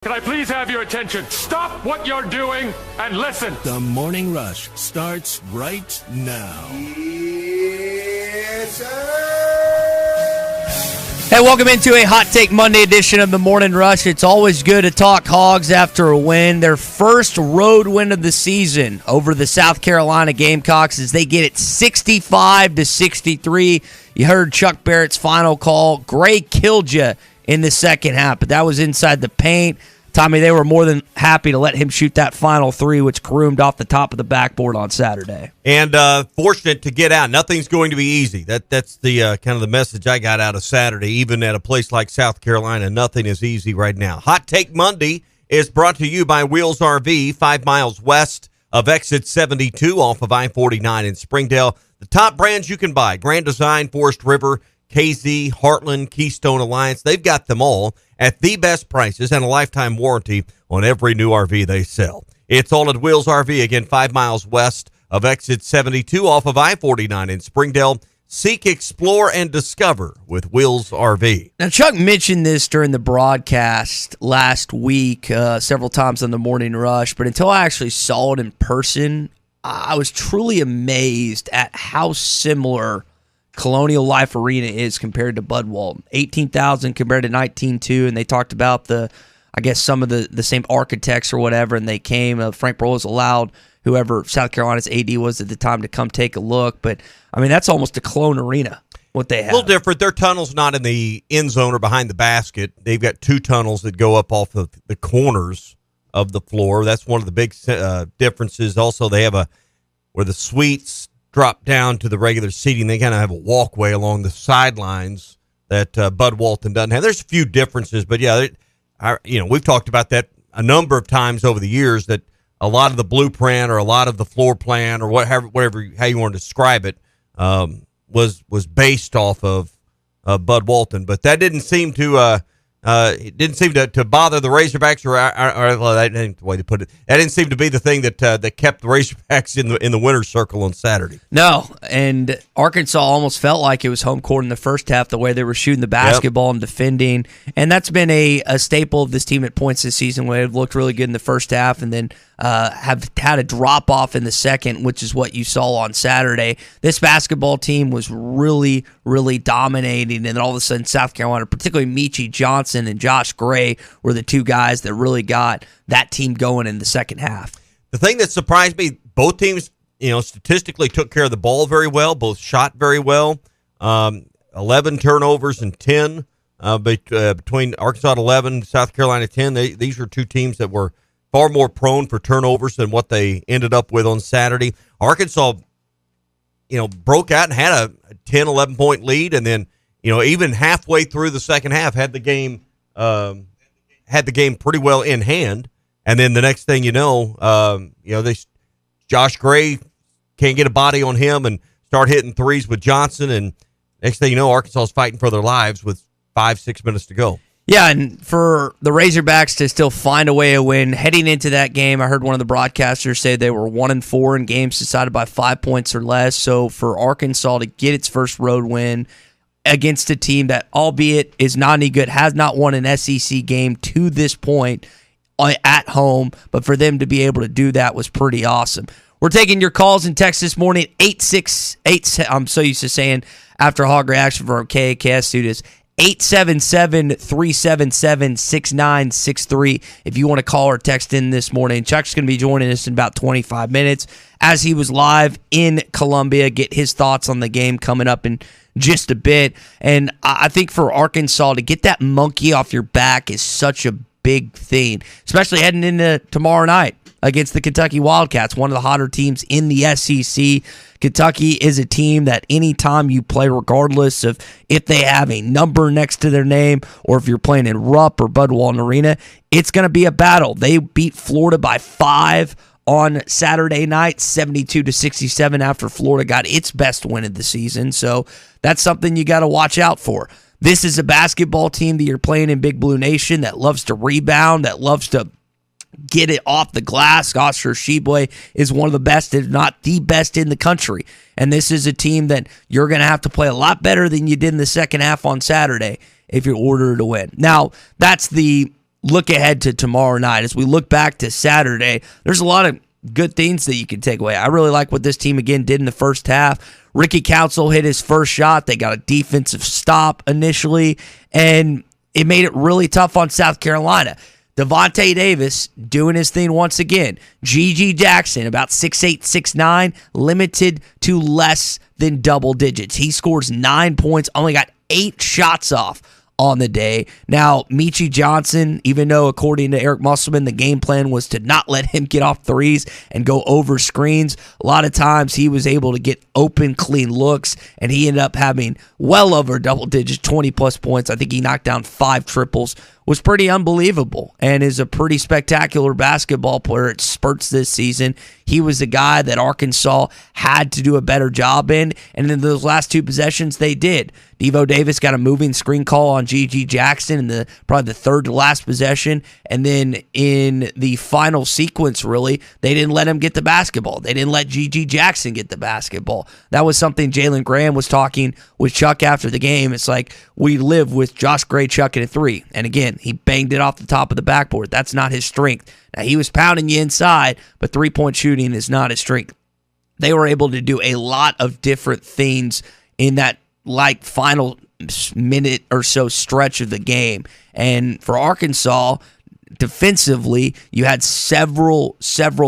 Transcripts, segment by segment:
Can I please have your attention? Stop what you're doing and listen. The Morning Rush starts right now. Yes, sir. Hey, welcome into a Hot Take Monday edition of the Morning Rush. It's always good to talk Hogs after a win. Their first road win of the season over the South Carolina Gamecocks as they get it 65-63. You heard Chuck Barrett's final call. Gray killed you in the second half, but that was inside the paint. Tommy, they were more than happy to let him shoot that final three, which caroomed off the top of the backboard on Saturday. And fortunate to get out. Nothing's going to be easy. That's the kind of the message I got out of Saturday. Even at a place like South Carolina, nothing is easy right now. Hot Take Monday is brought to you by Wheels RV, 5 miles west of exit 72 off of I-49 in Springdale. The top brands you can buy: Grand Design, Forest River, KZ, Heartland, Keystone Alliance. They've got them all at the best prices and a lifetime warranty on every new RV they sell. It's all at Wheels RV, again, 5 miles west of exit 72 off of I-49 in Springdale. Seek, explore, and discover with Wheels RV. Now, Chuck mentioned this during the broadcast last week several times on the Morning Rush, but until I actually saw it in person, I was truly amazed at how similar Colonial Life Arena is compared to Bud Walton. 18,000 compared to 19,200, and they talked about some of the same architects or whatever, and they came. Frank Broyles allowed whoever South Carolina's AD was at the time to come take a look, but I mean, that's almost a clone arena, what they have. A little different. Their tunnel's not in the end zone or behind the basket. They've got two tunnels that go up off of the corners of the floor. That's one of the big differences. Also, they have where the suites drop down to the regular seating. They kind of have a walkway along the sidelines that Bud Walton doesn't have. There's a few differences, but yeah, we've talked about that a number of times over the years, that a lot of the blueprint or a lot of the floor plan or whatever how you want to describe it was based off of Bud Walton. But that didn't seem to to bother the Razorbacks, or that ain't the way to put it. That didn't seem to be the thing that kept the Razorbacks in the winner's circle on Saturday. No, and Arkansas almost felt like it was home court in the first half, the way they were shooting the basketball and defending. And that's been a staple of this team at points this season, where they've looked really good in the first half and then have had a drop off in the second, which is what you saw on Saturday. This basketball team was really, really dominating, and then all of a sudden South Carolina, particularly Meechie Johnson and Josh Gray, were the two guys that really got that team going in the second half. The thing that surprised me, both teams, statistically took care of the ball very well, both shot very well. 11 turnovers and 10 between Arkansas at 11, South Carolina 10. These were two teams that were far more prone for turnovers than what they ended up with on Saturday. Arkansas, broke out and had a 10, 11-point lead, and then, even halfway through the second half, had the game pretty well in hand. And then the next thing Josh Gray can't get a body on him and start hitting threes with Johnson, and next thing you know, Arkansas is fighting for their lives with 5-6 minutes to go. Yeah, and for the Razorbacks to still find a way to win heading into that game, I heard one of the broadcasters say they were 1-4 in games decided by 5 points or less. So for Arkansas to get its first road win against a team that, albeit is not any good, has not won an SEC game to this point at home, but for them to be able to do that was pretty awesome. We're taking your calls and texts this morning, 868. I'm so used to saying after Hog Reaction for our KAKS studios, 877-377-6963 if you want to call or text in this morning. Chuck's going to be joining us in about 25 minutes as he was live in Columbia. Get his thoughts on the game coming up in just a bit. And I think for Arkansas to get that monkey off your back is such a big thing, especially heading into tomorrow night against the Kentucky Wildcats, one of the hotter teams in the SEC. Kentucky is a team that anytime you play, regardless of if they have a number next to their name or if you're playing in Rupp or Bud Walton Arena, it's going to be a battle. They beat Florida by 5 on Saturday night, 72-67, after Florida got its best win of the season. So that's something you got to watch out for. This is a basketball team that you're playing in Big Blue Nation that loves to rebound, that loves to get it off the glass. Oscar Tshiebwe is one of the best, if not the best, in the country. And this is a team that you're going to have to play a lot better than you did in the second half on Saturday if you're ordered to win. Now, that's the look ahead to tomorrow night, as we look back to Saturday, there's a lot of good things that you can take away. I really like what this team again did in the first half. Ricky Council hit his first shot. They got a defensive stop initially, and it made it really tough on South Carolina. Devontae Davis doing his thing once again. G.G. Jackson, about 6'8", 6'9", limited to less than double digits. He scores 9 points, only got 8 shots off on the day. Now, Michi Johnson, even though according to Eric Musselman, the game plan was to not let him get off threes and go over screens, a lot of times he was able to get open, clean looks, and he ended up having well over double digits, 20-plus points. I think he knocked down 5 triples. Was pretty unbelievable and is a pretty spectacular basketball player at spurts this season. He was the guy that Arkansas had to do a better job in, and in those last 2 possessions, they did. Devo Davis got a moving screen call on G.G. Jackson in probably the third to last possession, and then in the final sequence, really, they didn't let him get the basketball. They didn't let G.G. Jackson get the basketball. That was something Jalen Graham was talking with Chuck after the game. It's like, we live with Josh Gray chucking a 3, and again, he banged it off the top of the backboard. That's not his strength. Now, he was pounding you inside, but three-point shooting is not his strength. They were able to do a lot of different things in that final minute or so stretch of the game. And for Arkansas, defensively, you had several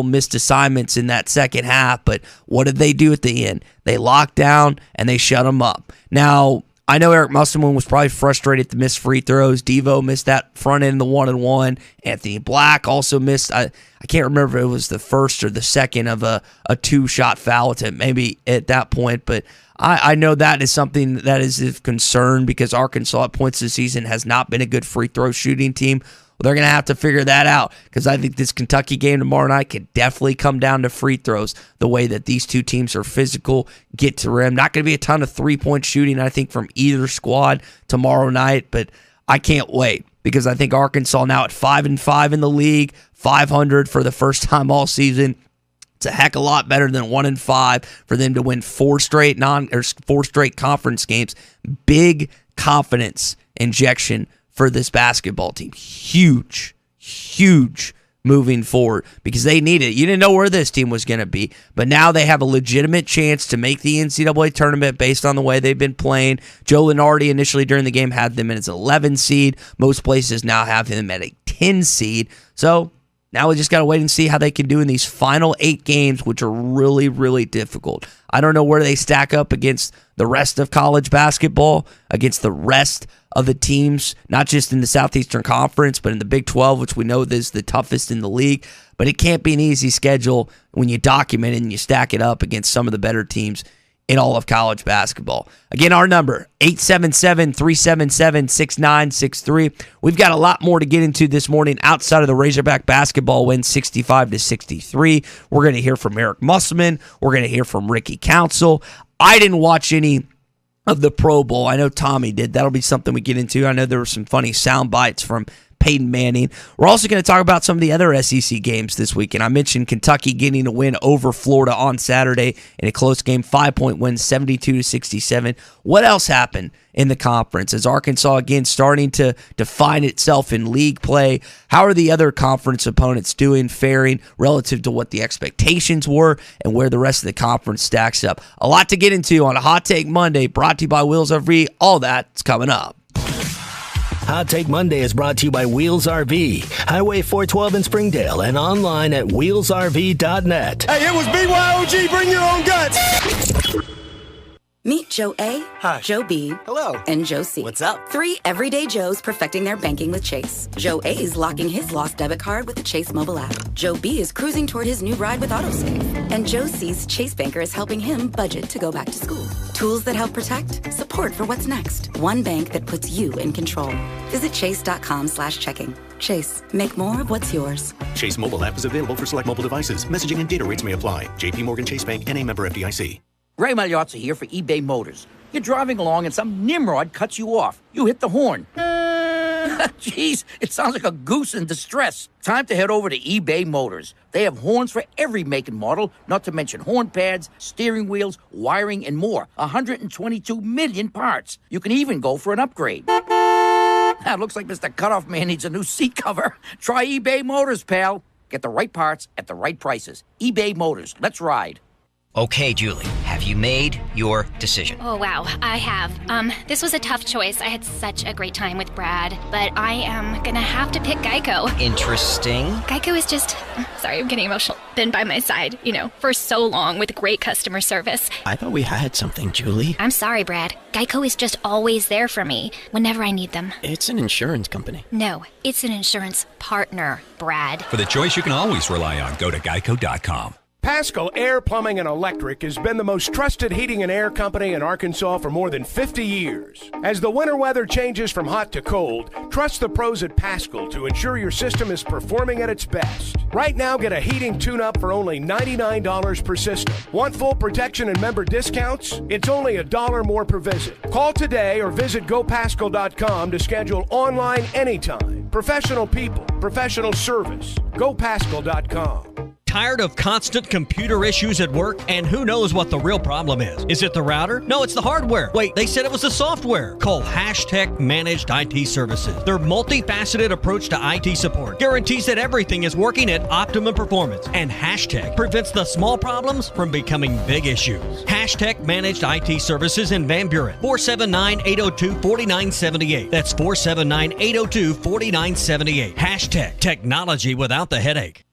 missed assignments in that second half, but what did they do at the end? They locked down and they shut them up. Now, I know Eric Musselman was probably frustrated to miss free throws. Devo missed that front end, the 1-and-1. Anthony Black also missed, I can't remember if it was the first or the second of a 2-shot foul attempt, maybe at that point, but I know that is something that is of concern because Arkansas at points this season has not been a good free throw shooting team. Well, they're going to have to figure that out because I think this Kentucky game tomorrow night could definitely come down to free throws the way that these two teams are physical, get to rim. Not going to be a ton of three-point shooting, I think, from either squad tomorrow night, but I can't wait because I think Arkansas now at 5-5 in the league, 500 for the first time all season. It's a heck of a lot better than 1-5 for them to win 4 straight conference games. Big confidence injection for this basketball team. Huge moving forward because they need it. You didn't know where this team was going to be, but now they have a legitimate chance to make the NCAA tournament based on the way they've been playing. Joe Lunardi initially during the game had them as an 11 seed. Most places now have them at a 10 seed. So now we just got to wait and see how they can do in these final 8 games, which are really, really difficult. I don't know where they stack up against the rest of college basketball, against the rest of the teams, not just in the Southeastern Conference, but in the Big 12, which we know is the toughest in the league. But it can't be an easy schedule when you document it and you stack it up against some of the better teams in all of college basketball. Again, our number, 877-377-6963. We've got a lot more to get into this morning outside of the Razorback basketball win 65-63. We're going to hear from Eric Musselman. We're going to hear from Ricky Council. I didn't watch any of the Pro Bowl. I know Tommy did. That'll be something we get into. I know there were some funny sound bites from Peyton Manning. We're also going to talk about some of the other SEC games this week, and I mentioned Kentucky getting a win over Florida on Saturday in a close game, 5-point win, 72-67. What else happened in the conference? Is Arkansas again starting to define itself in league play? How are the other conference opponents doing, faring relative to what the expectations were and where the rest of the conference stacks up? A lot to get into on a Hot Take Monday, brought to you by Wheels RV. All that's coming up. Hot Take Monday is brought to you by Wheels RV, Highway 412 in Springdale, and online at wheelsrv.net. Hey, it was BYOG, bring your own guts. Meet Joe A, Hi. Joe B, Hello. and Joe C. What's up? 3 everyday Joes perfecting their banking with Chase. Joe A is locking his lost debit card with the Chase mobile app. Joe B is cruising toward his new ride with AutoSave. And Joe C's Chase Banker is helping him budget to go back to school. Tools that help protect, support for what's next. One bank that puts you in control. Visit chase.com/checking. Chase, make more of what's yours. Chase mobile app is available for select mobile devices. Messaging and data rates may apply. JP Morgan Chase Bank, N.A. member FDIC. Ray Magliozzi here for eBay Motors. You're driving along and some nimrod cuts you off. You hit the horn. Jeez, it sounds like a goose in distress. Time to head over to eBay Motors. They have horns for every make and model, not to mention horn pads, steering wheels, wiring, and more. 122 million parts. You can even go for an upgrade. That looks like Mr. Cutoff Man needs a new seat cover. Try eBay Motors, pal. Get the right parts at the right prices. eBay Motors. Let's ride. Okay, Julie, have you made your decision? Oh, wow, I have. This was a tough choice. I had such a great time with Brad, but I am gonna have to pick Geico. Interesting. Geico is just, sorry, I'm getting emotional, been by my side, for so long with great customer service. I thought we had something, Julie. I'm sorry, Brad. Geico is just always there for me whenever I need them. It's an insurance company. No, it's an insurance partner, Brad. For the choice you can always rely on, go to geico.com. Paschal Air, Plumbing, and Electric has been the most trusted heating and air company in Arkansas for more than 50 years. As the winter weather changes from hot to cold, trust the pros at Paschal to ensure your system is performing at its best. Right now, get a heating tune-up for only $99 per system. Want full protection and member discounts? It's only $1 more per visit. Call today or visit GoPaschal.com to schedule online anytime. Professional people, professional service. GoPaschal.com. Tired of constant computer issues at work? And who knows what the real problem is? Is it the router? No, it's the hardware. Wait, they said it was the software. Call Hashtech Managed IT Services. Their multifaceted approach to IT support guarantees that everything is working at optimum performance. And Hashtech prevents the small problems from becoming big issues. Hashtech Managed IT Services in Van Buren. 479-802-4978. That's 479-802-4978. Hashtech Technology without the headache.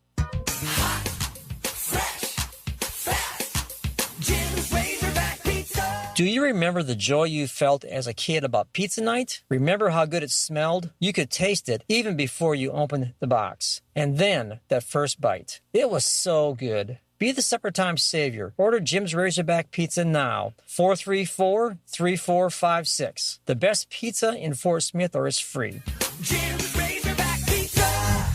Do you remember the joy you felt as a kid about pizza night? Remember how good it smelled? You could taste it even before you opened the box. And then that first bite. It was so good. Be the supper time savior. Order Jim's Razorback Pizza now. 434-3456. The best pizza in Fort Smith, or it's free. Jim's Razorback Pizza.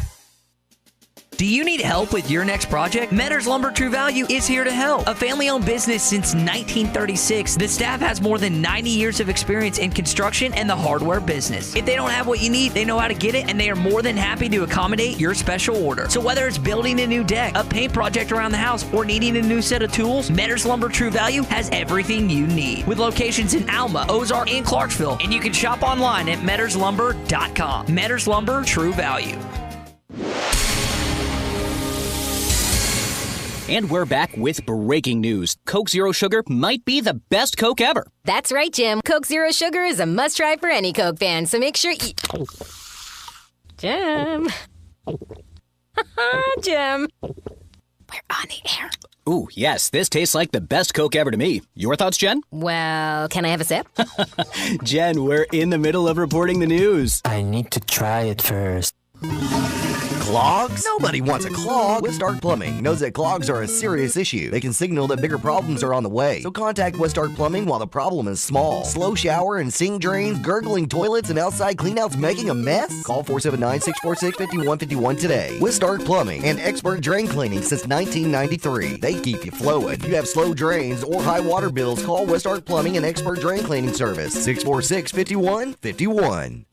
Do you need help with your next project? Metters Lumber True Value is here to help. A family-owned business since 1936, the staff has more than 90 years of experience in construction and the hardware business. If they don't have what you need, they know how to get it, and they are more than happy to accommodate your special order. So whether it's building a new deck, a paint project around the house, or needing a new set of tools, Metters Lumber True Value has everything you need. With locations in Alma, Ozark, and Clarksville, and you can shop online at metterslumber.com. Metters Lumber True Value. And we're back with breaking news. Coke Zero Sugar might be the best Coke ever. That's right, Jim. Coke Zero Sugar is a must-try for any Coke fan, so make sure you... Jim. Jim. We're on the air. Ooh, yes, this tastes like the best Coke ever to me. Your thoughts, Jen? Well, can I have a sip? Jen, we're in the middle of reporting the news. I need to try it first. Clogs? Nobody wants a clog. Westark Plumbing knows that clogs are a serious issue. They can signal that bigger problems are on the way. So contact Westark Plumbing while the problem is small. Slow shower and sink drains, gurgling toilets, and outside cleanouts making a mess? Call 479-646-5151 today. Westark Plumbing and expert drain cleaning since 1993. They keep you flowing. If you have slow drains or high water bills, call Westark Plumbing and expert drain cleaning service. 646-5151.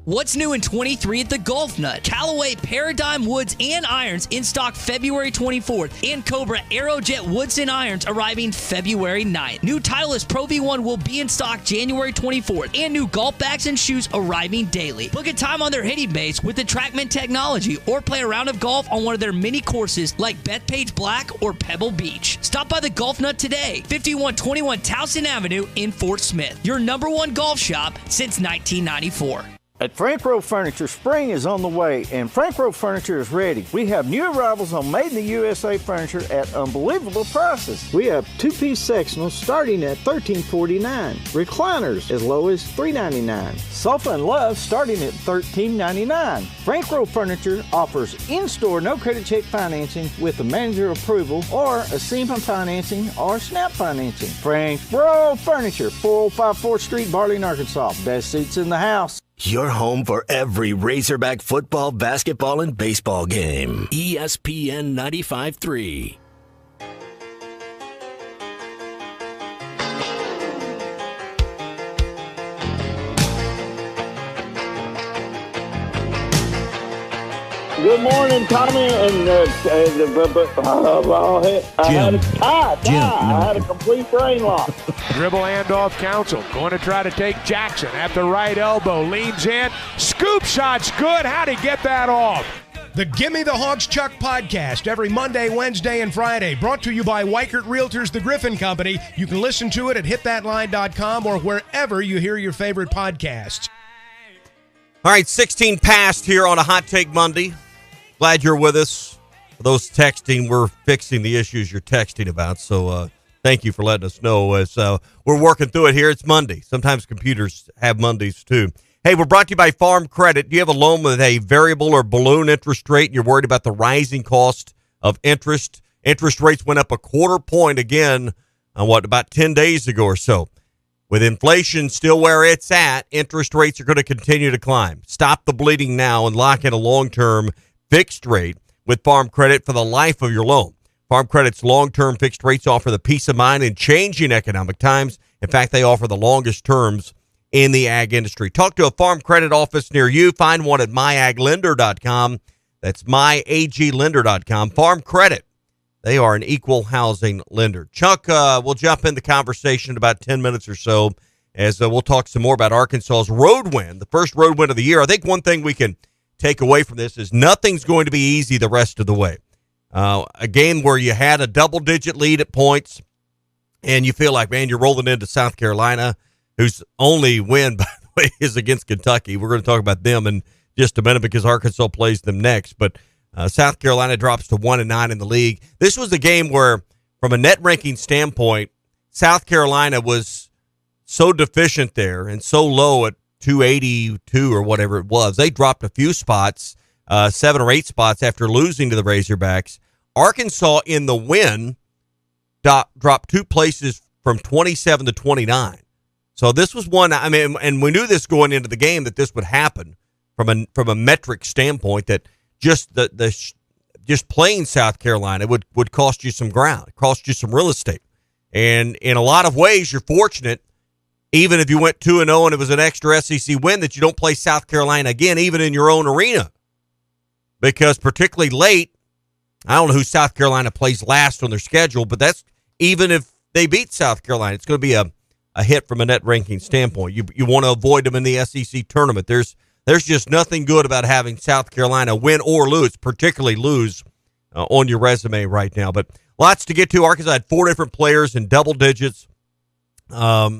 What's new in 23 at the Golf Nut? Callaway Paradigm Woods and Irons in stock February 24th, and Cobra Aerojet Woods and Irons arriving February 9th. New Titleist Pro V1 will be in stock January 24th, and new golf bags and shoes arriving daily. Book a time on their hitting base with the TrackMan technology, or play a round of golf on one of their mini courses like Bethpage Black or Pebble Beach. Stop by the Golf Nut today, 5121 Towson Avenue in Fort Smith. Your #1 golf shop since 1994. At Frank Rowe Furniture, spring is on the way, and Frank Rowe Furniture is ready. We have new arrivals on Made in the USA furniture at unbelievable prices. We have two-piece sectionals starting at $13.49, recliners as low as $3.99, sofa and love starting at $13.99. Frank Rowe Furniture offers in-store no-credit check financing with the manager approval, or a SEMA financing or SNAP financing. Frank Rowe Furniture, 405 4th Street, Barling, Arkansas. Best seats in the house. Your home for every Razorback football, basketball, and baseball game. ESPN 95.3. Good morning, Tommy. And I had a complete brain lock. Dribble handoff, Council going to try to take Jackson at the right elbow. Leans in. Scoop shot's good. How'd he get that off? The Gimme the Hogs Chuck podcast every Monday, Wednesday, and Friday. Brought to you by Weichert Realtors, the Griffin Company. You can listen to it at hitthatline.com or wherever you hear your favorite podcasts. All right, 16 past here on a Hot Take Monday. Glad you're with us. For those texting, we're fixing the issues you're texting about. So thank you for letting us know as we're working through it here. It's Monday. Sometimes computers have Mondays too. Hey, we're brought to you by Farm Credit. Do you have a loan with a variable or balloon interest rate and you're worried about the rising cost of interest? Interest rates went up a quarter point again about 10 days ago or so. With inflation still where it's at, interest rates are going to continue to climb. Stop the bleeding now and lock in a long-term fixed rate with Farm Credit for the life of your loan. Farm Credit's long-term fixed rates offer the peace of mind in changing economic times. In fact, they offer the longest terms in the ag industry. Talk to a Farm Credit office near you. Find one at myaglender.com. That's myaglender.com. Farm Credit. They are an equal housing lender. Chuck, we'll jump in the conversation in about 10 minutes or so as we'll talk some more about Arkansas's road win, the first road win of the year. I think one thing we can take away from this is nothing's going to be easy the rest of the way. A game where you had a double-digit lead at points and you feel like, man, you're rolling into South Carolina, whose only win, by the way, is against Kentucky. We're going to talk about them in just a minute because Arkansas plays them next. But South Carolina drops to 1-9 in the league. This was a game where, from a net ranking standpoint, South Carolina was so deficient there and so low at 282 or whatever it was. They dropped a few spots, 7 or 8 spots after losing to the Razorbacks. Arkansas in the win dropped 2 places from 27 to 29. So this was one, I mean, and we knew this going into the game that this would happen from a metric standpoint, that just just playing South Carolina would cost you some ground, cost you some real estate. And in a lot of ways, you're fortunate, even if you went 2-0 and it was an extra SEC win, that you don't play South Carolina again, even in your own arena. Because particularly late, I don't know who South Carolina plays last on their schedule, but that's even if they beat South Carolina, it's going to be a hit from a net ranking standpoint. You want to avoid them in the SEC tournament. There's just nothing good about having South Carolina win or lose, particularly lose on your resume right now. But lots to get to. Arkansas had 4 different players in double digits. A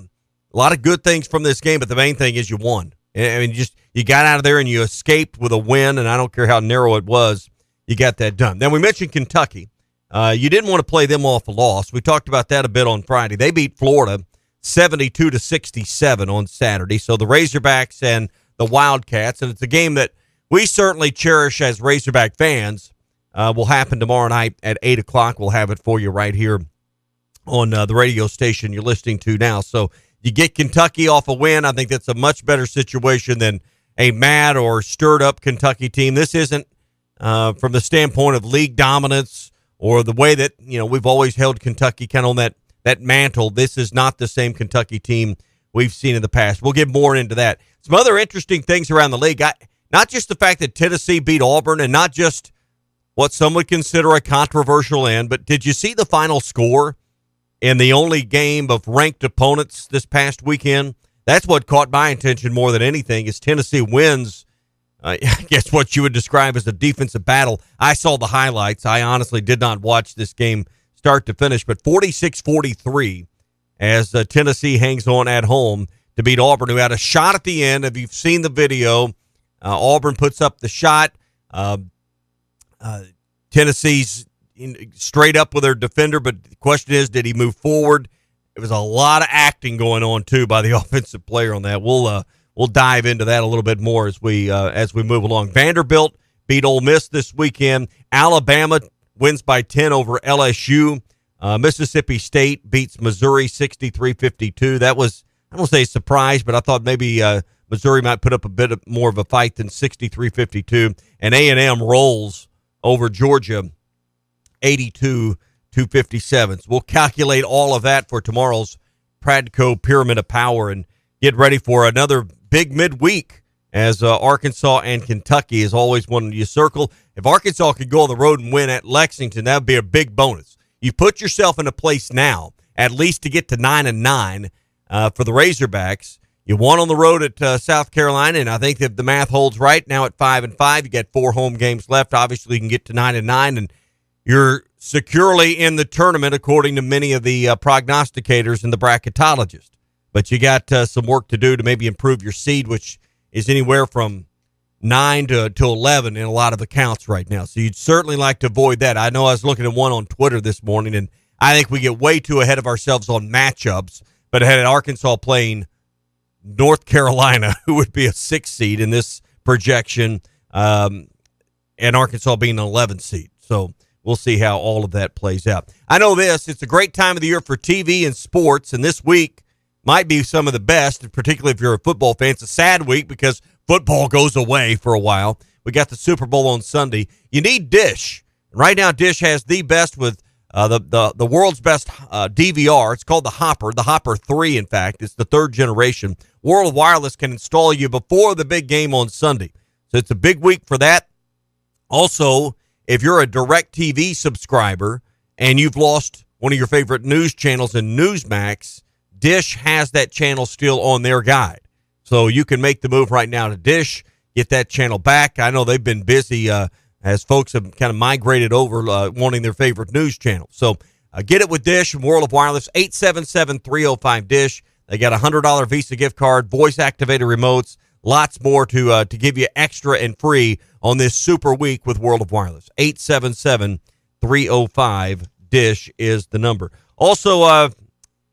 lot of good things from this game, but the main thing is you won. I mean, you got out of there and you escaped with a win, and I don't care how narrow it was, you got that done. Then we mentioned Kentucky. You didn't want to play them off a loss. We talked about that a bit on Friday. They beat Florida 72-67 on Saturday. So the Razorbacks and the Wildcats, and it's a game that we certainly cherish as Razorback fans, will happen tomorrow night at 8 o'clock. We'll have it for you right here on the radio station you're listening to now. So you get Kentucky off a win. I think that's a much better situation than a mad or stirred-up Kentucky team. This isn't from the standpoint of league dominance or the way that, we've always held Kentucky kind of on that mantle. This is not the same Kentucky team we've seen in the past. We'll get more into that. Some other interesting things around the league. Not just the fact that Tennessee beat Auburn and not just what some would consider a controversial end, but did you see the final score in the only game of ranked opponents this past weekend? That's what caught my attention more than anything, is Tennessee wins, I guess what you would describe as a defensive battle. I saw the highlights. I honestly did not watch this game start to finish, but 46-43 as Tennessee hangs on at home to beat Auburn, who had a shot at the end. If you've seen the video, Auburn puts up the shot. Tennessee's straight up with their defender, but the question is, did he move forward? It was a lot of acting going on too by the offensive player on that. We'll dive into that a little bit more as we move along. Vanderbilt beat Ole Miss this weekend. Alabama wins by 10 over LSU. Mississippi State beats Missouri 63-52. That was, I don't say a surprise, but I thought maybe Missouri might put up a bit more of a fight than 63-52. And A&M rolls over Georgia 82-57. So we'll calculate all of that for tomorrow's Pradco Pyramid of Power and get ready for another big midweek as Arkansas and Kentucky is always one you circle. If Arkansas could go on the road and win at Lexington, that would be a big bonus. You put yourself in a place now, at least to get to 9-9 for the Razorbacks. You won on the road at South Carolina, and I think if the math holds right, now at 5-5, you got 4 home games left. Obviously, you can get to 9-9, and you're securely in the tournament, according to many of the prognosticators and the bracketologists. But you got some work to do to maybe improve your seed, which is anywhere from 9 to 11 in a lot of accounts right now. So you'd certainly like to avoid that. I know I was looking at one on Twitter this morning, and I think we get way too ahead of ourselves on matchups, but I had Arkansas playing North Carolina, who would be a 6 seed in this projection, and Arkansas being an 11 seed. So we'll see how all of that plays out. I know this. It's a great time of the year for TV and sports, and this week might be some of the best, particularly if you're a football fan. It's a sad week because football goes away for a while. We got the Super Bowl on Sunday. You need Dish. Right now, Dish has the best with the world's best DVR. It's called the Hopper 3, in fact. It's the 3rd generation. World Wireless can install you before the big game on Sunday. So it's a big week for that. Also, if you're a DirecTV subscriber and you've lost one of your favorite news channels in Newsmax, Dish has that channel still on their guide. So you can make the move right now to Dish, get that channel back. I know they've been busy as folks have kind of migrated over wanting their favorite news channel. So get it with Dish and World of Wireless, 877-305-DISH. They got a $100 Visa gift card, voice-activated remotes, lots more to give you extra and free on this super week with World of Wireless. 877-305-DISH is the number. Also,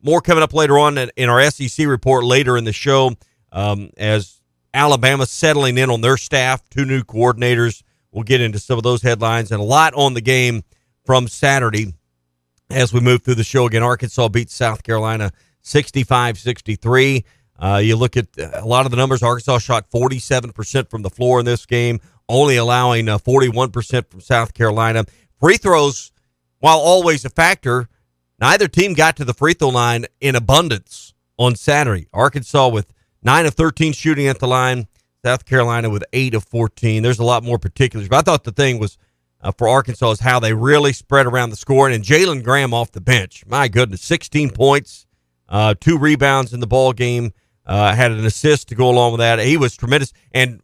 more coming up later on in our SEC report later in the show as Alabama settling in on their staff, 2 new coordinators. We'll get into some of those headlines and a lot on the game from Saturday as we move through the show. Again, Arkansas beats South Carolina 65-63. You look at a lot of the numbers. Arkansas shot 47% from the floor in this game, only allowing 41% from South Carolina. Free throws, while always a factor, neither team got to the free throw line in abundance on Saturday. Arkansas with 9 of 13 shooting at the line. South Carolina with 8 of 14. There's a lot more particulars, but I thought the thing was for Arkansas is how they really spread around the scoring. And Jalen Graham off the bench, my goodness, 16 points, 2 rebounds in the ball game, had an assist to go along with that. He was tremendous. And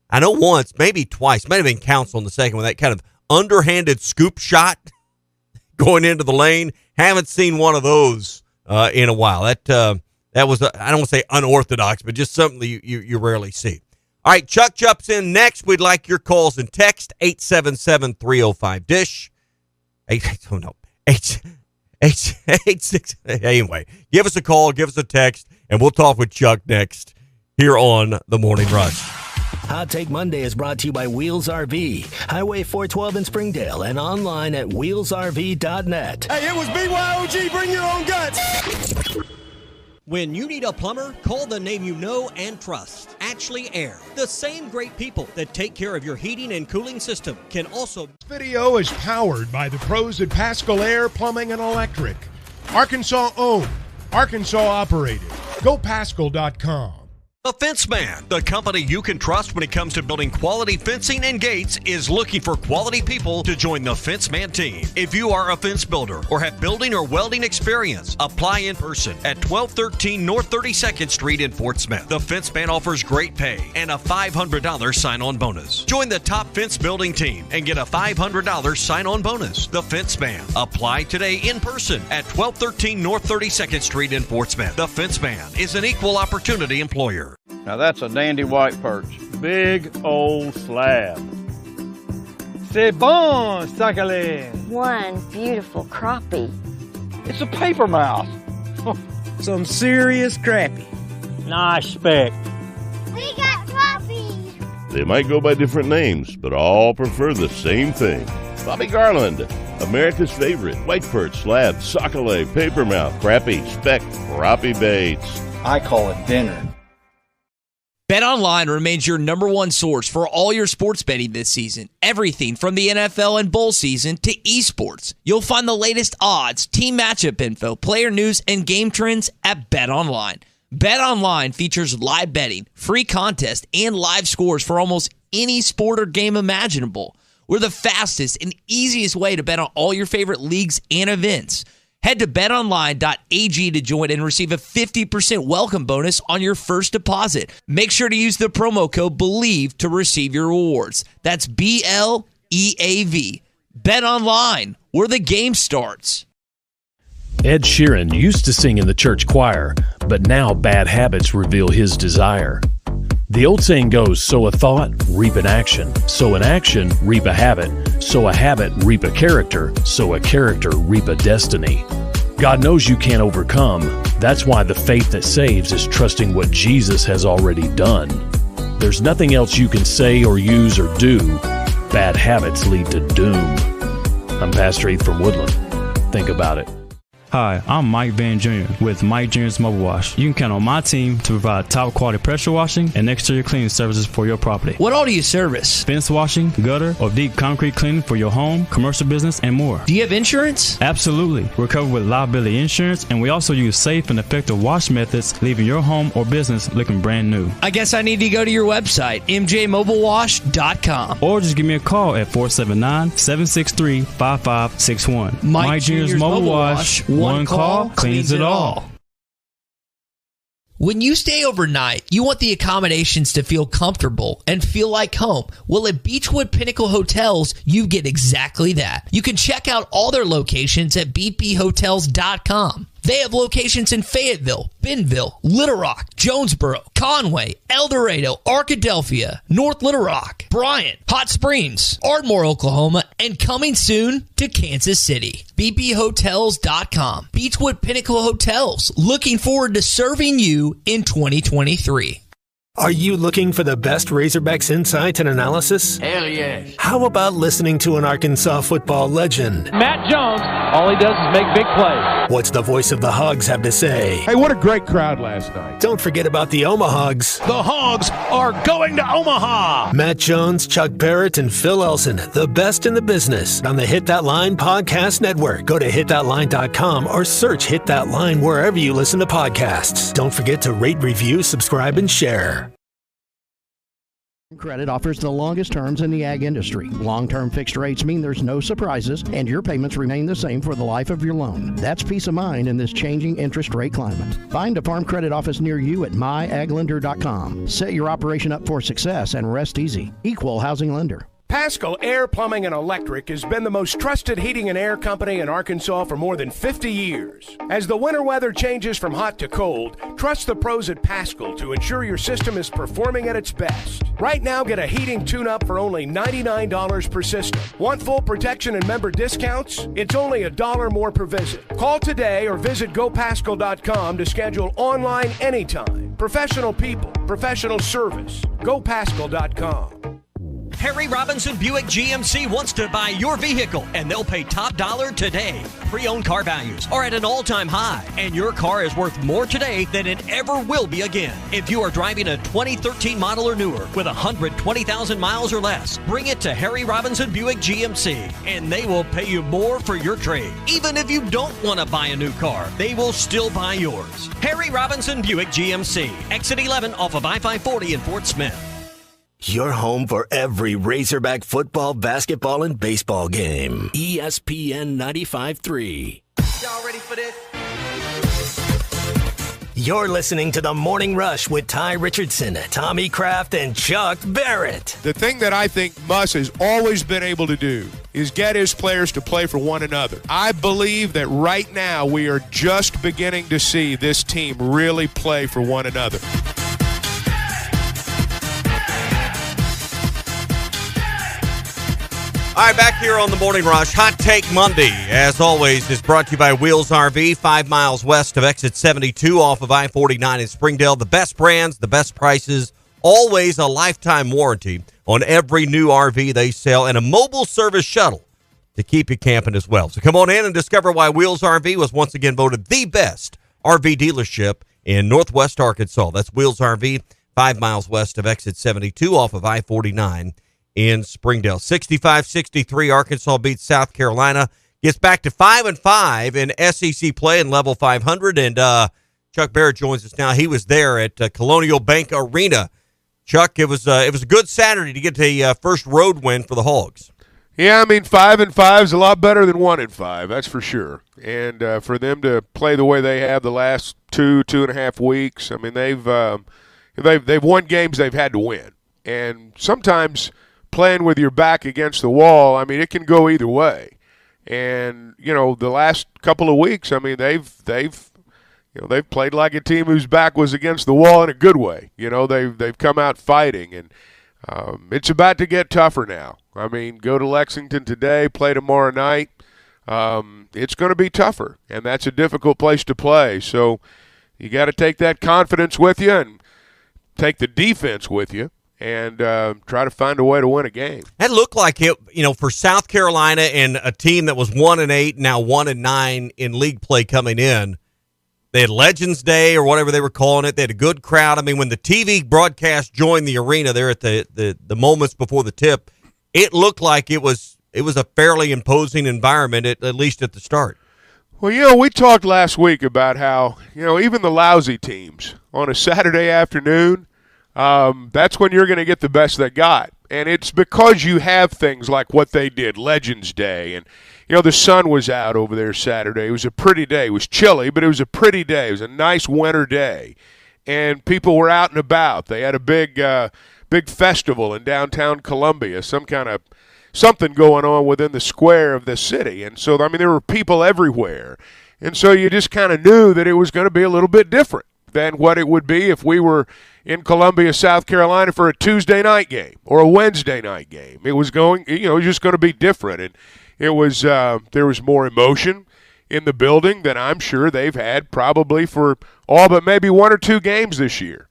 I know once, maybe twice, might have been Council in the second one, that kind of underhanded scoop shot going into the lane. Haven't seen one of those in a while. That was, I don't want to say unorthodox, but just something that you rarely see. All right, Chuck jumps in next. We'd like your calls and text, 877-305-DISH. 86. Anyway, give us a call, give us a text, and we'll talk with Chuck next here on The Morning Rush. Hot Take Monday is brought to you by Wheels RV, Highway 412 in Springdale, and online at wheelsrv.net. Hey, it was BYOG, bring your own guts. When you need a plumber, call the name you know and trust, Ashley Air. The same great people that take care of your heating and cooling system can also... This video is powered by the pros at Pascal Air Plumbing and Electric. Arkansas owned, Arkansas operated. GoPascal.com. The Fence Man, the company you can trust when it comes to building quality fencing and gates, is looking for quality people to join the Fence Man team. If you are a fence builder or have building or welding experience, apply in person at 1213 North 32nd Street in Fort Smith. The Fence Man offers great pay and a $500 sign-on bonus. Join the top fence building team and get a $500 sign-on bonus. The Fence Man. Apply today in person at 1213 North 32nd Street in Fort Smith. The Fence Man is an equal opportunity employer. Now that's a dandy white perch. Big old slab. C'est bon, sacalé. One beautiful crappie. It's a paper mouse. Some serious crappie. Nice speck. We got crappie. They might go by different names, but all prefer the same thing. Bobby Garland, America's favorite. White perch, slab, sockeye, papermouth, crappie, speck, crappie baits. I call it dinner. BetOnline remains your number one source for all your sports betting this season. Everything from the NFL and bowl season to esports. You'll find the latest odds, team matchup info, player news, and game trends at BetOnline. BetOnline features live betting, free contests, and live scores for almost any sport or game imaginable. We're the fastest and easiest way to bet on all your favorite leagues and events. Head to betonline.ag to join and receive a 50% welcome bonus on your first deposit. Make sure to use the promo code BELIEVE to receive your rewards. That's BLEAV. BetOnline, where the game starts. Ed Sheeran used to sing in the church choir, but now bad habits reveal his desire. The old saying goes, sow a thought, reap an action. Sow an action, reap a habit. Sow a habit, reap a character. Sow a character, reap a destiny. God knows you can't overcome. That's why the faith that saves is trusting what Jesus has already done. There's nothing else you can say or use or do. Bad habits lead to doom. I'm Pastor Heath from Woodland. Think about it. Hi, I'm Mike Van Jr. with Mike Jr.'s Mobile Wash. You can count on my team to provide top quality pressure washing and exterior cleaning services for your property. What all do you service? Fence washing, gutter, or deep concrete cleaning for your home, commercial business, and more. Do you have insurance? Absolutely. We're covered with liability insurance, and we also use safe and effective wash methods, leaving your home or business looking brand new. I guess I need to go to your website, mjmobilewash.com. Or just give me a call at 479-763-5561. Mike Jr.'s Mobile Wash. One call cleans it all. When you stay overnight, you want the accommodations to feel comfortable and feel like home. Well, at Beechwood Pinnacle Hotels, you get exactly that. You can check out all their locations at bphotels.com. They have locations in Fayetteville, Bentonville, Little Rock, Jonesboro, Conway, El Dorado, Arkadelphia, North Little Rock, Bryant, Hot Springs, Ardmore, Oklahoma, and coming soon to Kansas City. bphotels.com. Beechwood Pinnacle Hotels, looking forward to serving you in 2023. Are you looking for the best Razorbacks insight and analysis? Hell yeah. How about listening to an Arkansas football legend? Matt Jones, all he does is make big plays. What's the voice of the Hogs have to say? Hey, what a great crowd last night. Don't forget about the Omahogs. The Hogs are going to Omaha. Matt Jones, Chuck Barrett, and Phil Elson, the best in the business on the Hit That Line Podcast Network. Go to hitthatline.com or search Hit That Line wherever you listen to podcasts. Don't forget to rate, review, subscribe, and share. Credit offers the longest terms in the ag industry. Long-term fixed rates mean there's no surprises and your payments remain the same for the life of your loan. That's peace of mind in this changing interest rate climate. Find a Farm Credit office near you at myaglender.com. Set your operation up for success and rest easy. Equal housing lender. Paschal Air, Plumbing, and Electric has been the most trusted heating and air company in Arkansas for more than 50 years. As the winter weather changes from hot to cold, trust the pros at Paschal to ensure your system is performing at its best. Right now, get a heating tune-up for only $99 per system. Want full protection and member discounts? It's only $1 more per visit. Call today or visit GoPaschal.com to schedule online anytime. Professional people, professional service. GoPaschal.com. Harry Robinson Buick GMC wants to buy your vehicle, and they'll pay top dollar today. Pre-owned car values are at an all-time high, and your car is worth more today than it ever will be again. If you are driving a 2013 model or newer with 120,000 miles or less, bring it to Harry Robinson Buick GMC, and they will pay you more for your trade. Even if you don't want to buy a new car, they will still buy yours. Harry Robinson Buick GMC, exit 11 off of I-540 in Fort Smith. Your home for every Razorback football, basketball, and baseball game. ESPN 95.3. Y'all ready for this? You're listening to The Morning Rush with Ty Richardson, Tommy Kraft, and Chuck Barrett. The thing that I think Muss has always been able to do is get his players to play for one another. I believe that right now we are just beginning to see this team really play for one another. All right, back here on the Morning Rush. Hot Take Monday, as always, is brought to you by Wheels RV, 5 miles west of exit 72 off of I-49 in Springdale. The best brands, the best prices, always a lifetime warranty on every new RV they sell, and a mobile service shuttle to keep you camping as well. So come on in and discover why Wheels RV was once again voted the best RV dealership in Northwest Arkansas. That's Wheels RV, 5 miles west of exit 72 off of I-49 in Springdale. 65-63, Arkansas beats South Carolina. Gets back to 5-5 in SEC play in level 500. And Chuck Barrett joins us now. He was there at Colonial Bank Arena. Chuck, it was a good Saturday to get the first road win for the Hogs. Yeah, I mean 5-5 is a lot better than 1-5. That's for sure. And for them to play the way they have the last 2.5 weeks, I mean they've won games they've had to win. And sometimes playing with your back against the wall, I mean it can go either way. And the last couple of weeks, I mean they've played like a team whose back was against the wall in a good way. They've come out fighting, and it's about to get tougher now. I mean, go to Lexington today, play tomorrow night. It's going to be tougher, and that's a difficult place to play. So you got to take that confidence with you and take the defense with you and try to find a way to win a game. That looked like it, for South Carolina and a team that was 1-8, now 1-9 in league play coming in. They had Legends Day or whatever they were calling it. They had a good crowd. I mean, when the TV broadcast joined the arena there at the moments before the tip, it looked like it was a fairly imposing environment, at least at the start. Well, we talked last week about how, even the lousy teams on a Saturday afternoon, that's when you're going to get the best they got. And it's because you have things like what they did, Legends Day. And, the sun was out over there Saturday. It was a pretty day. It was chilly, but it was a pretty day. It was a nice winter day. And people were out and about. They had a big festival in downtown Columbia, something going on within the square of the city. And so, I mean, there were people everywhere. And so you just kind of knew that it was going to be a little bit different than what it would be if we were in Columbia, South Carolina for a Tuesday night game or a Wednesday night game. It was just going to be different. And it was there was more emotion in the building than I'm sure they've had probably for all but maybe one or two games this year.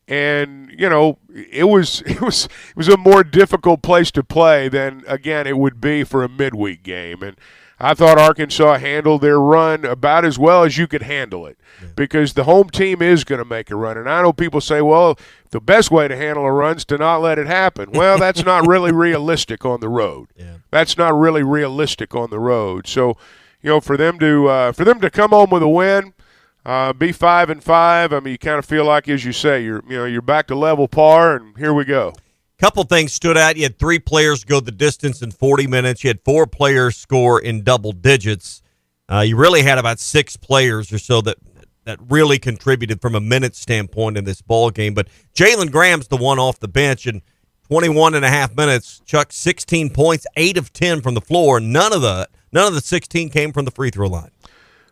And it was a more difficult place to play than, again, it would be for a midweek game. And I thought Arkansas handled their run about as well as you could handle it, because the home team is going to make a run. And I know people say, well, the best way to handle a run is to not let it happen. Well, that's not really realistic on the road. Yeah. That's not really realistic on the road. So, for them to come home with a win, be 5-5. I mean, you kind of feel like, as you say, you're back to level par, and here we go. Couple things stood out. You had 3 players go the distance in 40 minutes. You had 4 players score in double digits. You really had about 6 players or so that really contributed from a minute standpoint in this ball game. But Jalen Graham's the one off the bench, and 21 and a half minutes, Chuck, 16 points, 8 of 10 from the floor. None of the 16 came from the free throw line.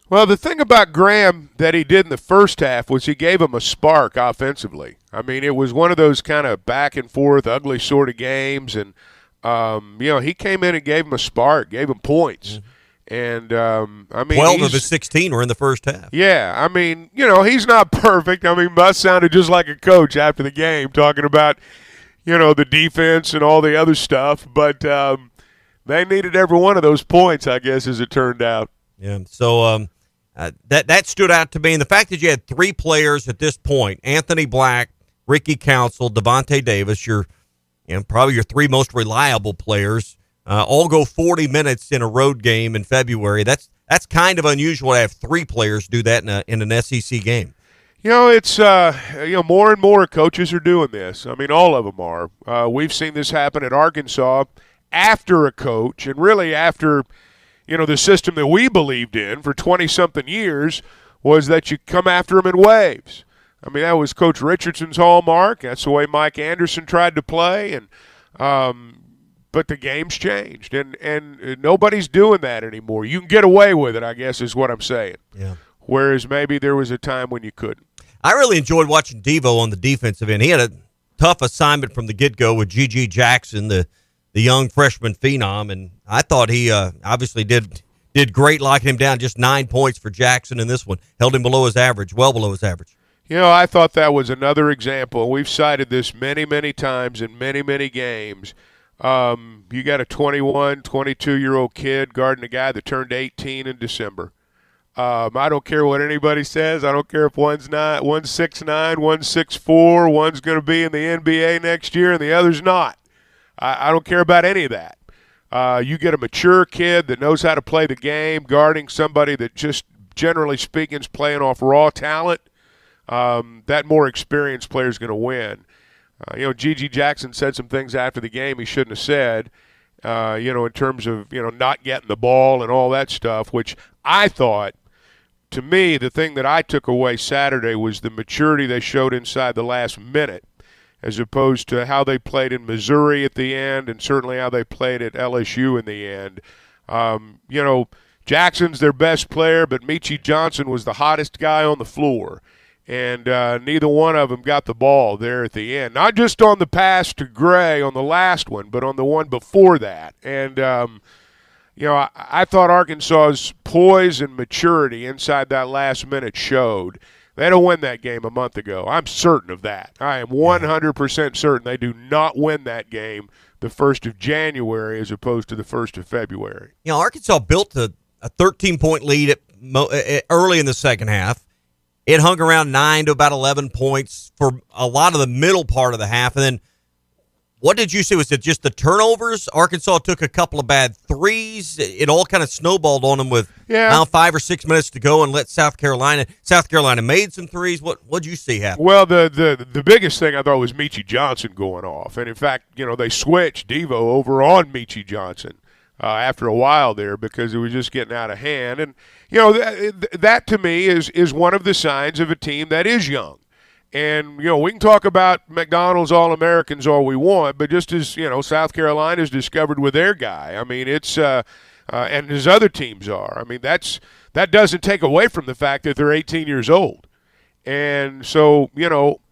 Well, the thing about Graham that he did in the first half was he gave him a spark offensively. I mean, it was one of those kind of back and forth, ugly sort of games, and he came in and gave him a spark, gave him points. And, 12 of his 16 were in the first half. Yeah, I mean, he's not perfect. I mean, Bus sounded just like a coach after the game talking about, the defense and all the other stuff. But they needed every one of those points, I guess, as it turned out. Yeah, so that stood out to me. And the fact that you had 3 players at this point, Anthony Black, Ricky Council, Devontae Davis, probably your 3 most reliable players, all go 40 minutes in a road game in February. That's kind of unusual to have 3 players do that in an SEC game. It's more and more coaches are doing this. I mean, all of them are. We've seen this happen at Arkansas after a coach, and really after the system that we believed in for 20-something years was that you come after them in waves. I mean, that was Coach Richardson's hallmark. That's the way Mike Anderson tried to play, and but the game's changed, and nobody's doing that anymore. You can get away with it, I guess, is what I'm saying. Yeah. Whereas maybe there was a time when you couldn't. I really enjoyed watching Devo on the defensive end. He had a tough assignment from the get-go with G.G. Jackson, the young freshman phenom, and I thought he obviously did great, locking him down. Just 9 points for Jackson in this one. Held him below his average, well below his average. I thought that was another example. We've cited this many, many times in many, many games. You got a 21, 22-year-old kid guarding a guy that turned 18 in December. I don't care what anybody says. I don't care if one's 6'9", one's 6'4", one's going to be in the NBA next year and the other's not. I don't care about any of that. You get a mature kid that knows how to play the game, guarding somebody that just, generally speaking, is playing off raw talent. that more experienced player is going to win. G.G. Jackson said some things after the game he shouldn't have said, in terms of, not getting the ball and all that stuff, which I thought, to me, the thing that I took away Saturday was the maturity they showed inside the last minute, as opposed to how they played in Missouri at the end and certainly how they played at LSU in the end. Jackson's their best player, but Meechie Johnson was the hottest guy on the floor. And neither one of them got the ball there at the end. Not just on the pass to Gray on the last one, but on the one before that. And, I thought Arkansas's poise and maturity inside that last minute showed. They had to win that game a month ago. I'm certain of that. I am 100% certain they do not win that game the 1st of January as opposed to the 1st of February. Arkansas built a 13-point lead early in the second half. It hung around 9 to about 11 points for a lot of the middle part of the half. And then what did you see? Was it just the turnovers? Arkansas took a couple of bad threes. It all kind of snowballed on them with now 5 or 6 minutes to go and let South Carolina made some threes. What'd you see happen? Well, the biggest thing I thought was Meechie Johnson going off. And, in fact, they switched Devo over on Meechie Johnson after a while there because it was just getting out of hand. And, that to me is one of the signs of a team that is young. And, we can talk about McDonald's All-Americans all we want, but just as, South Carolina's discovered with their guy, I mean, it's and as other teams are. I mean, that doesn't take away from the fact that they're 18 years old. And so,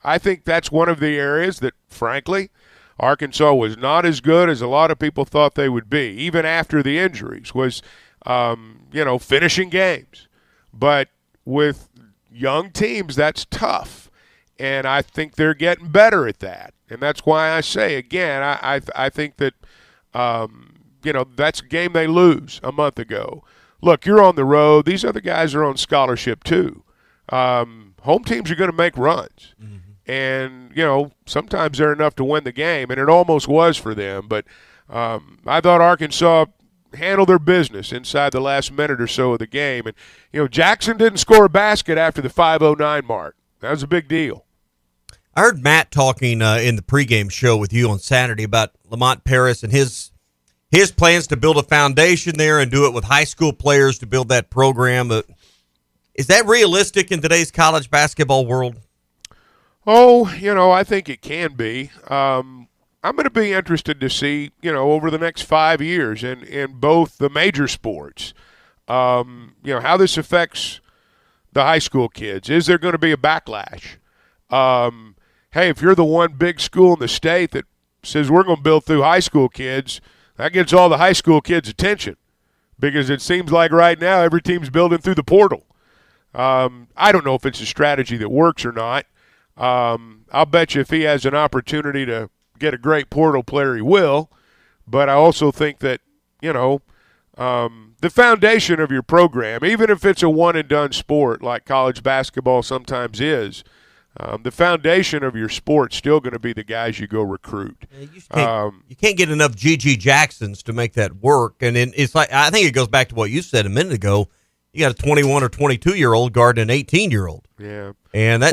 I think that's one of the areas that, frankly, Arkansas was not as good as a lot of people thought they would be, even after the injuries, was, finishing games. But with young teams, that's tough. And I think they're getting better at that. And that's why I say, again, I think that, that's a game they lose a month ago. Look, you're on the road. These other guys are on scholarship too. Home teams are going to make runs. Mm-hmm. And, sometimes they're enough to win the game, and it almost was for them. But I thought Arkansas handled their business inside the last minute or so of the game. And, Jackson didn't score a basket after the 5:09 mark. That was a big deal. I heard Matt talking in the pregame show with you on Saturday about Lamont Paris and his plans to build a foundation there and do it with high school players to build that program. Is that realistic in today's college basketball world? Oh, I think it can be. I'm going to be interested to see, over the next 5 years in both the major sports, how this affects the high school kids. Is there going to be a backlash? Hey, if you're the one big school in the state that says we're going to build through high school kids, that gets all the high school kids' attention because it seems like right now every team's building through the portal. I don't know if it's a strategy that works or not. I'll bet you if he has an opportunity to get a great portal player, he will. But I also think that, the foundation of your program, even if it's a one-and-done sport like college basketball sometimes is, the foundation of your sport's still going to be the guys you go recruit. You can't get enough G.G. Jacksons to make that work. And it's like, I think it goes back to what you said a minute ago. You got a 21 or 22-year-old guarding an 18-year-old. Yeah. And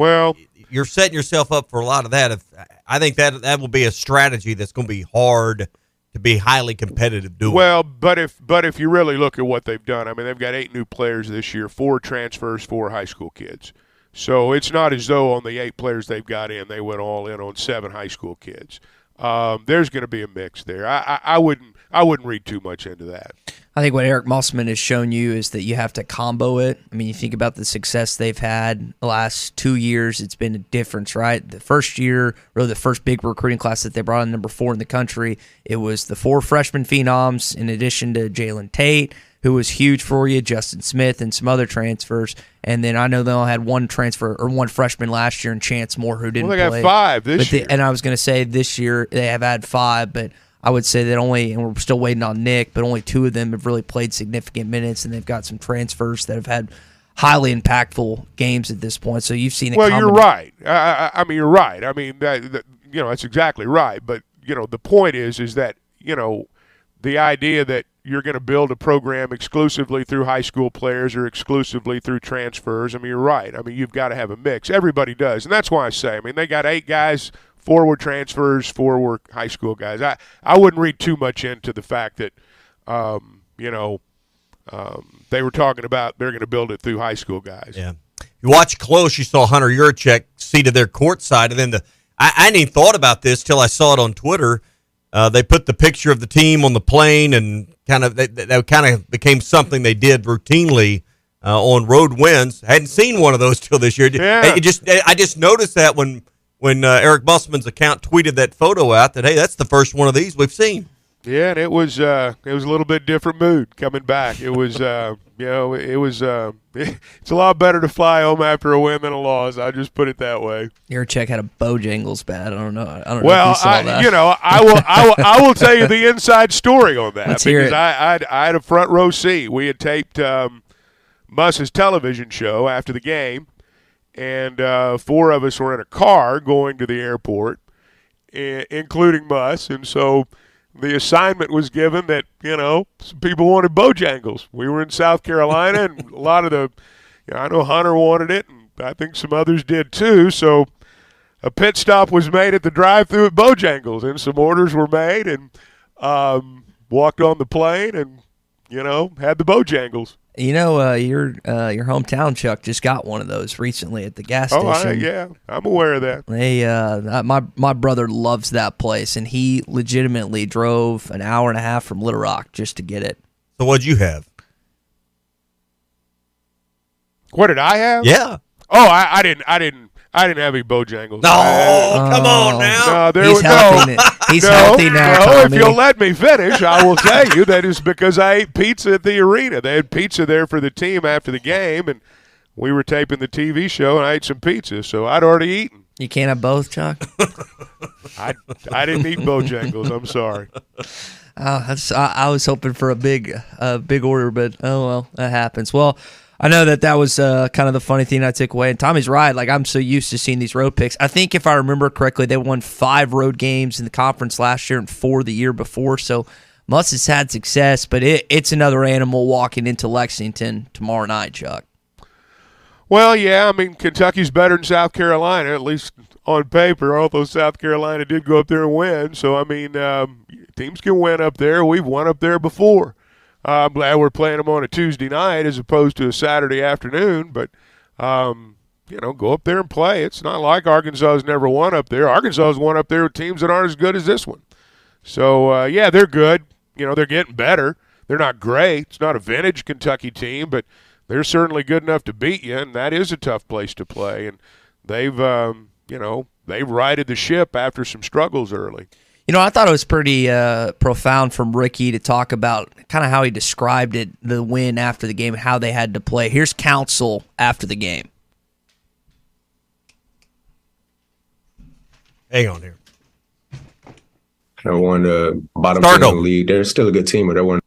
you're setting yourself up for a lot of that. I think that will be a strategy that's going to be hard to be highly competitive doing. Well, but if you really look at what they've done, I mean, they've got 8 new players this year, 4 transfers, 4 high school kids. So it's not as though on the 8 players they've got in, they went all in on 7 high school kids. There's going to be a mix there. I wouldn't read too much into that. I think what Eric Musselman has shown you is that you have to combo it. I mean, you think about the success they've had the last 2 years, it's been a difference, right? The first year, really the first big recruiting class that they brought in, number 4 in the country, it was the 4 freshman phenoms in addition to Jalen Tate, who was huge for you, Justin Smith, and some other transfers. And then I know they only had 1 transfer or 1 freshman last year, and Chance Moore, who didn't play. Well, they got 5 this year. And I was going to say this year they have had 5, but I would say that only, and we're still waiting on Nick, but only 2 of them have really played significant minutes, and they've got some transfers that have had highly impactful games at this point. So you've seen it. Well, you're right. I mean, you're right. I mean, that's exactly right. But the point is that the idea that you're going to build a program exclusively through high school players or exclusively through transfers. I mean, you're right. I mean, you've got to have a mix. Everybody does, and that's why I say, I mean, they got 8 guys, 4 were transfers, 4 were high school guys. I wouldn't read too much into the fact that, they were talking about they're going to build it through high school guys. Yeah. You watch close, you saw Hunter Yurachek seated there courtside, and then I hadn't even thought about this till I saw it on Twitter. They put the picture of the team on the plane, and that kind of became something they did routinely on road wins. I hadn't seen one of those till this year. Yeah. I just noticed that when Eric Musselman's account tweeted that photo out, that hey, that's the first one of these we've seen. Yeah, and it was a little bit different mood coming back. It was it's a lot better to fly home after a win than a loss. I just put it that way. Yurachek had a Bojangles bat. I don't know. Well, know if you saw that. I will tell you the inside story on that. Let's hear it. I had a front row seat. We had taped Muss's television show after the game, and 4 of us were in a car going to the airport, including Muss, and so the assignment was given that, some people wanted Bojangles. We were in South Carolina, and a lot of I know Hunter wanted it, and I think some others did too. So a pit stop was made at the drive-thru at Bojangles, and some orders were made, and walked on the plane and, had the Bojangles. Your hometown, Chuck, just got one of those recently at the gas station. Yeah, I'm aware of that. They, my brother loves that place, and he legitimately drove an hour and a half from Little Rock just to get it. So what'd you have? What did I have? Yeah. Oh, I didn't have any Bojangles. No, come on now. No, he's healthy. He's healthy now. No, if you'll let me finish, I will tell you that is because I ate pizza at the arena. They had pizza there for the team after the game, and we were taping the TV show, and I ate some pizza, so I'd already eaten. You can't have both, Chuck? I didn't eat Bojangles. I'm sorry. I was hoping for a big order, but oh well, that happens. Well, I know that was kind of the funny thing I took away. And Tommy's right. Like, I'm so used to seeing these road picks. I think if I remember correctly, they won 5 road games in the conference last year and 4 the year before. So Muss has had success, but it's another animal walking into Lexington tomorrow night, Chuck. Well, yeah, I mean, Kentucky's better than South Carolina, at least on paper, although South Carolina did go up there and win. So, I mean, teams can win up there. We've won up there before. I'm glad we're playing them on a Tuesday night as opposed to a Saturday afternoon. But, go up there and play. It's not like Arkansas has never won up there. Arkansas has won up there with teams that aren't as good as this one. So, they're good. They're getting better. They're not great. It's not a vintage Kentucky team, but they're certainly good enough to beat you, and that is a tough place to play. And they've righted the ship after some struggles early. I thought it was pretty profound from Ricky to talk about kind of how he described it, the win after the game, and how they had to play. Here's Council after the game. Hang on here. They won the bottom team in the league. They're still a good team, but they won.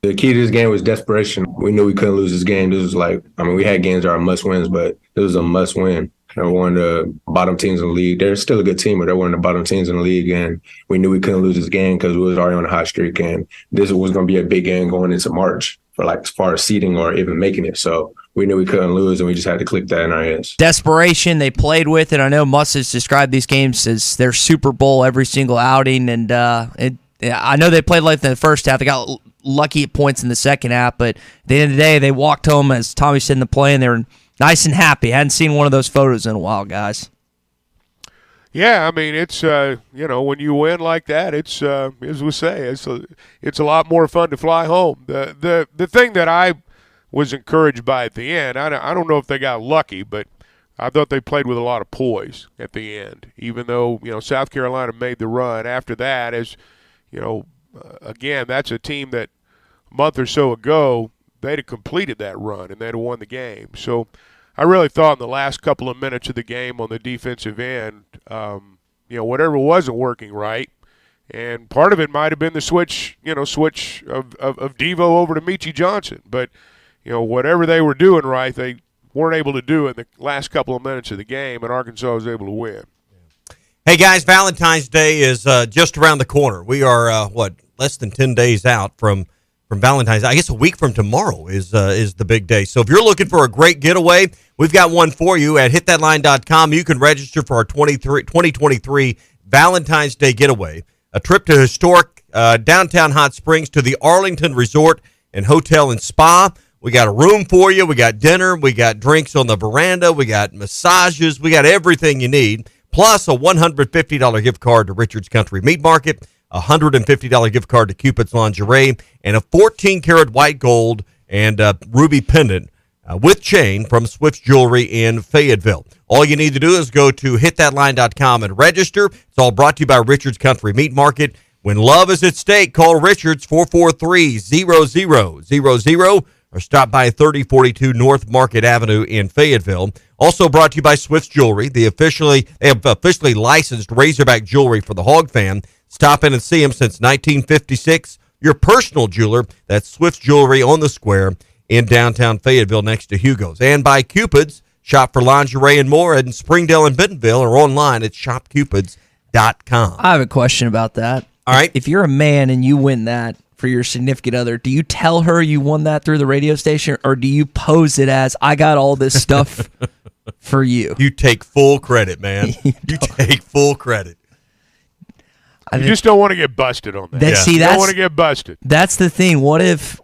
The key to this game was desperation. We knew we couldn't lose this game. This was we had games that are must-wins, but this was a must-win. They were one of the bottom teams in the league. They're still a good team, but they're one of the bottom teams in the league, and we knew we couldn't lose this game because we was already on a hot streak, and this was going to be a big game going into March for as far as seeding or even making it. So we knew we couldn't lose, and we just had to click that in our heads. Desperation, they played with it. I know Muss has described these games as their Super Bowl every single outing, and I know they played like in the first half. They got lucky at points in the second half, but at the end of the day, they walked home, as Tommy said in the play, and they were nice and happy. Hadn't seen one of those photos in a while, guys. Yeah, I mean, it's when you win like that, it's as we say, it's a lot more fun to fly home. The thing that I was encouraged by at the end, I don't know if they got lucky, but I thought they played with a lot of poise at the end. Even though South Carolina made the run after that, as again, that's a team that a month or so ago they'd have completed that run and they'd have won the game. So I really thought in the last couple of minutes of the game on the defensive end, whatever wasn't working right, and part of it might have been the switch of Devo over to Meechie Johnson. But, whatever they were doing right, they weren't able to do it in the last couple of minutes of the game, and Arkansas was able to win. Hey, guys, Valentine's Day is just around the corner. We are, less than 10 days out from from Valentine's. I guess a week from tomorrow is the big day. So if you're looking for a great getaway, we've got one for you at hitthatline.com. You can register for our 2023 Valentine's Day getaway, a trip to historic downtown Hot Springs to the Arlington Resort and Hotel and Spa. We got a room for you. We got dinner. We got drinks on the veranda. We got massages. We got everything you need, plus a $150 gift card to Richard's Country Meat Market, a $150 gift card to Cupid's Lingerie, and a 14-karat white gold and ruby pendant with chain from Swift's Jewelry in Fayetteville. All you need to do is go to hitthatline.com and register. It's all brought to you by Richard's Country Meat Market. When love is at stake, call Richards 443-0000 or stop by 3042 North Market Avenue in Fayetteville. Also brought to you by Swift's Jewelry. They have officially licensed Razorback jewelry for the Hog fan. Stop in and see them since 1956. Your personal jeweler, that's Swift's Jewelry on the Square in downtown Fayetteville next to Hugo's. And by Cupid's. Shop for lingerie and more in Springdale and Bentonville or online at shopcupids.com. I have a question about that. All right. If you're a man and you win that for your significant other, do you tell her you won that through the radio station, or do you pose it as, I got all this stuff for you? You take full credit, man. You take full credit. You just don't want to get busted on that. You don't want to get busted. That's the thing. What if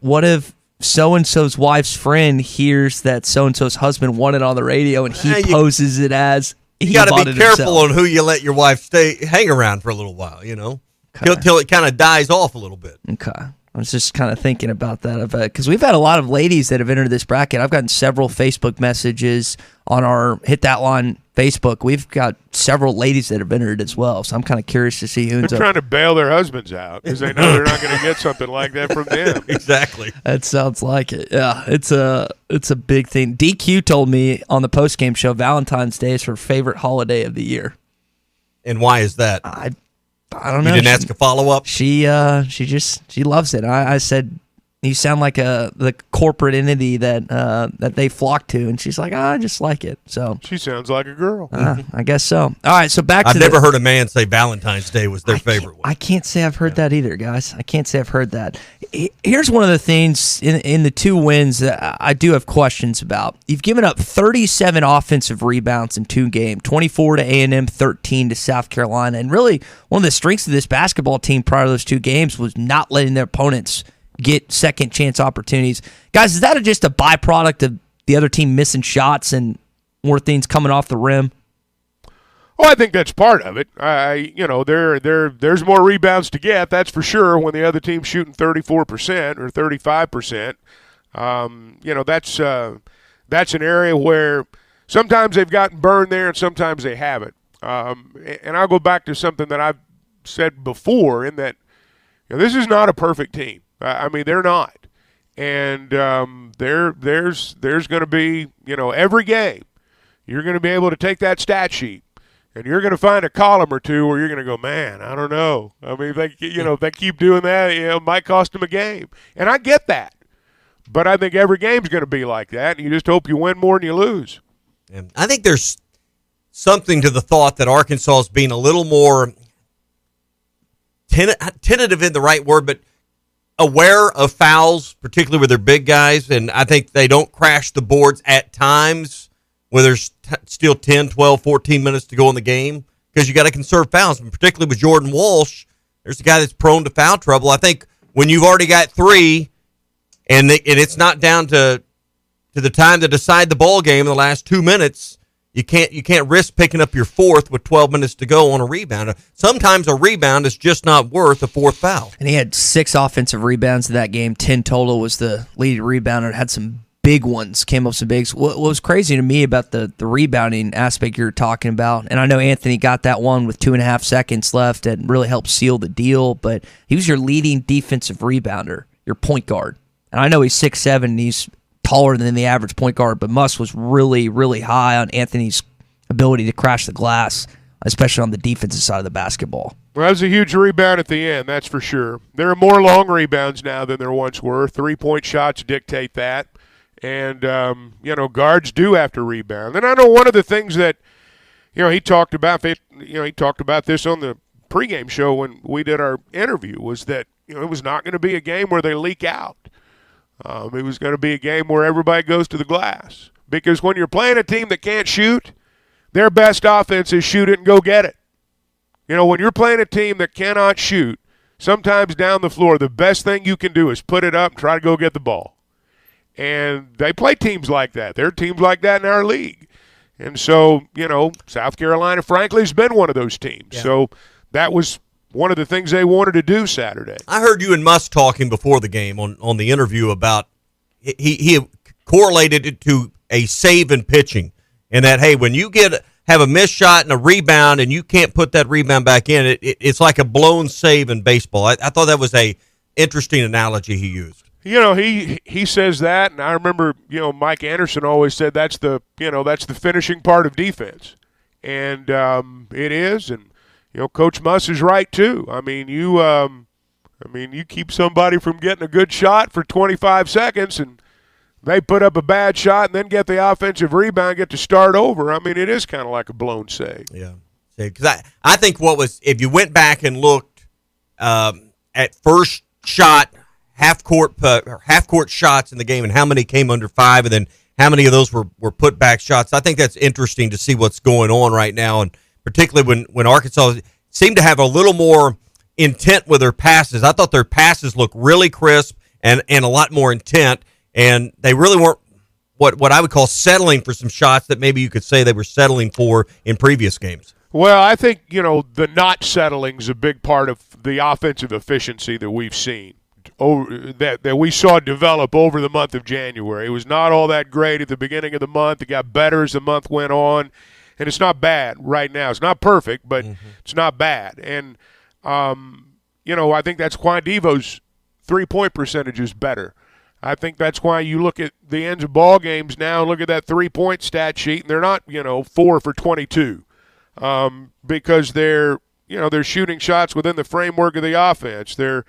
so-and-so's wife's friend hears that so-and-so's husband won it on the radio and he poses it as he You got to be careful himself. on who you let your wife hang around for a little while, till it kind of dies off a little bit. Okay. I was just kind of thinking about that because we've had a lot of ladies that have entered this bracket. I've gotten several Facebook messages on our Hit That Line Facebook. We've got several ladies that have entered as well, so I'm kind of curious to see who ends They're trying to bail their husbands out because they know they're not going to get something like that from them. Exactly. That sounds like it. Yeah, it's a big thing. DQ told me on the postgame show Valentine's Day is her favorite holiday of the year. And why is that? I don't know. You didn't ask a follow-up? She loves it. I said, you sound like the corporate entity that they flock to, and she's like, I just like it. So she sounds like a girl. I guess so. All right, so I've never heard a man say Valentine's Day was their favorite one. I can't say I've heard that either, guys. I can't say I've heard that. Here's one of the things in the two wins that I do have questions about. You've given up 37 offensive rebounds in two games, 24 to A&M, 13 to South Carolina. And really, one of the strengths of this basketball team prior to those two games was not letting their opponents get second chance opportunities. Guys, is that just a byproduct of the other team missing shots and more things coming off the rim? Oh, I think that's part of it. There's more rebounds to get, that's for sure, when the other team's shooting 34% or 35%. That's an area where sometimes they've gotten burned there and sometimes they haven't. And I'll go back to something that I've said before in that this is not a perfect team. I mean, they're not. And there's going to be, every game, you're going to be able to take that stat sheet and you're going to find a column or two where you're going to go, man, I don't know. I mean, if they keep doing that, it might cost them a game. And I get that. But I think every game's going to be like that. And you just hope you win more than you lose. And I think there's something to the thought that Arkansas is being a little more tentative in the right word, but aware of fouls, particularly with their big guys. And I think they don't crash the boards at times where there's still 10, 12, 14 minutes to go in the game because you got to conserve fouls. And particularly with Jordan Walsh, there's a guy that's prone to foul trouble. I think when you've already got three and it's not down to the time to decide the ball game in the last 2 minutes, you can't risk picking up your fourth with 12 minutes to go on a rebound. Sometimes a rebound is just not worth a fourth foul. And he had 6 offensive rebounds in that game. 10 total was the lead rebounder. Had some big ones, came up some bigs. What was crazy to me about the rebounding aspect you're talking about, and I know Anthony got that one with 2.5 seconds left that really helped seal the deal, but he was your leading defensive rebounder, your point guard. And I know he's 6'7", and he's taller than the average point guard, but Muss was really, really high on Anthony's ability to crash the glass, especially on the defensive side of the basketball. Well, that was a huge rebound at the end, that's for sure. There are more long rebounds now than there once were. 3-point shots dictate that. And, guards do have to rebound. And I know one of the things that, he talked about this on the pregame show when we did our interview was that, it was not going to be a game where they leak out. It was going to be a game where everybody goes to the glass. Because when you're playing a team that can't shoot, their best offense is shoot it and go get it. When you're playing a team that cannot shoot, sometimes down the floor, the best thing you can do is put it up and try to go get the ball. And they play teams like that. There are teams like that in our league. And so, South Carolina, frankly, has been one of those teams. Yeah. So that was one of the things they wanted to do Saturday. I heard you and Musk talking before the game on the interview about he correlated it to a save in pitching, and that, hey, when you have a missed shot and a rebound and you can't put that rebound back in, it's like a blown save in baseball. I thought that was a interesting analogy he used. He says that, and I remember, Mike Anderson always said that's the finishing part of defense. And it is, and Coach Muss is right too. I mean, you keep somebody from getting a good shot for 25 seconds and they put up a bad shot and then get the offensive rebound, get to start over. I mean, it is kind of like a blown save. Yeah. Because I think if you went back and looked at first shot, half court shots in the game and how many came under 5 and then how many of those were put back shots, I think that's interesting to see what's going on right now, and particularly when Arkansas seemed to have a little more intent with their passes. I thought their passes looked really crisp and a lot more intent. And they really weren't what I would call settling for some shots that maybe you could say they were settling for in previous games. Well, I think, the not settling is a big part of the offensive efficiency that we've seen, that we saw develop over the month of January. It was not all that great at the beginning of the month. It got better as the month went on, and it's not bad right now. It's not perfect, but it's not bad. And, I think that's why Devo's three-point percentage is better. I think that's why you look at the ends of ball games now and look at that three-point stat sheet, and they're not, 4 for 22, because they're shooting shots within the framework of the offense. They're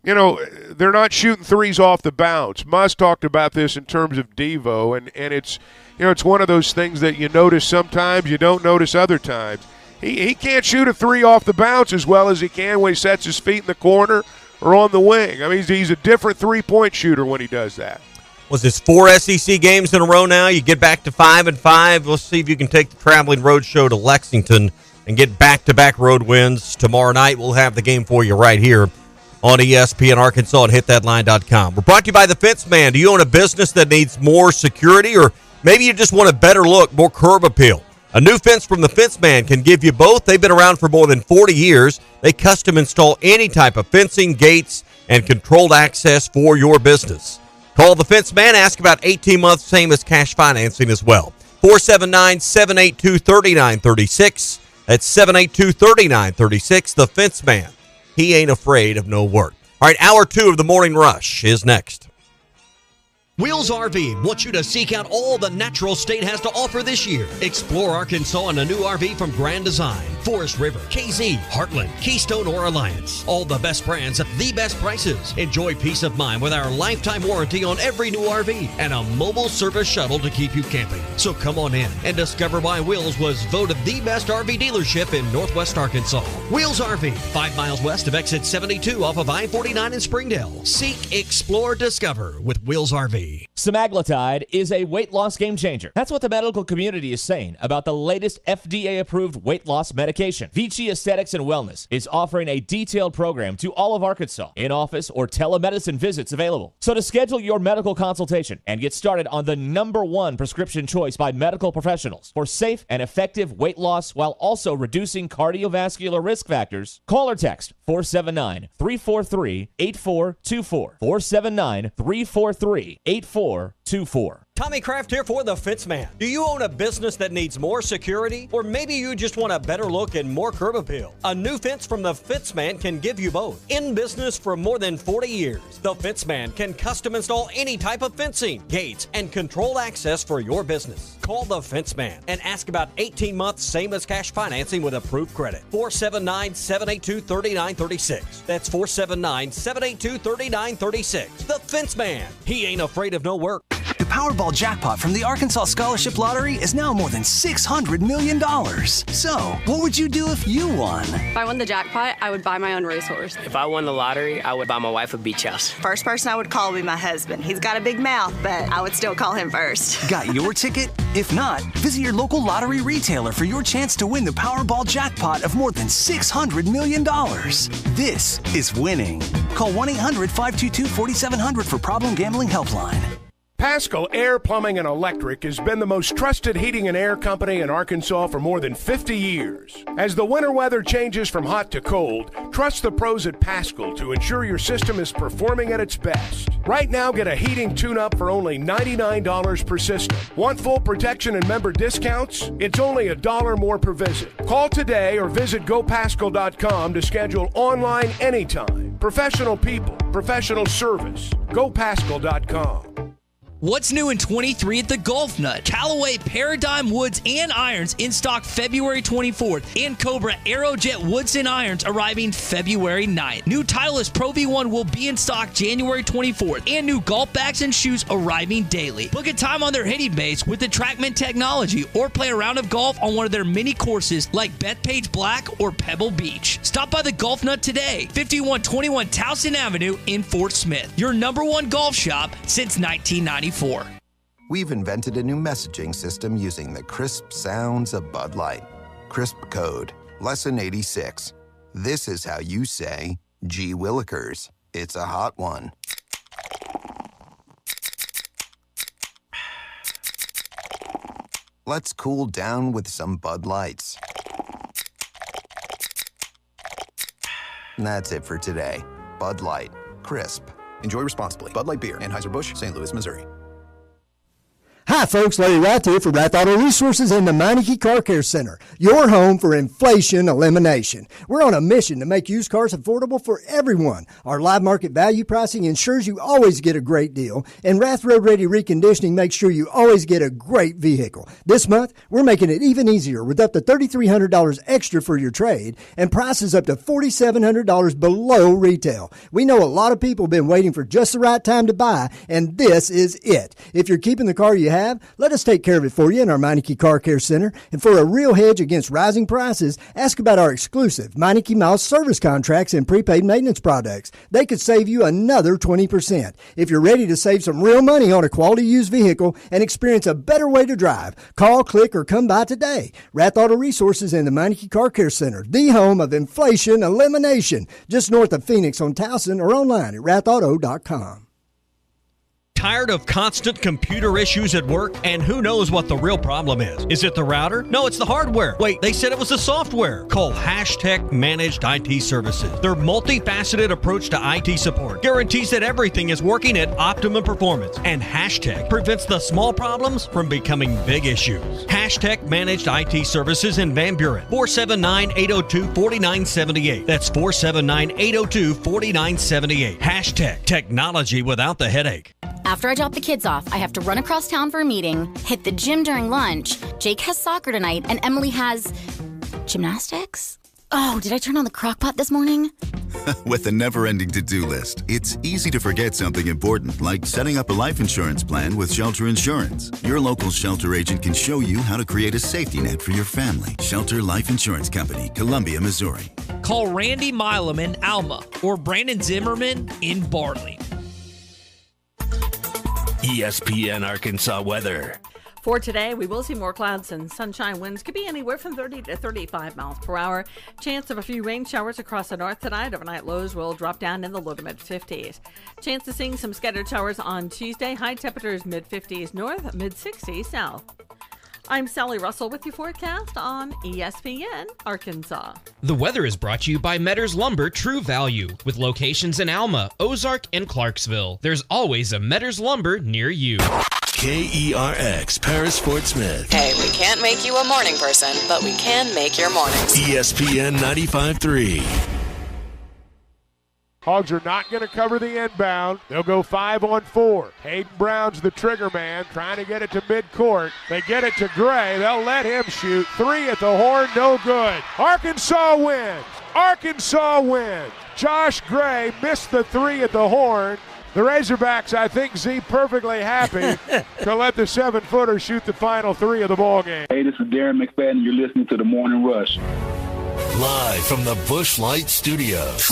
not shooting threes off the bounce. Muss talked about this in terms of Devo, and it's, it's one of those things that you notice sometimes, you don't notice other times. He can't shoot a three off the bounce as well as he can when he sets his feet in the corner or on the wing. I mean, he's a different three-point shooter when he does that. Was this 4 SEC games in a row now? You get back to 5-5. Let's see if you can take the traveling road show to Lexington and get back-to-back road wins. Tomorrow night, we'll have the game for you right here on ESPN Arkansas and hitthatline.com. We're brought to you by The Fence Man. Do you own a business that needs more security, or maybe you just want a better look, more curb appeal? A new fence from The Fence Man can give you both. They've been around for more than 40 years. They custom install any type of fencing, gates, and controlled access for your business. Call The Fence Man. Ask about 18 months, same as cash financing as well. 479-782-3936. That's 782-3936. The Fence Man. He ain't afraid of no work. All right, hour 2 of the Morning Rush is next. Wheels RV wants you to seek out all the natural state has to offer this year. Explore Arkansas in a new RV from Grand Design, Forest River, KZ, Heartland, Keystone, or Alliance. All the best brands at the best prices. Enjoy peace of mind with our lifetime warranty on every new RV and a mobile service shuttle to keep you camping. So come on in and discover why Wheels was voted the best RV dealership in Northwest Arkansas. Wheels RV, 5 miles west of exit 72 off of I-49 in Springdale. Seek, explore, discover with Wheels RV. Semaglutide is a weight loss game changer. That's what the medical community is saying about the latest FDA-approved weight loss medication. Vici Aesthetics and Wellness is offering a detailed program to all of Arkansas, in-office or telemedicine visits available. So to schedule your medical consultation and get started on the #1 prescription choice by medical professionals for safe and effective weight loss while also reducing cardiovascular risk factors, call or text 479-343-8424. 479-343-8424. Tommy Kraft here for The Fence Man. Do you own a business that needs more security? Or maybe you just want a better look and more curb appeal? A new fence from The Fence Man can give you both. In business for more than 40 years, The Fence Man can custom install any type of fencing, gates, and controlled access for your business. Call The Fence Man and ask about 18 months same as cash financing with approved credit. 479-782-3936. That's 479-782-3936. The Fence Man. He ain't afraid of no work. The Powerball jackpot from the Arkansas Scholarship Lottery is now more than $600 million. So, what would you do if you won? If I won the jackpot, I would buy my own racehorse. If I won the lottery, I would buy my wife a beach house. First person I would call would be my husband. He's got a big mouth, but I would still call him first. Got your ticket? If not, visit your local lottery retailer for your chance to win the Powerball jackpot of more than $600 million. This is winning. Call 1-800-522-4700 for Problem Gambling Helpline. Paschal Air, Plumbing, and Electric has been the most trusted heating and air company in Arkansas for more than 50 years. As the winter weather changes from hot to cold, trust the pros at Paschal to ensure your system is performing at its best. Right now, get a heating tune-up for only $99 per system. Want full protection and member discounts? It's only $1 more per visit. Call today or visit GoPaschal.com to schedule online anytime. Professional people, professional service. GoPaschal.com. What's new in 23 at the Golf Nut? Callaway Paradigm Woods and Irons in stock February 24th, and Cobra Aerojet Woods and Irons arriving February 9th. New Titleist Pro V1 will be in stock January 24th, and new golf bags and shoes arriving daily. Book a time on their hitting base with the TrackMan technology, or play a round of golf on one of their mini courses like Bethpage Black or Pebble Beach. Stop by the Golf Nut today, 5121 Towson Avenue in Fort Smith. Your #1 golf shop since 1994. We've invented a new messaging system using the crisp sounds of Bud Light. Crisp Code, Lesson 86. This is how you say, gee willikers, it's a hot one. Let's cool down with some Bud Lights. And that's it for today. Bud Light, crisp. Enjoy responsibly. Bud Light Beer, Anheuser-Busch, St. Louis, Missouri. Hi folks, Larry Rath here for Rath Auto Resources and the Meineke Car Care Center, your home for inflation elimination. We're on a mission to make used cars affordable for everyone. Our live market value pricing ensures you always get a great deal, and Rath Road Ready Reconditioning makes sure you always get a great vehicle. This month, we're making it even easier with up to $3,300 extra for your trade and prices up to $4,700 below retail. We know a lot of people have been waiting for just the right time to buy, and this is it. If you're keeping the car you have, let us take care of it for you in our Meineke Car Care Center. And for a real hedge against rising prices, ask about our exclusive Meineke Miles service contracts and prepaid maintenance products. They could save you another 20%. If you're ready to save some real money on a quality used vehicle and experience a better way to drive, call, click, or come by today. Rath Auto Resources and the Meineke Car Care Center, the home of inflation elimination, just north of Phoenix on Towson, or online at rathauto.com. Tired of constant computer issues at work? And who knows what the real problem is? Is it the router? No, it's the hardware. Wait, they said it was the software. Call Hashtech Managed IT Services. Their multifaceted approach to IT support guarantees that everything is working at optimum performance. And Hashtech prevents the small problems from becoming big issues. Hashtech Managed IT Services in Van Buren. 479-802-4978. That's 479-802-4978. Hashtech Technology without the headache. After I drop the kids off, I have to run across town for a meeting, hit the gym during lunch. Jake has soccer tonight, and Emily has gymnastics? Oh, did I turn on the crock pot this morning? With a never-ending to-do list, it's easy to forget something important, like setting up a life insurance plan with Shelter Insurance. Your local Shelter agent can show you how to create a safety net for your family. Shelter Life Insurance Company, Columbia, Missouri. Call Randy Milam in Alma or Brandon Zimmerman in Bartley. ESPN Arkansas weather. For today, we will see more clouds and sunshine. Winds could be anywhere from 30 to 35 miles per hour. Chance of a few rain showers across the north tonight. Overnight lows will drop down in the low to mid-50s. Chance of seeing some scattered showers on Tuesday. High temperatures mid-50s north, mid-60s south. I'm Sally Russell with your forecast on ESPN Arkansas. The weather is brought to you by Metters Lumber True Value, with locations in Alma, Ozark, and Clarksville. There's always a Metters Lumber near you. KERX, Paris Fort Smith. Hey, we can't make you a morning person, but we can make your mornings. ESPN 95.3. Hogs are not going to cover the inbound. They'll go 5-on-4. Hayden Brown's the trigger man, trying to get it to midcourt. They get it to Gray. They'll let him shoot. 3 at the horn, no good. Arkansas wins. Arkansas wins. Josh Gray missed the 3 at the horn. The Razorbacks, I think, Z perfectly happy to let the 7-footer shoot the final 3 of the ball game. Hey, this is Darren McFadden. You're listening to the Morning Rush. Live from the Busch Light Studios.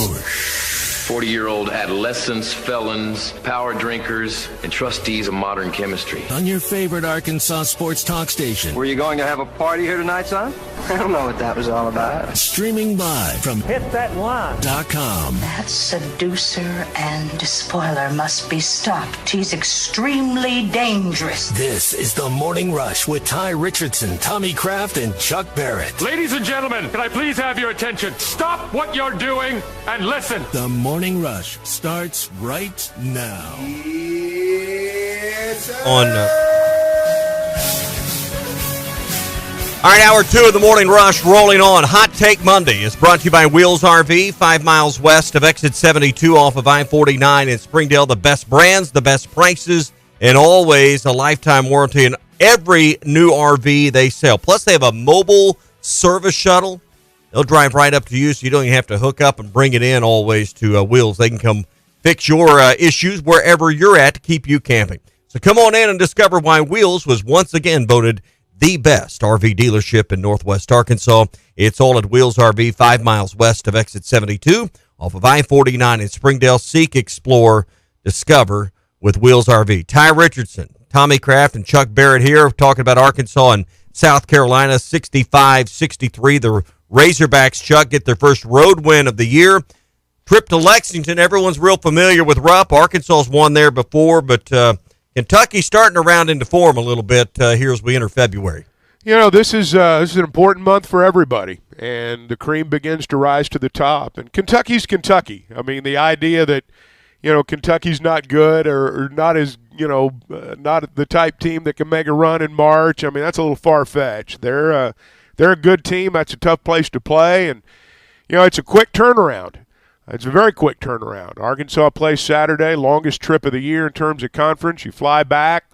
40-year-old adolescents, felons, power drinkers, and trustees of modern chemistry. On your favorite Arkansas sports talk station. Were you going to have a party here tonight, son? I don't know what that was all about. Streaming live from hitthatline.com. That seducer and spoiler must be stopped. He's extremely dangerous. This is the Morning Rush with Ty Richardson, Tommy Kraft, and Chuck Barrett. Ladies and gentlemen, can I please have your attention? Stop what you're doing and listen. The Morning Rush starts right now. All right, hour 2 of the Morning Rush rolling on. Hot Take Monday is brought to you by Wheels RV, 5 miles west of exit 72 off of I-49 in Springdale. The best brands, the best prices, and always a lifetime warranty in every new RV they sell. Plus, they have a mobile service shuttle. They'll drive right up to you, so you don't even have to hook up and bring it in always to Wheels. They can come fix your issues wherever you're at to keep you camping. So come on in and discover why Wheels was once again voted the best RV dealership in Northwest Arkansas. It's all at Wheels RV, 5 miles west of exit 72 off of I-49 in Springdale. Seek, explore, discover with Wheels RV. Ty Richardson, Tommy Kraft, and Chuck Barrett here talking about Arkansas and South Carolina, 65-63. The Razorbacks, Chuck, get their first road win of the year. Trip to Lexington. Everyone's real familiar with Rupp. Arkansas's won there before, but Kentucky's starting to round into form a little bit here as we enter February. You know, this is an important month for everybody, and the cream begins to rise to the top. And Kentucky's Kentucky. I mean, the idea that, you know, Kentucky's not good or not as, you know, not the type team that can make a run in March, I mean, that's a little far-fetched. They're a good team. That's a tough place to play, and, you know, it's a quick turnaround. It's a very quick turnaround. Arkansas plays Saturday, longest trip of the year in terms of conference. You fly back.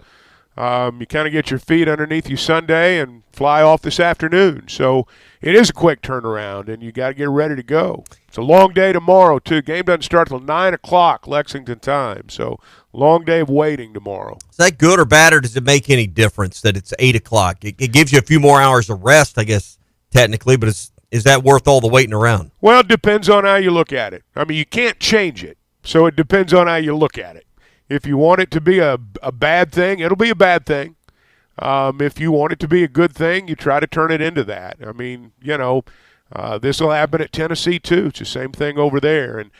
You kind of get your feet underneath you Sunday and fly off this afternoon. So it is a quick turnaround, and you got to get ready to go. It's a long day tomorrow, too. Game doesn't start till 9 o'clock Lexington time. So long day of waiting tomorrow. Is that good or bad, or does it make any difference that it's 8 o'clock? It gives you a few more hours of rest, I guess, technically, but is that worth all the waiting around? Well, it depends on how you look at it. I mean, you can't change it, so it depends on how you look at it. If you want it to be a bad thing, it'll be a bad thing. If you want it to be a good thing, you try to turn it into that. I mean, you know, this will happen at Tennessee, too. It's the same thing over there. And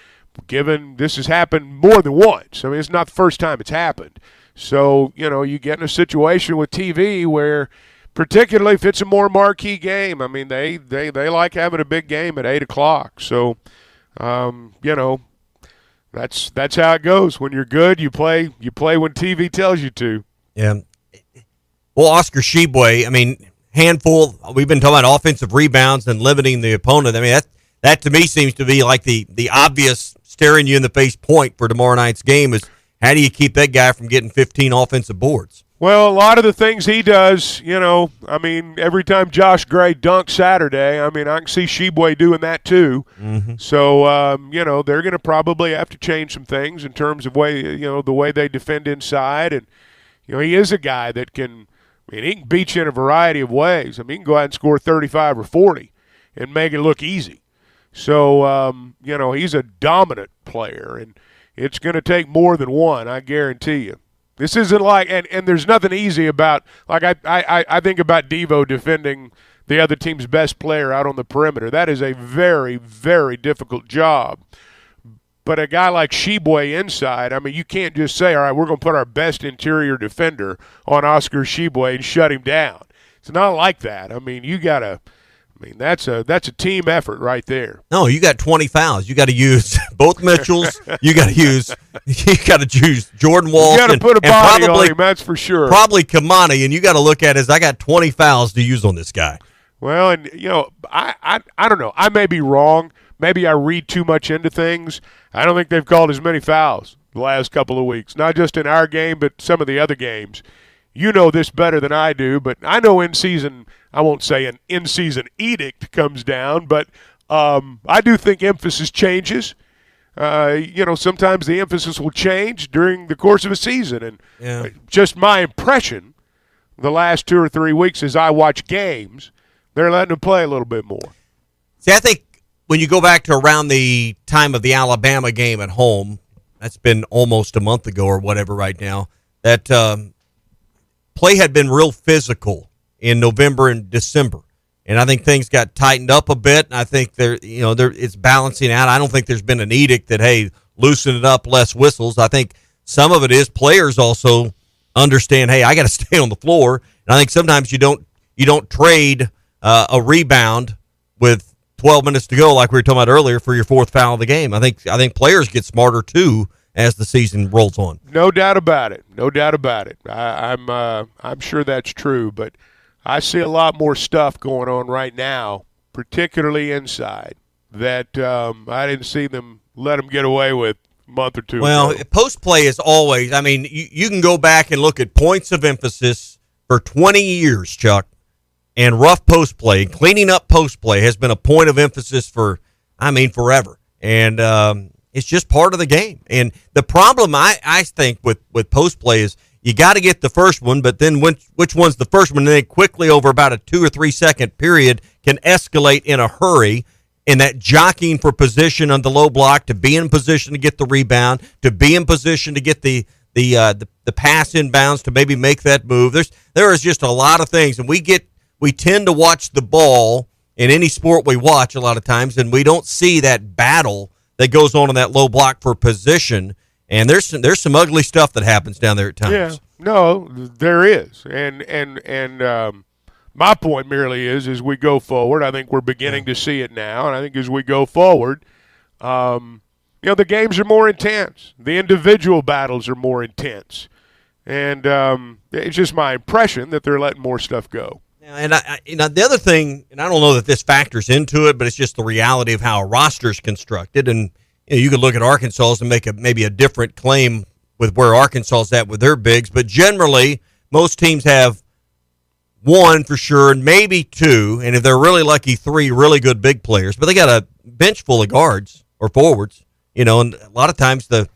given this has happened more than once, I mean, it's not the first time it's happened. So, you know, you get in a situation with TV where – particularly if it's a more marquee game. I mean, they like having a big game at 8 o'clock. So, you know, that's how it goes. When you're good, you play when TV tells you to. Yeah. Well, Oscar Tshiebwe, I mean, handful. We've been talking about offensive rebounds and limiting the opponent. I mean, that to me seems to be like the obvious staring you in the face point for tomorrow night's game is how do you keep that guy from getting 15 offensive boards? Well, a lot of the things he does, you know, I mean, every time Josh Gray dunks Saturday, I mean, I can see Tshiebwe doing that too. Mm-hmm. So, you know, they're going to probably have to change some things in terms of the way they defend inside. And, you know, he is a guy that can, I mean, he can beat you in a variety of ways. I mean, he can go out and score 35 or 40 and make it look easy. So, you know, he's a dominant player, and it's going to take more than one, I guarantee you. This isn't like, and there's nothing easy about, like I think about Devo defending the other team's best player out on the perimeter. That is a very, very difficult job. But a guy like Tshiebwe inside, I mean, you can't just say, all right, we're going to put our best interior defender on Oscar Tshiebwe and shut him down. It's not like that. I mean, you got to, I mean, that's a team effort right there. No, you got 20 fouls. You got to use both Mitchells. you got to use Jordan Walsh. You got to put a body on him, that's for sure. Probably Kamani, and you got to look at it as I got 20 fouls to use on this guy. Well, and you know, I don't know. I may be wrong. Maybe I read too much into things. I don't think they've called as many fouls the last couple of weeks. Not just in our game, but some of the other games. You know this better than I do, but I know in season. I won't say an in-season edict comes down, but I do think emphasis changes. sometimes the emphasis will change during the course of a season. And just my impression the last 2 or 3 weeks as I watch games, they're letting them play a little bit more. See, I think when you go back to around the time of the Alabama game at home, that's been almost a month ago or whatever right now, that play had been real physical in November and December. And I think things got tightened up a bit. And I think it's balancing out. I don't think there's been an edict that, hey, loosen it up, less whistles. I think some of it is players also understand, hey, I got to stay on the floor. And I think sometimes you don't trade a rebound with 12 minutes to go, like we were talking about earlier, for your fourth foul of the game. I think players get smarter too as the season rolls on. No doubt about it. No doubt about it. I'm sure that's true, but I see a lot more stuff going on right now, particularly inside, that I didn't see them let them get away with a month or two ago. Post play is always. I mean, you can go back and look at points of emphasis for 20 years, Chuck. And rough post play, cleaning up post play has been a point of emphasis for, forever. And it's just part of the game. And the problem I think with post play is you got to get the first one, but then which one's the first one? And then quickly over about a 2 or 3 second period can escalate in a hurry. And that jockeying for position on the low block, to be in position to get the rebound, to be in position to get the pass inbounds, to maybe make that move. There is just a lot of things, and we tend to watch the ball in any sport we watch a lot of times, and we don't see that battle that goes on in that low block for position. And there's some ugly stuff that happens down there at times. Yeah, no, there is. And my point merely is, as we go forward, I think we're beginning to see it now, and I think as we go forward, the games are more intense. The individual battles are more intense. And it's just my impression that they're letting more stuff go. And the other thing, and I don't know that this factors into it, but it's just the reality of how a roster is constructed. And you could look at Arkansas and make maybe a different claim with where Arkansas is at with their bigs. But generally, most teams have one for sure, and maybe two, and if they're really lucky, 3 really good big players. But they got a bench full of guards or forwards, and a lot of times the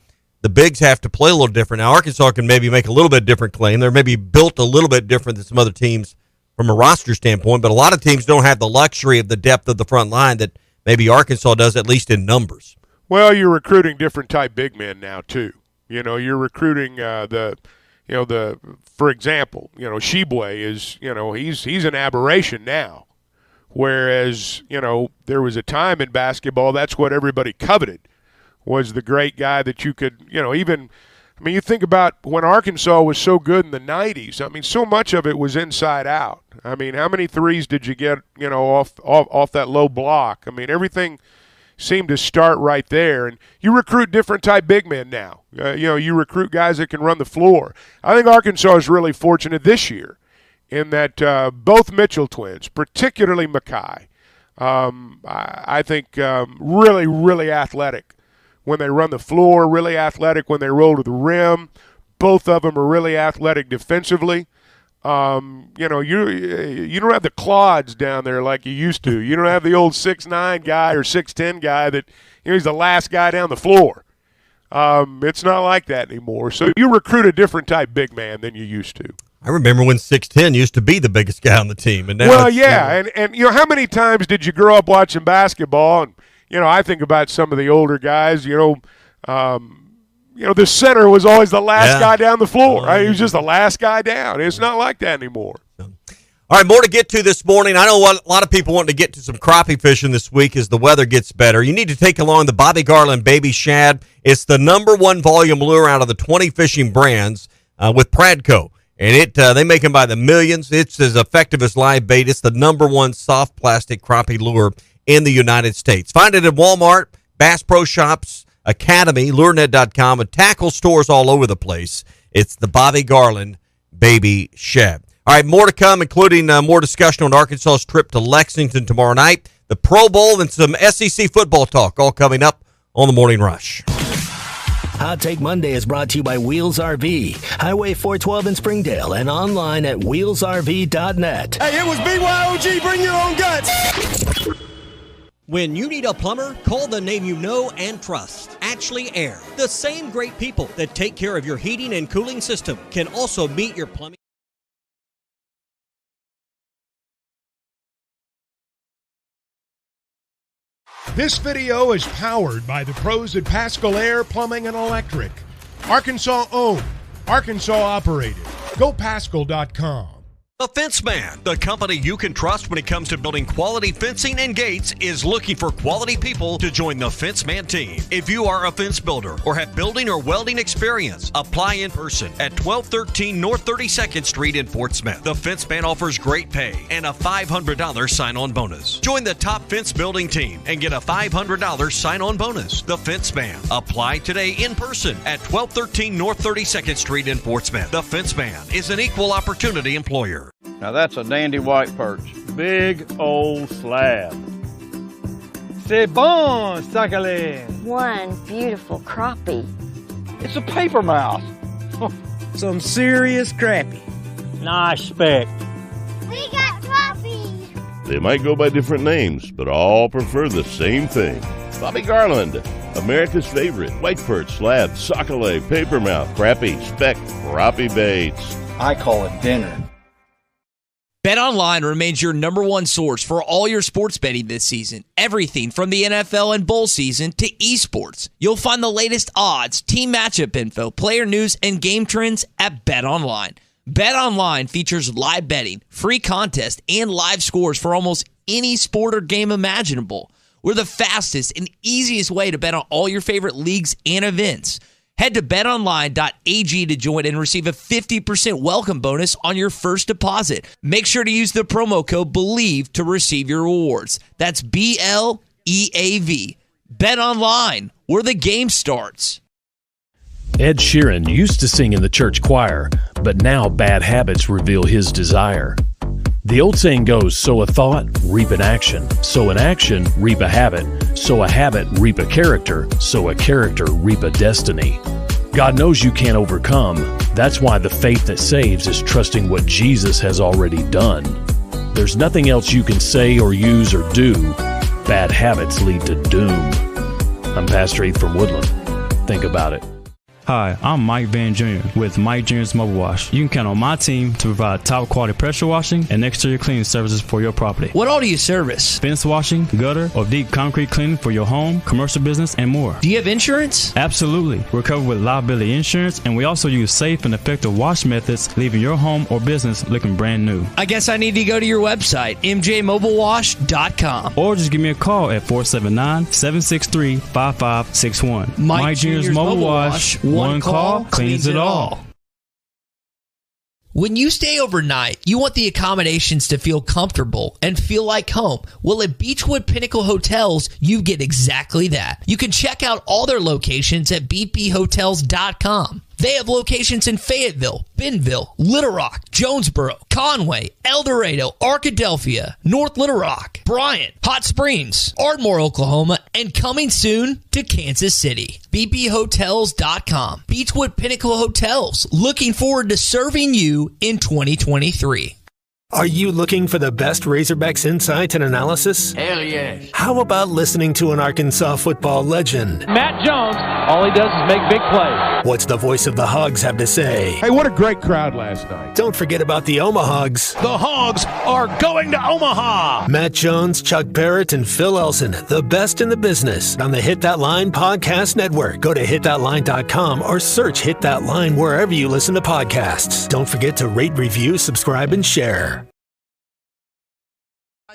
bigs have to play a little different. Now, Arkansas can maybe make a little bit different claim. They're maybe built a little bit different than some other teams from a roster standpoint, but a lot of teams don't have the luxury of the depth of the front line that maybe Arkansas does, at least in numbers. Well, you're recruiting different type big men now too. You're recruiting for example, Shibwe is he's an aberration now, whereas there was a time in basketball that's what everybody coveted, was the great guy that you could you think about when Arkansas was so good in the 90s. So much of it was inside out. How many threes did you get, off that low block? Everything seemed to start right there. And you recruit different type big men now. You recruit guys that can run the floor. I think Arkansas is really fortunate this year in that both Mitchell twins, particularly Makai, I think really, really athletic when they run the floor, really athletic when they roll to the rim. Both of them are really athletic defensively. You don't have the clods down there like you used to. You don't have the old 6'9" guy or 6'10" guy that he's the last guy down the floor. It's not like that anymore. So you recruit a different type big man than you used to. I remember when 6'10" used to be the biggest guy on the team, and now and how many times did you grow up watching basketball? And I think about some of the older guys. The center was always the last guy down the floor. Right? He was just the last guy down. It's not like that anymore. All right, more to get to this morning. I know a lot of people want to get to some crappie fishing this week as the weather gets better. You need to take along the Bobby Garland Baby Shad. It's the #1 volume lure out of the 20 fishing brands with Pradco. And they make them by the millions. It's as effective as live bait. It's the #1 soft plastic crappie lure in the United States. Find it at Walmart, Bass Pro Shops, Academy, LureNet.com, and tackle stores all over the place. It's the Bobby Garland Baby Shad. All right, more to come, including more discussion on Arkansas's trip to Lexington tomorrow night, the Pro Bowl, and some SEC football talk, all coming up on the Morning Rush. Hot Take Monday is brought to you by Wheels RV, Highway 412 in Springdale, and online at wheelsrv.net. Hey, it was BYOG, bring your own guts. When you need a plumber, call the name you know and trust. Ashley Air. The same great people that take care of your heating and cooling system can also meet your plumbing. This video is powered by the pros at Pascal Air Plumbing and Electric. Arkansas owned, Arkansas operated. GoPascal.com. The Fence Man, the company you can trust when it comes to building quality fencing and gates, is looking for quality people to join the Fence Man team. If you are a fence builder or have building or welding experience, apply in person at 1213 North 32nd Street in Fort Smith. The Fence Man offers great pay and a $500 sign-on bonus. Join the top fence building team and get a $500 sign-on bonus. The Fence Man. Apply today in person at 1213 North 32nd Street in Fort Smith. The Fence Man is an equal opportunity employer. Now that's a dandy white perch. Big old slab. C'est bon, sacalé. One beautiful crappie. It's a paper mouse. Some serious crappie. Nice speck. We got crappie. They might go by different names, but all prefer the same thing. Bobby Garland, America's favorite white perch, slab, sacalé, paper mouth, crappie, speck, crappie baits. I call it dinner. BetOnline remains your number one source for all your sports betting this season. Everything from the NFL and bowl season to esports. You'll find the latest odds, team matchup info, player news, and game trends at BetOnline. BetOnline features live betting, free contests, and live scores for almost any sport or game imaginable. We're the fastest and easiest way to bet on all your favorite leagues and events. Head to betonline.ag to join and receive a 50% welcome bonus on your first deposit. Make sure to use the promo code BELIEVE to receive your rewards. That's BLEAV. BetOnline, where the game starts. Ed Sheeran used to sing in the church choir, but now bad habits reveal his desire. The old saying goes, sow a thought, reap an action. Sow an action, reap a habit. Sow a habit, reap a character. Sow a character, reap a destiny. God knows you can't overcome. That's why the faith that saves is trusting what Jesus has already done. There's nothing else you can say or use or do. Bad habits lead to doom. I'm Pastor Heath from Woodland. Think about it. Hi, I'm Mike Van Jr. with Mike Jr.'s Mobile Wash. You can count on my team to provide top quality pressure washing and exterior cleaning services for your property. What all do you service? Fence washing, gutter, or deep concrete cleaning for your home, commercial business, and more. Do you have insurance? Absolutely. We're covered with liability insurance, and we also use safe and effective wash methods, leaving your home or business looking brand new. I guess I need to go to your website, mjmobilewash.com. Or just give me a call at 479-763-5561. Mike Jr.'s Mobile Wash. One call cleans it all. When you stay overnight, you want the accommodations to feel comfortable and feel like home. Well, at Beechwood Pinnacle Hotels, you get exactly that. You can check out all their locations at bphotels.com. They have locations in Fayetteville, Bentonville, Little Rock, Jonesboro, Conway, El Dorado, Arkadelphia, North Little Rock, Bryant, Hot Springs, Ardmore, Oklahoma, and coming soon to Kansas City. bphotels.com. Beechwood Pinnacle Hotels, looking forward to serving you in 2023. Are you looking for the best Razorbacks insight and analysis? Hell yes. How about listening to an Arkansas football legend? Matt Jones, all he does is make big plays. What's the voice of the Hogs have to say? Hey, what a great crowd last night. Don't forget about the Omahogs. The Hogs are going to Omaha. Matt Jones, Chuck Barrett, and Phil Elson, the best in the business on the Hit That Line Podcast Network. Go to hitthatline.com or search Hit That Line wherever you listen to podcasts. Don't forget to rate, review, subscribe, and share.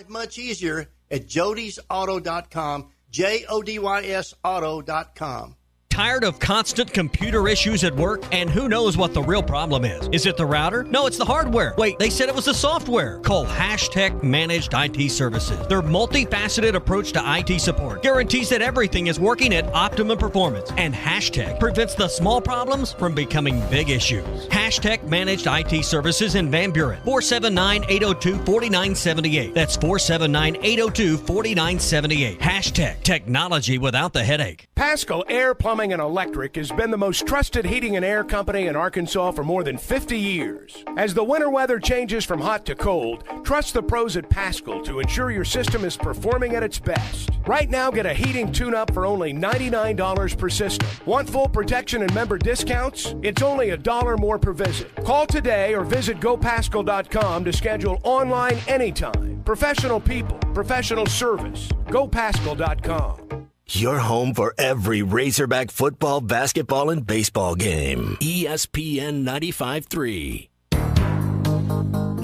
Much easier at jodysauto.com, JODYS auto.com. Tired of constant computer issues at work? And who knows what the real problem is? Is it the router? No, it's the hardware. Wait, they said it was the software. Call Hashtag Managed IT Services. Their multifaceted approach to IT support guarantees that everything is working at optimum performance. And Hashtag prevents the small problems from becoming big issues. Hashtag Managed IT Services in Van Buren. 479-802-4978. That's 479-802-4978. Hashtag technology without the headache. Pascal Air Plumbing Plumbing and Electric has been the most trusted heating and air company in Arkansas for more than 50 years. As the winter weather changes from hot to cold, trust the pros at Paschal to ensure your system is performing at its best. Right now, get a heating tune-up for only $99 per system. Want full protection and member discounts? It's only $1 more per visit. Call today or visit GoPaschal.com to schedule online anytime. Professional people, professional service. GoPaschal.com. Your home for every Razorback football, basketball, and baseball game. ESPN 95.3.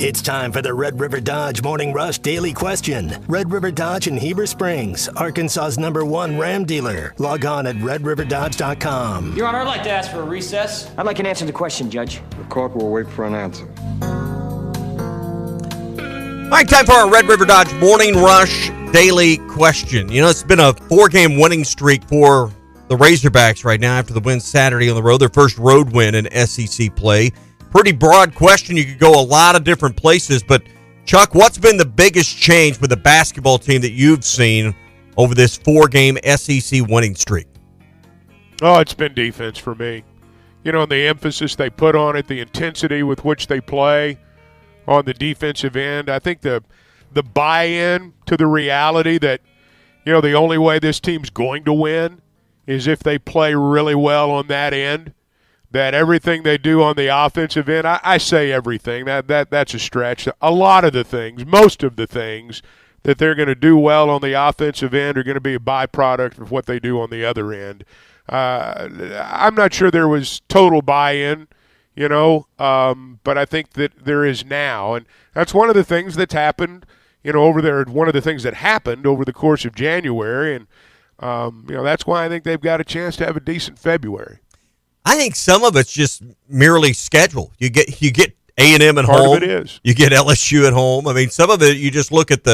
It's time for the Red River Dodge Morning Rush Daily Question. Red River Dodge in Heber Springs, Arkansas's #1 Ram dealer. Log on at redriverdodge.com. Your Honor, I'd like to ask for a recess. I'd like an answer to the question, Judge. The court will wait for an answer. All right, time for our Red River Dodge Morning Rush Daily Question. You know, it's been a 4-game winning streak for the Razorbacks right now after the win Saturday on the road, their first road win in SEC play. Pretty broad question. You could go a lot of different places, but Chuck, what's been the biggest change with the basketball team that you've seen over this 4-game SEC winning streak? Oh, it's been defense for me. You know, and the emphasis they put on it, the intensity with which they play on the defensive end. I think the buy-in to the reality that, you know, the only way this team's going to win is if they play really well on that end. That everything they do on the offensive end, I say everything, that's a stretch. A lot of the things, most of the things that they're going to do well on the offensive end are going to be a byproduct of what they do on the other end. I'm not sure there was total buy-in, you know, but I think that there is now. And that's one of the things that's happened, you know, over there. One of the things that happened over the course of January. And, you know, that's why I think they've got a chance to have a decent February. I think some of it's just merely schedule. You get A&M at Part home. of it is. You get LSU at home. I mean, some of it you just look at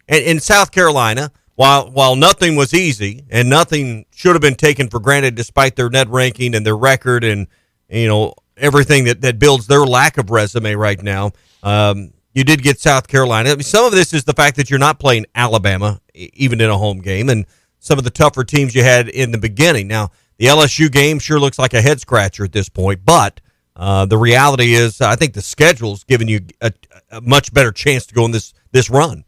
in South Carolina, while nothing was easy and nothing should have been taken for granted despite their net ranking and their record and, you know, everything that builds their lack of resume right now. You did get South Carolina. I mean, some of this is the fact that you're not playing Alabama even in a home game and some of the tougher teams you had in the beginning. Now, the LSU game sure looks like a head-scratcher at this point, but the reality is I think the schedule's giving you a much better chance to go on this run.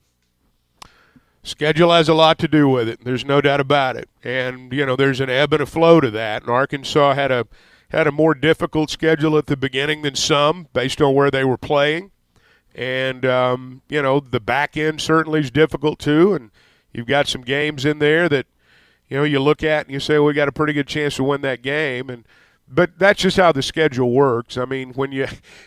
Schedule has a lot to do with it. There's no doubt about it. And, you know, there's an ebb and a flow to that. And Arkansas had a more difficult schedule at the beginning than some based on where they were playing. And, you know, the back end certainly is difficult too. And you've got some games in there that, you know, you look at and you say, well, we got a pretty good chance to win that game. But that's just how the schedule works. I mean,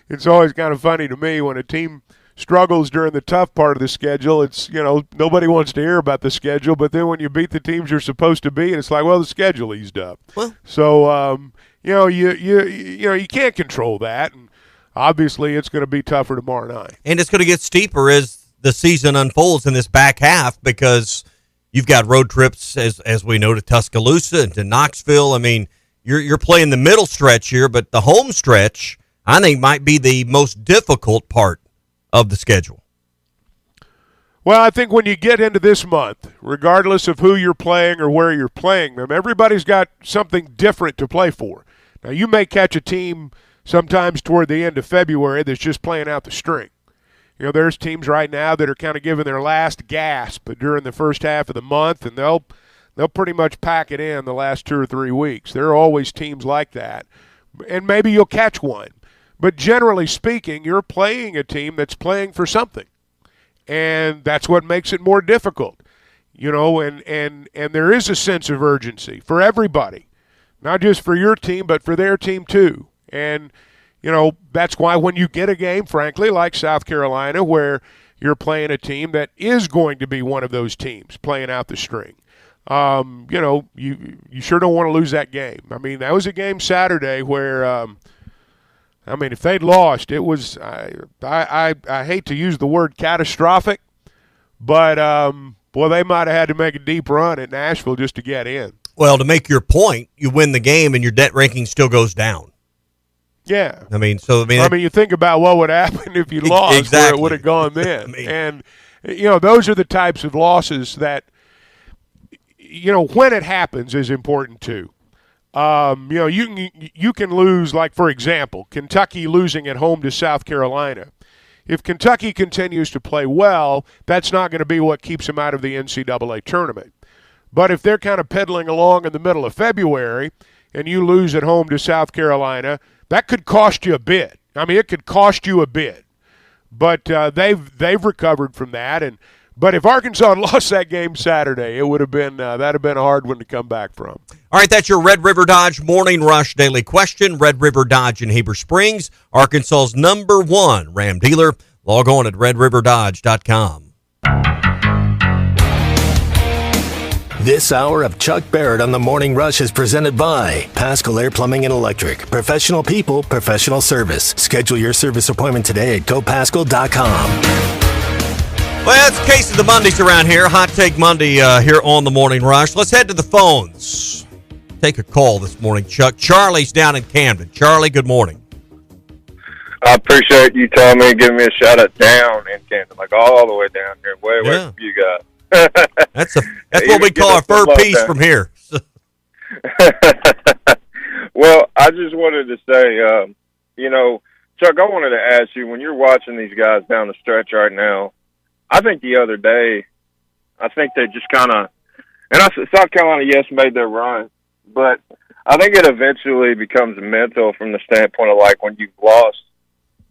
it's always kind of funny to me when a team struggles during the tough part of the schedule. It's, you know, nobody wants to hear about the schedule. But then when you beat the teams you're supposed to beat, it's like, well, the schedule eased up. Well, so, you know, you can't control that. And obviously it's going to be tougher tomorrow night. And it's going to get steeper as the season unfolds in this back half because you've got road trips, as we know, to Tuscaloosa and to Knoxville. I mean, you're playing the middle stretch here, but the home stretch, I think, might be the most difficult part of the schedule. Well, I think when you get into this month, regardless of who you're playing or where you're playing them, everybody's got something different to play for. Now, you may catch a team sometimes toward the end of February that's just playing out the string. You know, there's teams right now that are kind of giving their last gasp during the first half of the month, and they'll pretty much pack it in the last 2 or 3 weeks. There are always teams like that, and maybe you'll catch one. But generally speaking, you're playing a team that's playing for something, and that's what makes it more difficult. You know, and there is a sense of urgency for everybody, not just for your team, but for their team too. And you know, that's why when you get a game, frankly, like South Carolina, where you're playing a team that is going to be one of those teams playing out the string, you know, you sure don't want to lose that game. I mean, that was a game Saturday where, I mean, if they'd lost, it was I hate to use the word catastrophic, but, boy, they might have had to make a deep run at Nashville just to get in. Well, to make your point, you win the game and your net ranking still goes down. Yeah. I mean, you think about what would happen if you lost, exactly. Where it would have gone then. And, you know, those are the types of losses that, you know, when it happens is important too. You can lose, like, for example, Kentucky losing at home to South Carolina. If Kentucky continues to play well, that's not going to be what keeps them out of the NCAA tournament. But if they're kind of pedaling along in the middle of February and you lose at home to South Carolina, that could cost you a bid. I mean, it could cost you a bid. But they've recovered from that. But if Arkansas had lost that game Saturday, it would have been that'd have been a hard one to come back from. All right, that's your Red River Dodge Morning Rush Daily Question. Red River Dodge in Heber Springs, Arkansas's #1 Ram dealer. Log on at redriverdodge.com. This hour of Chuck Barrett on the Morning Rush is presented by Paschal Air Plumbing and Electric. Professional people, professional service. Schedule your service appointment today at gopaschal.com. Well, that's the case of the Mondays around here. Hot Take Monday here on the Morning Rush. Let's head to the phones. Take a call this morning, Chuck. Charlie's down in Camden. Charlie, good morning. I appreciate you telling me and giving me a shout out down in Camden, like all the way down here, way away from you guys. That's what we call our third piece from here. Well, I just wanted to say, Chuck, I wanted to ask you, when you're watching these guys down the stretch right now, I think the other day, I think they just kind of, and South Carolina, yes, made their run, but I think it eventually becomes mental from the standpoint of, like, when you've lost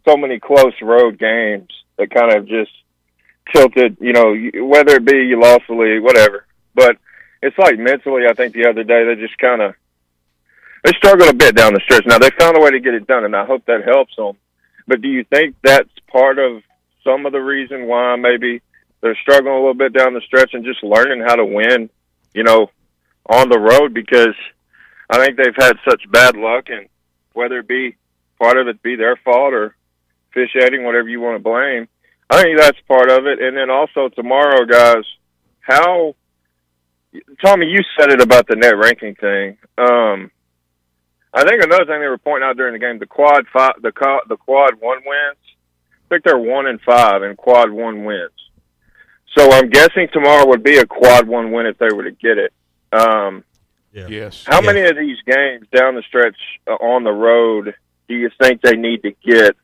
so many close road games that kind of just tilted, whether it be you lost the league, whatever. But it's like mentally, I think the other day they just kind of, they struggled a bit down the stretch. Now, they found a way to get it done, and I hope that helps them. But do you think that's part of some of the reason why maybe they're struggling a little bit down the stretch and just learning how to win, on the road? Because I think they've had such bad luck, and whether it be part of it be their fault or officiating, whatever you want to blame, I think that's part of it. And then also tomorrow, guys, Tommy, you said it about the net ranking thing. I think another thing they were pointing out during the game, the quad 1 wins. I think they're 1-5 in quad 1 wins. So I'm guessing tomorrow would be a quad 1 win if they were to get it. Yes. How many of these games down the stretch on the road do you think they need to get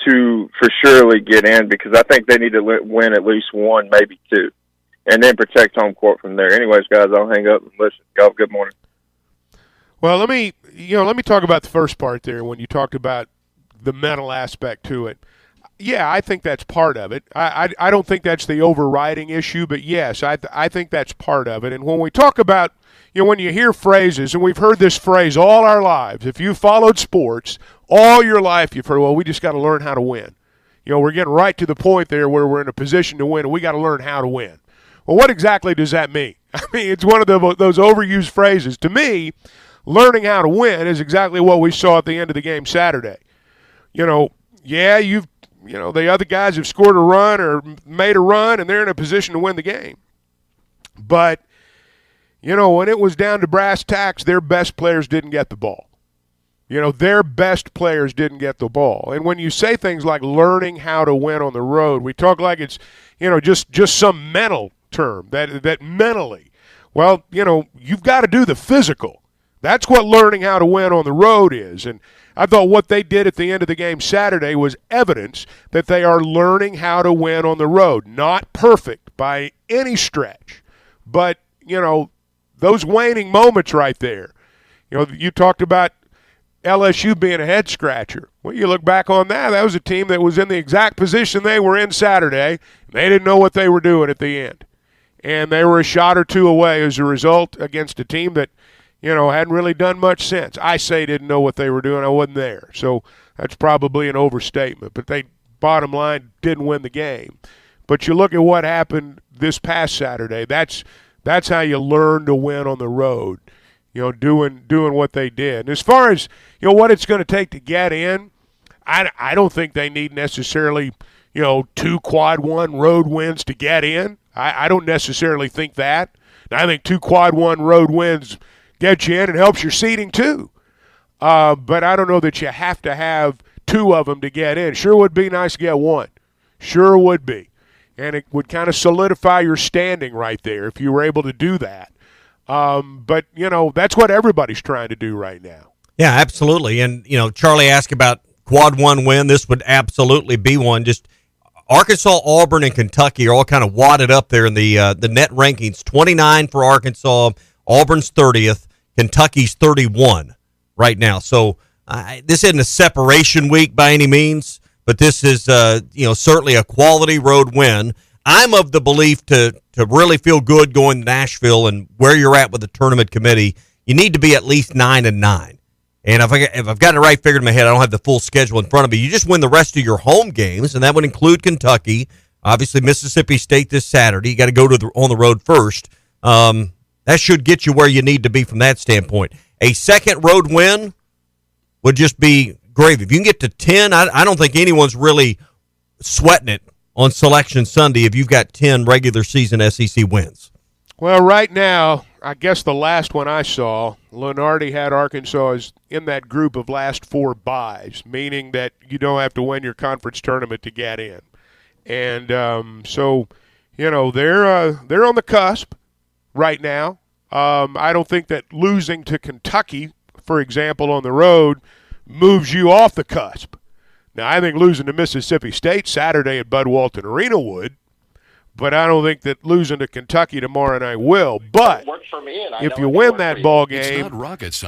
to for surely get in? Because I think they need to win at least one, maybe two, and then protect home court from there. Anyways, guys, I'll hang up and listen. Y'all, good morning. Well, let me talk about the first part there when you talked about the mental aspect to it. Yeah, I think that's part of it. I don't think that's the overriding issue, but yes, I think that's part of it. And when we talk about, when you hear phrases, and we've heard this phrase all our lives, if you followed sports all your life, you've heard, well, we just got to learn how to win. We're getting right to the point there where we're in a position to win, and we got to learn how to win. Well, what exactly does that mean? I mean, it's one of those overused phrases. To me, learning how to win is exactly what we saw at the end of the game Saturday. The other guys have scored a run or made a run, and they're in a position to win the game. But, when it was down to brass tacks, their best players didn't get the ball. Their best players didn't get the ball. And when you say things like learning how to win on the road, we talk like it's, just some mental term, that mentally. Well, you've got to do the physical. That's what learning how to win on the road is. And I thought what they did at the end of the game Saturday was evidence that they are learning how to win on the road. Not perfect by any stretch, but, those waning moments right there. You talked about LSU being a head-scratcher. Well, you look back on that, that was a team that was in the exact position they were in Saturday. They didn't know what they were doing at the end. And they were a shot or two away as a result against a team that, hadn't really done much since. I say didn't know what they were doing. I wasn't there. So that's probably an overstatement. But they, bottom line, didn't win the game. But you look at what happened this past Saturday. That's how you learn to win on the road, doing what they did. And as far as, what it's going to take to get in, I don't think they need necessarily, 2 quad 1 road wins to get in. I don't necessarily think that. And I think 2 quad 1 road wins get you in and helps your seeding too. But I don't know that you have to have 2 of them to get in. Sure would be nice to get 1. Sure would be. And it would kind of solidify your standing right there if you were able to do that. But, that's what everybody's trying to do right now. Yeah, absolutely. And, Charlie asked about quad one win. This would absolutely be one. Just Arkansas, Auburn, and Kentucky are all kind of wadded up there in the net rankings. 29 for Arkansas, Auburn's 30th, Kentucky's 31 right now. So this isn't a separation week by any means, but this is certainly a quality road win. I'm of the belief to really feel good going to Nashville and where you're at with the tournament committee, you need to be at least 9-9. And if I've got it right figured in my head, I don't have the full schedule in front of me. You just win the rest of your home games, and that would include Kentucky, obviously Mississippi State this Saturday. You got to go on the road first. That should get you where you need to be from that standpoint. A second road win would just be gravy. If you can get to 10, I don't think anyone's really sweating it on Selection Sunday if you've got 10 regular season SEC wins. Well, right now, I guess the last one I saw, Lunardi had Arkansas in that group of last 4 byes, meaning that you don't have to win your conference tournament to get in. And so, they're on the cusp right now. I don't think that losing to Kentucky, for example, on the road, moves you off the cusp. Now, I think losing to Mississippi State Saturday at Bud Walton Arena would, but I don't think that losing to Kentucky tomorrow night will. But if you win that ball game,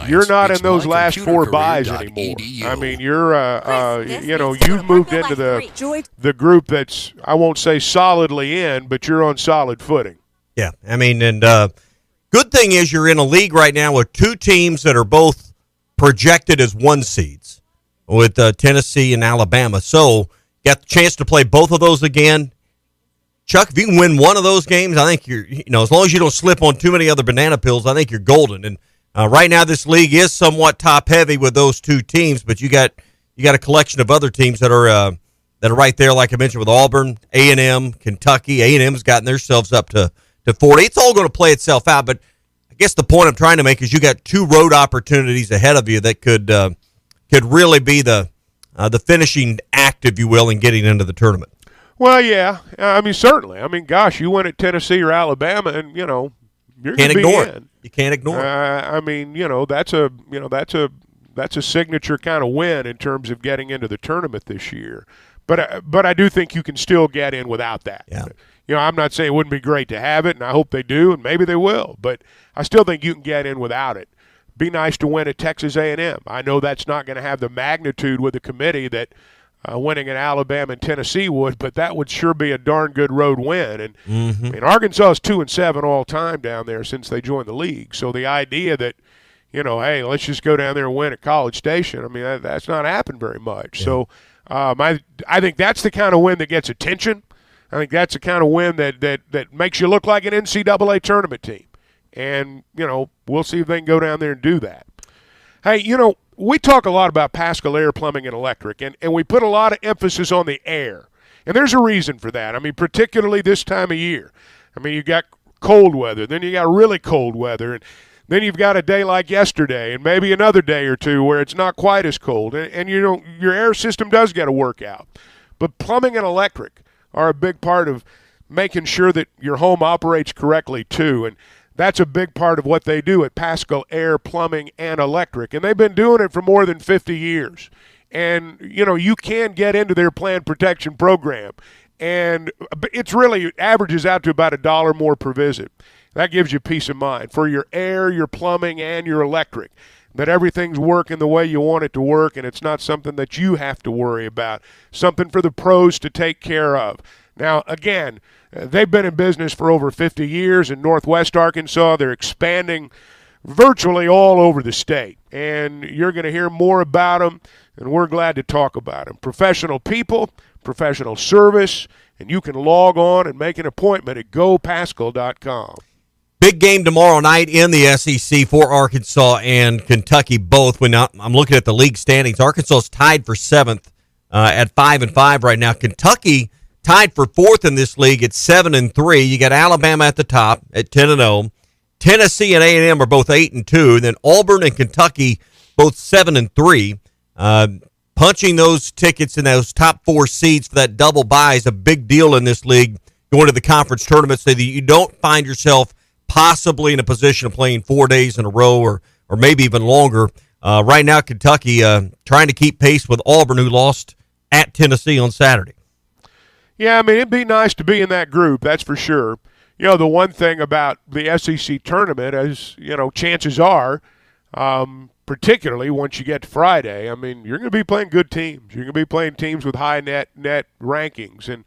you're not in those last 4 byes anymore. I mean, you've moved into the group that's, I won't say solidly in, but you're on solid footing. Yeah, I mean, and good thing is you're in a league right now with 2 teams that are both projected as 1 seeds with Tennessee and Alabama. So got the chance to play both of those again. Chuck, if you can win one of those games, I think you're, as long as you don't slip on too many other banana pills, I think you're golden. And right now this league is somewhat top heavy with those 2 teams, but you got a collection of other teams that are right there, like I mentioned, with Auburn, A&M, Kentucky. A&M's gotten themselves up to 40. It's all going to play itself out, but I guess the point I'm trying to make is you got 2 road opportunities ahead of you that could really be the finishing act, if you will, in getting into the tournament. Well, yeah. I mean, certainly. I mean, gosh, you win at Tennessee or Alabama, and you're going to be in. You can't ignore it. I mean, that's a signature kind of win in terms of getting into the tournament this year. But I do think you can still get in without that. Yeah. I'm not saying it wouldn't be great to have it, and I hope they do, and maybe they will. But I still think you can get in without it. Be nice to win at Texas A&M. I know that's not going to have the magnitude with the committee that winning at Alabama and Tennessee would, but that would sure be a darn good road win. And I mean, Arkansas is 2-7 all time down there since they joined the league. So the idea that, hey, let's just go down there and win at College Station, I mean, that's not happened very much. Yeah. So I think that's the kind of win that gets attention. I think that's the kind of win that makes you look like an NCAA tournament team. And, we'll see if they can go down there and do that. Hey, we talk a lot about Paschal Air Plumbing and Electric, and we put a lot of emphasis on the air. And there's a reason for that. I mean, particularly this time of year. I mean, you got cold weather, then you got really cold weather, and then you've got a day like yesterday and maybe another day or two where it's not quite as cold. And your air system does get a workout. But plumbing and electric are a big part of making sure that your home operates correctly, too. And that's a big part of what they do at Paschal Air Plumbing and Electric. And they've been doing it for more than 50 years. And, you can get into their planned protection program. And it averages out to about $1 more per visit. That gives you peace of mind for your air, your plumbing, and your electric, that everything's working the way you want it to work, and it's not something that you have to worry about, something for the pros to take care of. Now, again, they've been in business for over 50 years in Northwest Arkansas. They're expanding virtually all over the state, and you're going to hear more about them, and we're glad to talk about them. Professional people, professional service, and you can log on and make an appointment at gopaschal.com. Big game tomorrow night in the SEC for Arkansas and Kentucky both. I'm looking at the league standings. Arkansas is tied for 7th at 5-5 right now. Kentucky tied for 4th in this league at 7-3. You got Alabama at the top at 10-0. Tennessee and A&M are both 8-2. And then Auburn and Kentucky both 7-3. Punching those tickets in those top 4 seeds for that double bye is a big deal in this league going to the conference tournament so that you don't find yourself possibly in a position of playing 4 days in a row or maybe even longer. Right now, Kentucky trying to keep pace with Auburn, who lost at Tennessee on Saturday. Yeah, I mean, it'd be nice to be in that group, that's for sure. You know, the one thing about the SEC tournament is, you know, chances are, particularly once you get to Friday, I mean, you're going to be playing good teams. You're going to be playing teams with high net rankings. And,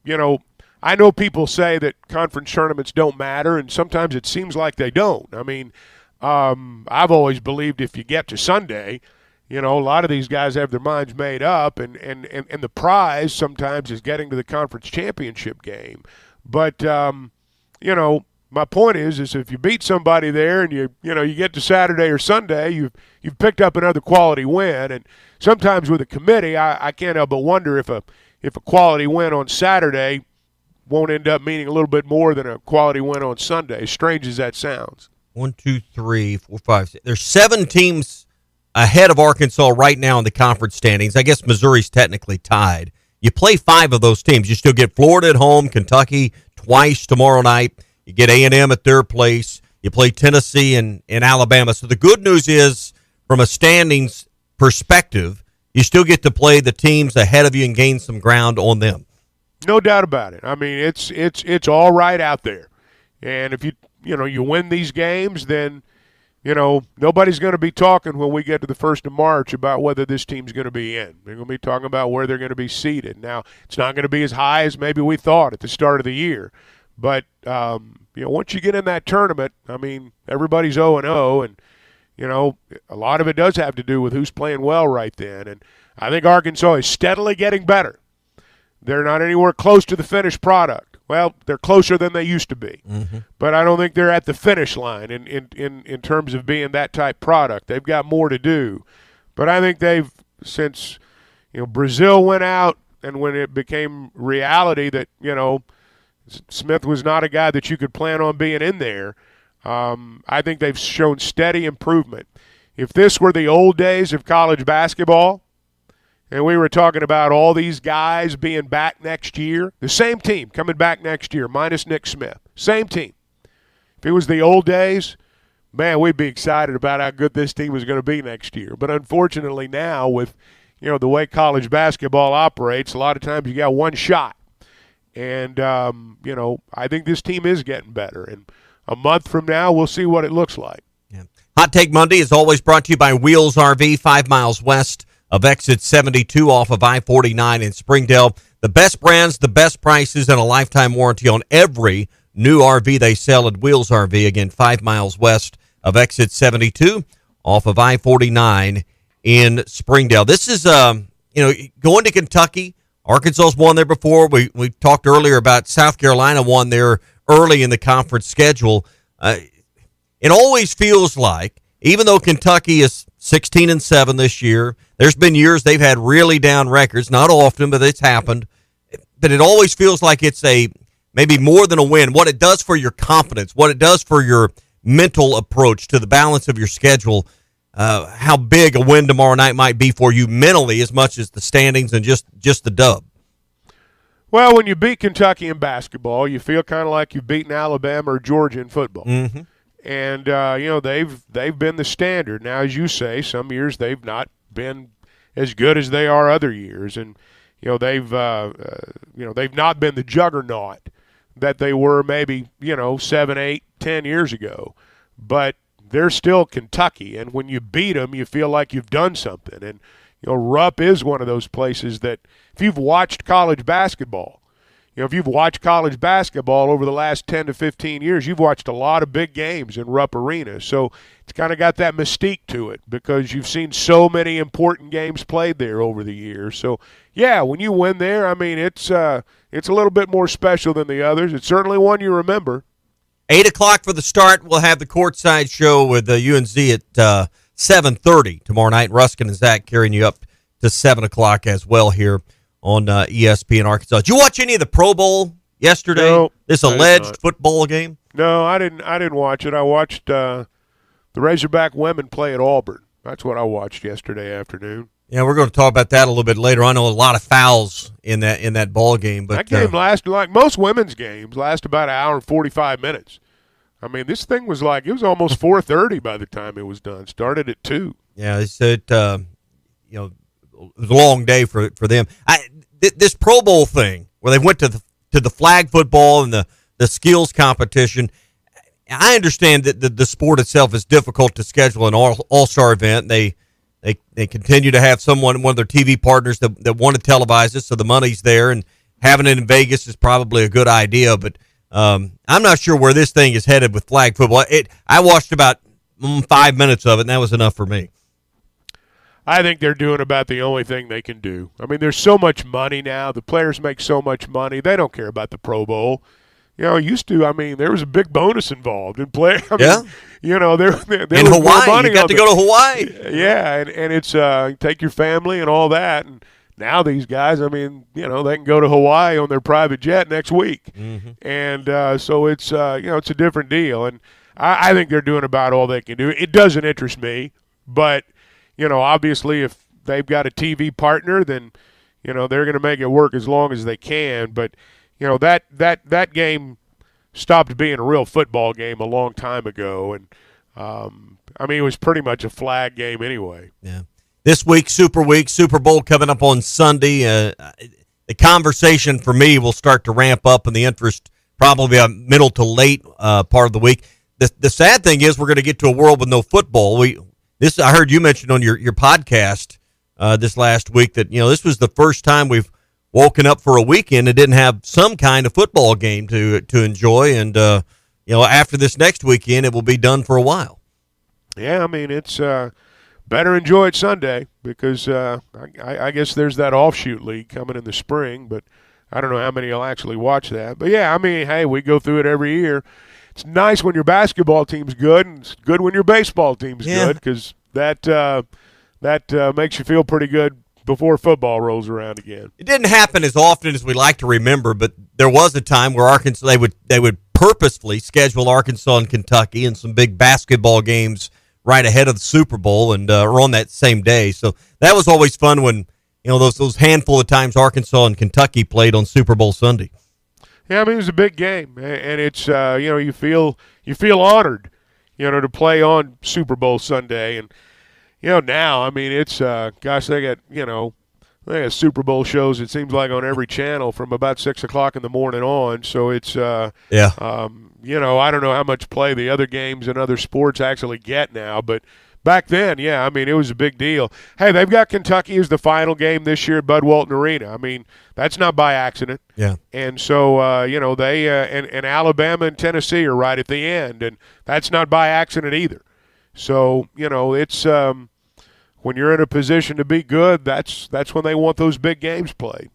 you know, I know people say that conference tournaments don't matter, and sometimes it seems like they don't. I mean, I've always believed if you get to Sunday, you know, a lot of these guys have their minds made up, and the prize sometimes is getting to the conference championship game. But, you know, my point is if you beat somebody there and you get to Saturday or Sunday, you've picked up another quality win. And sometimes with a committee, I can't help but wonder if a quality win on Saturday won't end up meaning a little bit more than a quality win on Sunday, as strange as that sounds. 1, 2, 3, 4, 5, 6. There's 7 teams ahead of Arkansas right now in the conference standings. I guess Missouri's technically tied. You play 5 of those teams. You still get Florida at home, Kentucky twice tomorrow night. You get A&M at their place. You play Tennessee and Alabama. So the good news is, from a standings perspective, you still get to play the teams ahead of you and gain some ground on them. No doubt about it. I mean, it's all right out there. And if you win these games, then nobody's going to be talking when we get to the 1st of March about whether this team's going to be in. They're going to be talking about where they're going to be seated. Now, it's not going to be as high as maybe we thought at the start of the year. But, once you get in that tournament, I mean, everybody's 0-0, and, a lot of it does have to do with who's playing well right then. And I think Arkansas is steadily getting better. They're not anywhere close to the finished product. Well, they're closer than they used to be. Mm-hmm. But I don't think they're at the finish line in terms of being that type product. They've got more to do. But I think since Brazile went out and when it became reality that, Smith was not a guy that you could plan on being in there, I think they've shown steady improvement. If this were the old days of college basketball, and we were talking about all these guys being back next year, the same team coming back next year, minus Nick Smith, same team. If it was the old days, man, we'd be excited about how good this team was going to be next year. But unfortunately now, with the way college basketball operates, a lot of times you got one shot. And, I think this team is getting better. And a month from now, we'll see what it looks like. Yeah. Hot Take Monday is always brought to you by Wheels RV, 5 miles west of exit 72 off of I-49 in Springdale. The best brands, the best prices, and a lifetime warranty on every new RV they sell at Wheels RV. Again, 5 miles west of exit 72 off of I-49 in Springdale. This is, going to Kentucky. Arkansas's won there before. We talked earlier about South Carolina won there early in the conference schedule. It always feels like, even though Kentucky is 16-7 this year, there's been years they've had really down records. Not often, but it's happened. But it always feels like it's maybe more than a win. What it does for your confidence, what it does for your mental approach to the balance of your schedule, how big a win tomorrow night might be for you mentally as much as the standings and just the dub. Well, when you beat Kentucky in basketball, you feel kind of like you've beaten Alabama or Georgia in football. Mm-hmm. And, they've been the standard. Now, as you say, some years they've not been as good as they are other years. And, they've not been the juggernaut that they were maybe, 7, 8, 10 years ago. But they're still Kentucky. And when you beat them, you feel like you've done something. And, Rupp is one of those places that if you've watched college basketball, if you've watched college basketball over the last 10 to 15 years, you've watched a lot of big games in Rupp Arena. So it's kind of got that mystique to it because you've seen so many important games played there over the years. So, yeah, when you win there, I mean, it's a little bit more special than the others. It's certainly one you remember. 8 o'clock for the start. We'll have the courtside show with UNZ at 7:30 tomorrow night. Ruskin and Zach carrying you up to 7 o'clock as well here on ESPN Arkansas. Did you watch any of the Pro Bowl yesterday? No, this alleged football game? No, I didn't watch it. I watched the Razorback women play at Auburn. That's what I watched yesterday afternoon. Yeah, we're going to talk about that a little bit later. I know a lot of fouls in that ball game, but that game lasted like most women's games last about an hour and 45 minutes. I mean, this thing was like, it was almost 4:30 by the time it was done. Started at 2. Yeah, it said, it was a long day for them. This Pro Bowl thing where they went to the flag football and the skills competition. I understand that the sport itself is difficult to schedule an all-star event. They continue to have one of their TV partners that want to televise it, so the money's there, and having it in Vegas is probably a good idea. But I'm not sure where this thing is headed with flag football. I watched about 5 minutes of it, and that was enough for me. I think they're doing about the only thing they can do. I mean, there's so much money now. The players make so much money. They don't care about the Pro Bowl. Used to, I mean, there was a big bonus involved in play. Yeah. There in was Hawaii, more money. You got to go to Hawaii. Yeah, and it's take your family and all that. And now these guys, I mean, they can go to Hawaii on their private jet next week. Mm-hmm. And so it's, it's a different deal. And I think they're doing about all they can do. It doesn't interest me, but, obviously if they've got a TV partner, then, they're going to make it work as long as they can. But, that game stopped being a real football game a long time ago. And, it was pretty much a flag game anyway. Yeah. This week, Super Bowl coming up on Sunday. The conversation for me will start to ramp up, and the interest probably middle to late part of the week. The sad thing is we're going to get to a world with no football. I heard you mention on your podcast this last week that this was the first time we've woken up for a weekend and didn't have some kind of football game to enjoy, and after this next weekend it will be done for a while. Yeah, I mean it's better enjoy it Sunday because I guess there's that offshoot league coming in the spring, but I don't know how many will actually watch that. But yeah, I mean, hey, we go through it every year. It's nice when your basketball team's good, and it's good when your baseball team's good because that makes you feel pretty good before football rolls around again. It didn't happen as often as we like to remember, but there was a time where Arkansas they would purposefully schedule Arkansas and Kentucky and some big basketball games right ahead of the Super Bowl and or on that same day. So that was always fun when those handful of times Arkansas and Kentucky played on Super Bowl Sunday. Yeah, I mean it was a big game, and it's you feel honored, to play on Super Bowl Sunday, and now I mean it's gosh they got Super Bowl shows it seems like on every channel from about 6 o'clock in the morning on, so it's I don't know how much play the other games and other sports actually get now, but back then, yeah, I mean, it was a big deal. Hey, they've got Kentucky as the final game this year at Bud Walton Arena. I mean, that's not by accident. Yeah. And so, they and Alabama and Tennessee are right at the end, and that's not by accident either. So, it's when you're in a position to be good, that's when they want those big games played.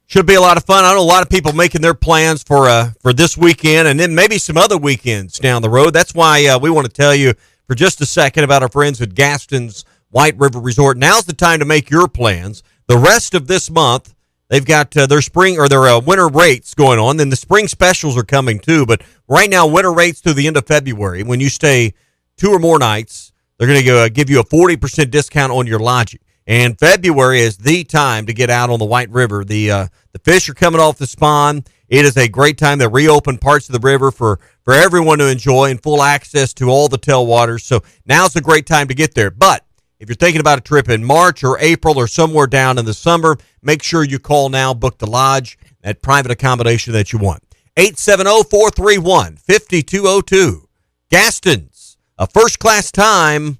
Should be a lot of fun. I know a lot of people making their plans for this weekend and then maybe some other weekends down the road. That's why we want to tell you for just a second about our friends at Gaston's White River Resort. Now's the time to make your plans. The rest of this month, they've got their spring or their winter rates going on. Then the spring specials are coming too. But right now, winter rates through the end of February. When you stay 2 or more nights, they're going to give you a 40% discount on your lodging. And February is the time to get out on the White River. The fish are coming off the spawn. It is a great time to reopen parts of the river for everyone to enjoy and full access to all the tailwaters. So now's a great time to get there. But if you're thinking about a trip in March or April or somewhere down in the summer, make sure you call now, book the lodge, that private accommodation that you want. 870-431-5202. Gaston's, a first-class time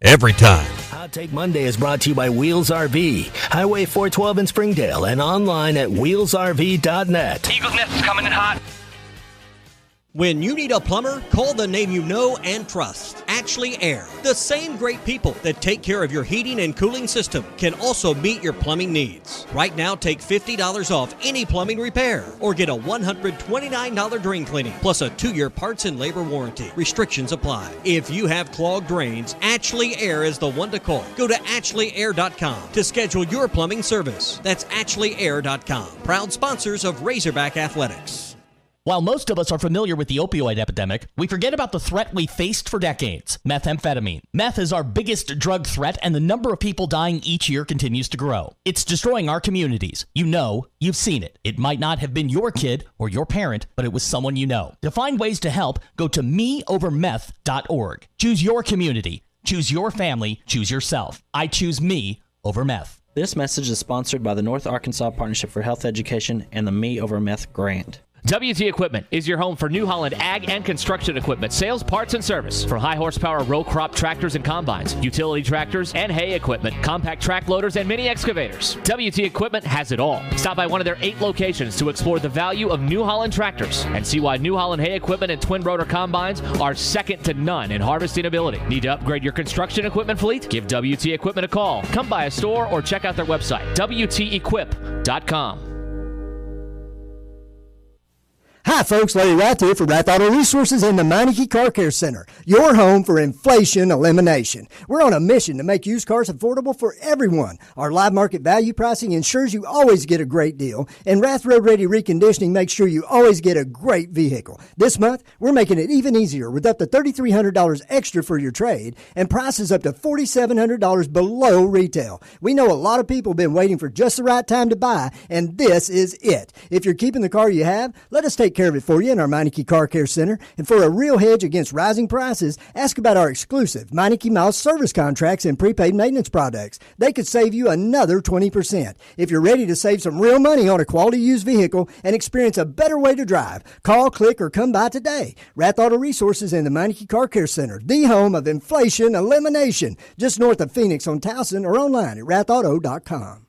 every time. Hot Take Monday is brought to you by Wheels RV, Highway 412 in Springdale, and online at wheelsrv.net. Eagle's Nest is coming in hot. When you need a plumber, call the name you know and trust, Ashley Air. The same great people that take care of your heating and cooling system can also meet your plumbing needs. Right now, take $50 off any plumbing repair or get a $129 drain cleaning plus a 2-year parts and labor warranty. Restrictions apply. If you have clogged drains, Ashley Air is the one to call. Go to AshleyAir.com to schedule your plumbing service. That's AshleyAir.com. Proud sponsors of Razorback Athletics. While most of us are familiar with the opioid epidemic, we forget about the threat we faced for decades, methamphetamine. Meth is our biggest drug threat, and the number of people dying each year continues to grow. It's destroying our communities. You know, you've seen it. It might not have been your kid or your parent, but it was someone you know. To find ways to help, go to meovermeth.org. Choose your community. Choose your family. Choose yourself. I choose me over meth. This message is sponsored by the North Arkansas Partnership for Health Education and the Me Over Meth grant. WT Equipment is your home for New Holland ag and construction equipment, sales, parts, and service. For high horsepower row crop tractors and combines, utility tractors and hay equipment, compact track loaders, and mini excavators. WT Equipment has it all. Stop by one of their 8 locations to explore the value of New Holland tractors and see why New Holland hay equipment and twin rotor combines are second to none in harvesting ability. Need to upgrade your construction equipment fleet? Give WT Equipment a call. Come by a store or check out their website, WTEquip.com. Hi folks, Larry Rath here for Rath Auto Resources and the Meineke Car Care Center, your home for inflation elimination. We're on a mission to make used cars affordable for everyone. Our live market value pricing ensures you always get a great deal, and Rath Road Ready Reconditioning makes sure you always get a great vehicle. This month, we're making it even easier with up to $3,300 extra for your trade and prices up to $4,700 below retail. We know a lot of people have been waiting for just the right time to buy, and this is it. If you're keeping the car you have, let us take care of it for you in our Meineke Car Care Center. And for a real hedge against rising prices, ask about our exclusive Meineke Miles service contracts and prepaid maintenance products. They could save you another 20%. If you're ready to save some real money on a quality used vehicle and experience a better way to drive, call, click, or come by today. Rath Auto Resources and the Meineke Car Care Center, the home of inflation elimination, just north of Phoenix on Towson or online at rathauto.com.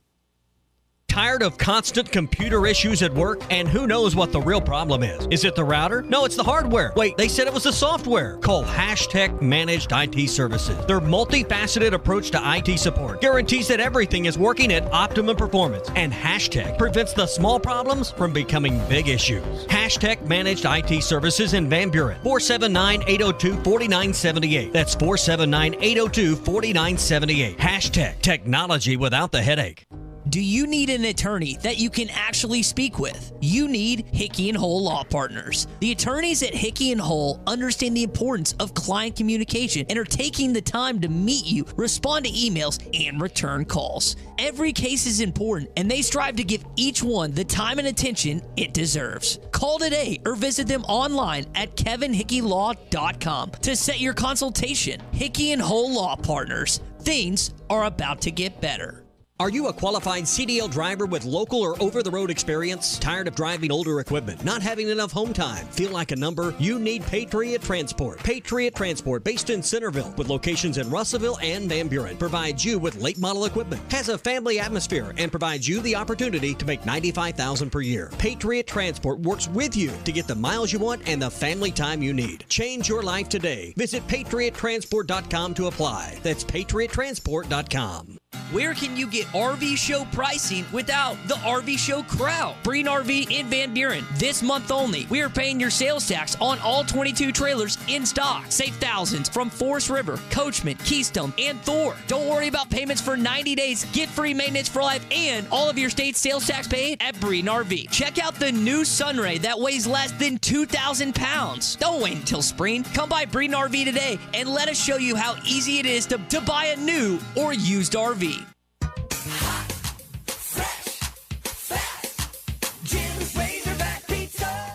Tired of constant computer issues at work? And who knows what the real problem is? Is it the router? No, it's the hardware. Wait, they said it was the software. Call Hashtag Managed IT Services. Their multifaceted approach to IT support guarantees that everything is working at optimum performance. And Hashtag prevents the small problems from becoming big issues. Hashtag Managed IT Services in Van Buren. 479-802-4978. That's 479-802-4978. Hashtag Technology without the headache. Do you need an attorney that you can actually speak with? You need Hickey and Hull Law Partners. The attorneys at Hickey and Hull understand the importance of client communication and are taking the time to meet you, respond to emails, and return calls. Every case is important, and they strive to give each one the time and attention it deserves. Call today or visit them online at kevinhickeylaw.com to set your consultation. Hickey and Hull Law Partners. Things are about to get better. Are you a qualified CDL driver with local or over-the-road experience? Tired of driving older equipment? Not having enough home time? Feel like a number? You need Patriot Transport. Patriot Transport, based in Centerville, with locations in Russellville and Van Buren, provides you with late model equipment, has a family atmosphere, and provides you the opportunity to make $95,000 per year. Patriot Transport works with you to get the miles you want and the family time you need. Change your life today. Visit PatriotTransport.com to apply. That's PatriotTransport.com. Where can you get RV show pricing without the RV show crowd? Breen RV in Van Buren. This month only, we are paying your sales tax on all 22 trailers in stock. Save thousands from Forest River, Coachman, Keystone, and Thor. Don't worry about payments for 90 days. Get free maintenance for life and all of your state sales tax paid at Breen RV. Check out the new Sunray that weighs less than 2,000 pounds. Don't wait until spring. Come by Breen RV today and let us show you how easy it is to buy a new or used RV.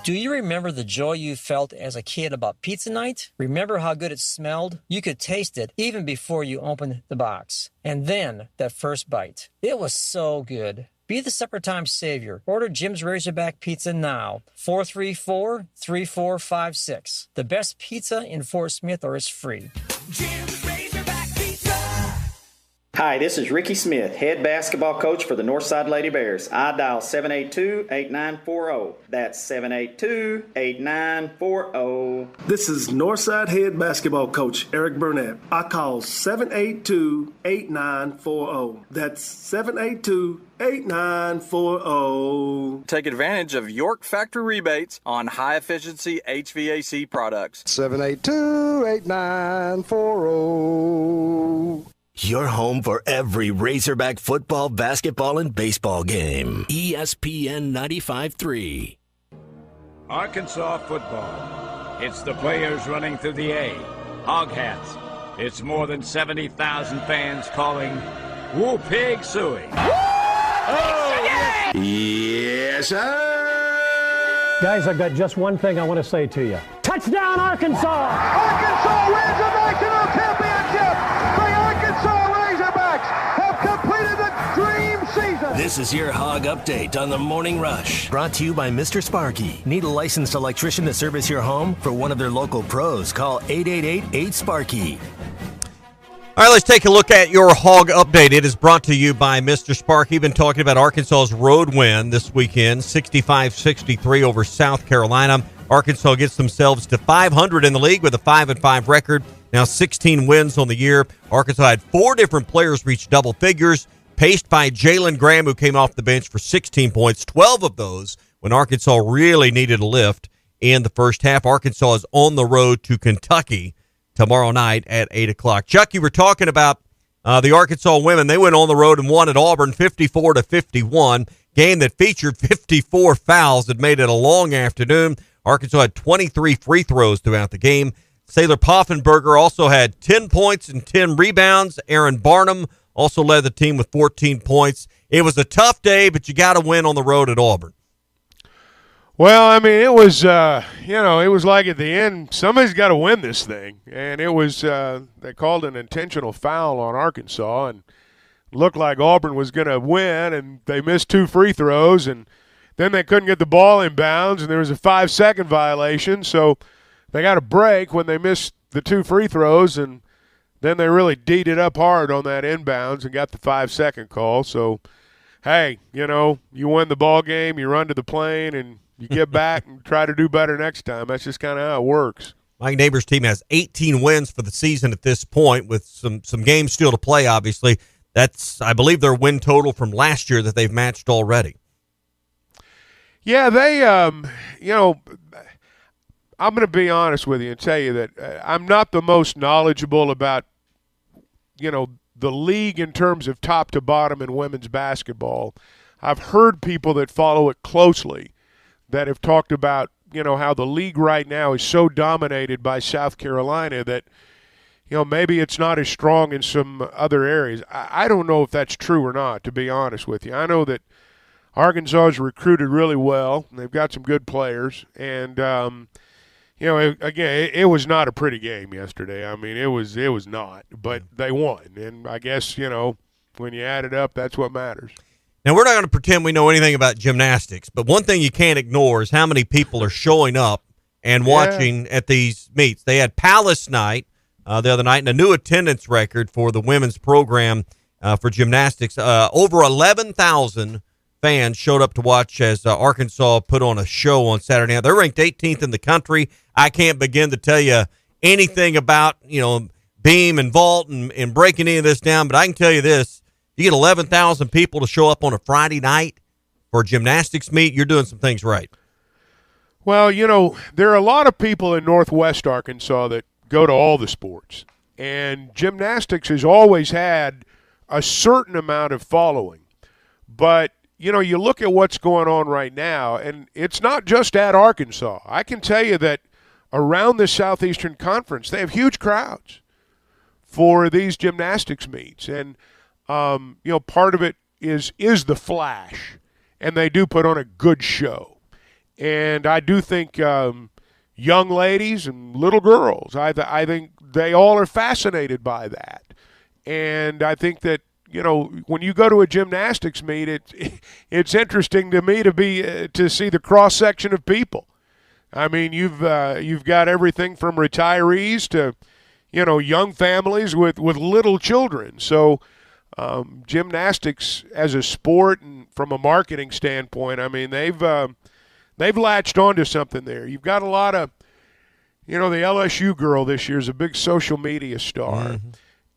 Do you remember the joy you felt as a kid about pizza night? Remember how good it smelled? You could taste it even before you opened the box. And then that first bite. It was so good. Be the supper time savior. Order Jim's Razorback Pizza now. 434-3456. The best pizza in Fort Smith, or it's free. Jim's Razorback Pizza! Hi, this is Ricky Smith, head basketball coach for the Northside Lady Bears. I dial 782-8940. That's 782-8940. This is Northside head basketball coach Eric Burnett. I call 782-8940. That's 782-8940. Take advantage of York Factory rebates on high-efficiency HVAC products. 782-8940. Your home for every Razorback football, basketball, and baseball game. ESPN 95.3. Arkansas football. It's the players running through the A. Hog hats. It's more than 70,000 fans calling Woo Pig Suey. Oh, yes, sir. Guys, I've got just one thing I want to say to you. Touchdown, Arkansas! Arkansas wins the national championship! The Arkansas Razorbacks have completed the dream season! This is your Hog Update on the Morning Rush. Brought to you by Mr. Sparky. Need a licensed electrician to service your home? For one of their local pros, call 888-8-SPARKY. All right, let's take a look at your Hog Update. It is brought to you by Mr. Sparky. Been talking about Arkansas's road win this weekend, 65-63 over South Carolina. Arkansas gets themselves to 500 in the league with a 5-5 record. Now 16 wins on the year. Arkansas had 4 different players reach double figures, paced by Jalen Graham, who came off the bench for 16 points, 12 of those when Arkansas really needed a lift in the first half. Arkansas is on the road to Kentucky tomorrow night at 8 o'clock. Chuck, you were talking about the Arkansas women. They went on the road and won at Auburn 54-51, game that featured 54 fouls that made it a long afternoon. Arkansas had 23 free throws throughout the game. Sailor Poffenberger also had 10 points and 10 rebounds. Aaron Barnum also led the team with 14 points. It was a tough day, but you got to win on the road at Auburn. Well, I mean, it was, it was like at the end, somebody's got to win this thing. And it was, they called an intentional foul on Arkansas and looked like Auburn was going to win, and they missed 2 free throws, and then they couldn't get the ball in bounds, and there was a 5-second violation. So they got a break when they missed the 2 free throws, and then they really D'd it up hard on that inbounds and got the 5-second call. So, hey, you win the ball game, you run to the plane, and you get back and try to do better next time. That's just kind of how it works. Mike Neighbors' team has 18 wins for the season at this point, with some games still to play, obviously. That's, I believe, their win total from last year that they've matched already. Yeah, they, I'm going to be honest with you and tell you that I'm not the most knowledgeable about, the league in terms of top to bottom in women's basketball. I've heard people that follow it closely that have talked about, how the league right now is so dominated by South Carolina that, maybe it's not as strong in some other areas. I don't know if that's true or not, to be honest with you. I know that Arkansas has recruited really well, and they've got some good players. And, again, it was not a pretty game yesterday. I mean, it was not. But they won. And I guess, when you add it up, that's what matters. Now, we're not going to pretend we know anything about gymnastics, but one thing you can't ignore is how many people are showing up and watching at these meets. They had Palace Night the other night and a new attendance record for the women's program for gymnastics. Over 11,000 fans showed up to watch as Arkansas put on a show on Saturday night. They're ranked 18th in the country. I can't begin to tell you anything about, beam and vault and breaking any of this down, but I can tell you this. You get 11,000 people to show up on a Friday night for a gymnastics meet, you're doing some things right. Well, there are a lot of people in Northwest Arkansas that go to all the sports, and gymnastics has always had a certain amount of following. But, you look at what's going on right now, and it's not just at Arkansas. I can tell you that around the Southeastern Conference, they have huge crowds for these gymnastics meets. And, part of it is the flash, and they do put on a good show. And I do think young ladies and little girls, I think they all are fascinated by that. And I think that, when you go to a gymnastics meet, it's interesting to me to see the cross-section of people. I mean, you've got everything from retirees to, young families with little children. So gymnastics as a sport and from a marketing standpoint, I mean, they've latched onto something there. You've got a lot of, the LSU girl this year is a big social media star. Mm-hmm.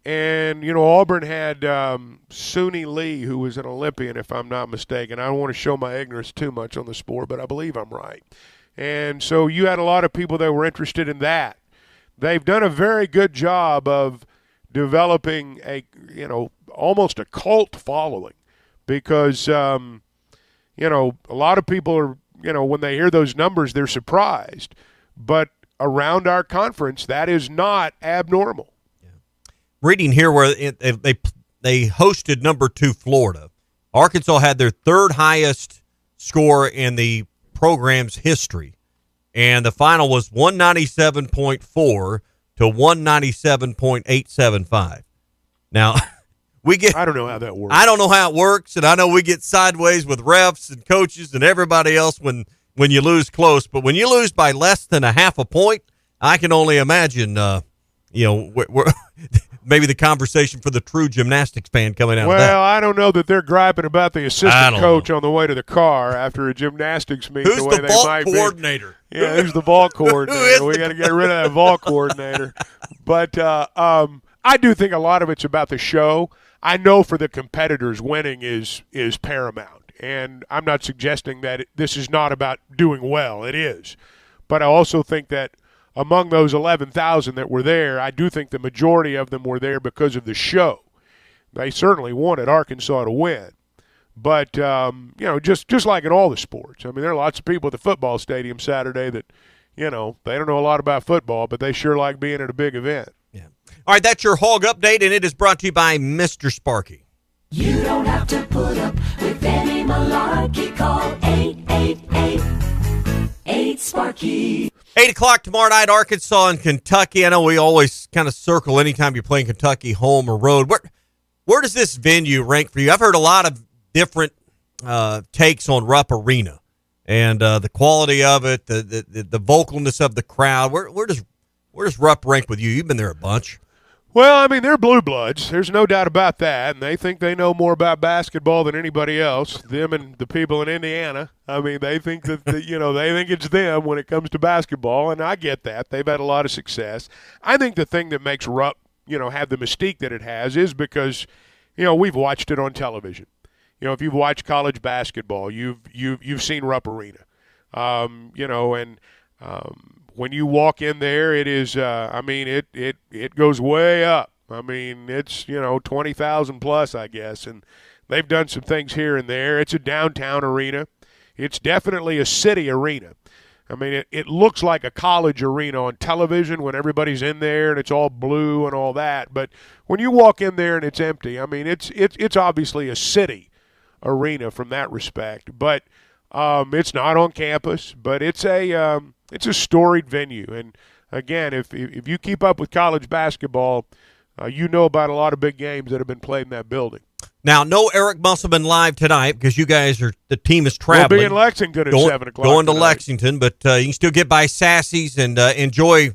And, Auburn had Suni Lee, who was an Olympian, if I'm not mistaken. I don't want to show my ignorance too much on the sport, but I believe I'm right. And so you had a lot of people that were interested in that. They've done a very good job of developing almost a cult following because, a lot of people are, when they hear those numbers, they're surprised. But around our conference, that is not abnormal. Reading here where they hosted number 2 Florida. Arkansas had their 3rd highest score in the program's history, and the final was 197.4 to 197.875. Now, I don't know how that works. I don't know how it works, and I know we get sideways with refs and coaches and everybody else when you lose close. But when you lose by less than a half a point, I can only imagine, maybe the conversation for the true gymnastics fan coming out of that. Well, I don't know that they're griping about the assistant coach on the way to the car after a gymnastics meet. Who's the vault coordinator? Yeah, who's the vault coordinator? We got to get rid of that vault coordinator. But I do think a lot of it's about the show. I know for the competitors, winning is paramount. And I'm not suggesting that this is not about doing well. It is. But I also think that among those 11,000 that were there, I do think the majority of them were there because of the show. They certainly wanted Arkansas to win. But, just like in all the sports. I mean, there are lots of people at the football stadium Saturday that, they don't know a lot about football, but they sure like being at a big event. Yeah. All right, that's your Hog Update, and it is brought to you by Mr. Sparky. You don't have to put up with any malarkey. Call 888-8-SPARKY. 8 o'clock tomorrow night, Arkansas and Kentucky. I know we always kind of circle anytime you're playing Kentucky, home or road. Where does this venue rank for you? I've heard a lot of different takes on Rupp Arena and the quality of it, the vocalness of the crowd. Where does Rupp rank with you? You've been there a bunch. Well, I mean, they're blue bloods. There's no doubt about that. And they think they know more about basketball than anybody else, them and the people in Indiana. I mean, they think that, they think it's them when it comes to basketball, and I get that. They've had a lot of success. I think the thing that makes Rupp, have the mystique that it has is because, we've watched it on television. If you've watched college basketball, you've seen Rupp Arena. When you walk in there, it is, it goes way up. I mean, it's, 20,000 plus, I guess. And they've done some things here and there. It's a downtown arena. It's definitely a city arena. I mean, it looks like a college arena on television when everybody's in there and it's all blue and all that. But when you walk in there and it's empty, I mean, it's obviously a city arena from that respect. But it's not on campus, but it's a storied venue. And, again, if you keep up with college basketball, you know about a lot of big games that have been played in that building. Now, no Eric Musselman live tonight because you guys the team is traveling. We'll be in Lexington at 7 o'clock Going to tonight. Lexington, but you can still get by Sassy's and enjoy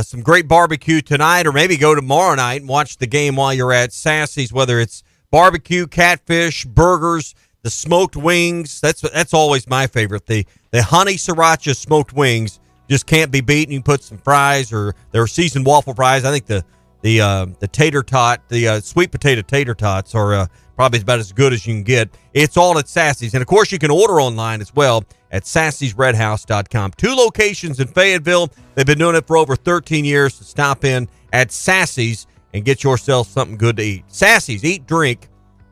some great barbecue tonight, or maybe go tomorrow night and watch the game while you're at Sassy's, whether it's barbecue, catfish, burgers, the smoked wings. That's always my favorite. The honey sriracha smoked wings just can't be beaten. You can put some fries or their seasoned waffle fries. I think the tater tot, the sweet potato tater tots are probably about as good as you can get. It's all at Sassy's. And, of course, you can order online as well at sassysredhouse.com. 2 locations in Fayetteville. They've been doing it for over 13 years. So stop in at Sassy's and get yourself something good to eat. Sassy's, eat, drink,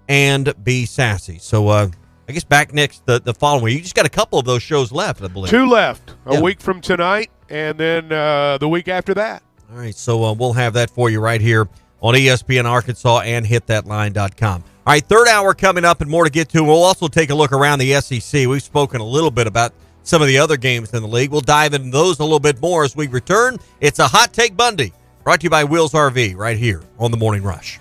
and be sassy. So, I guess back next the following week. You just got a couple of those shows left, I believe. 2 left. A week from tonight and then the week after that. All right, so we'll have that for you right here on ESPN Arkansas and hitthatline.com. All right, third hour coming up and more to get to. We'll also take a look around the SEC. We've spoken a little bit about some of the other games in the league. We'll dive into those a little bit more as we return. It's a Hot Take Monday, brought to you by Wheels RV right here on The Morning Rush.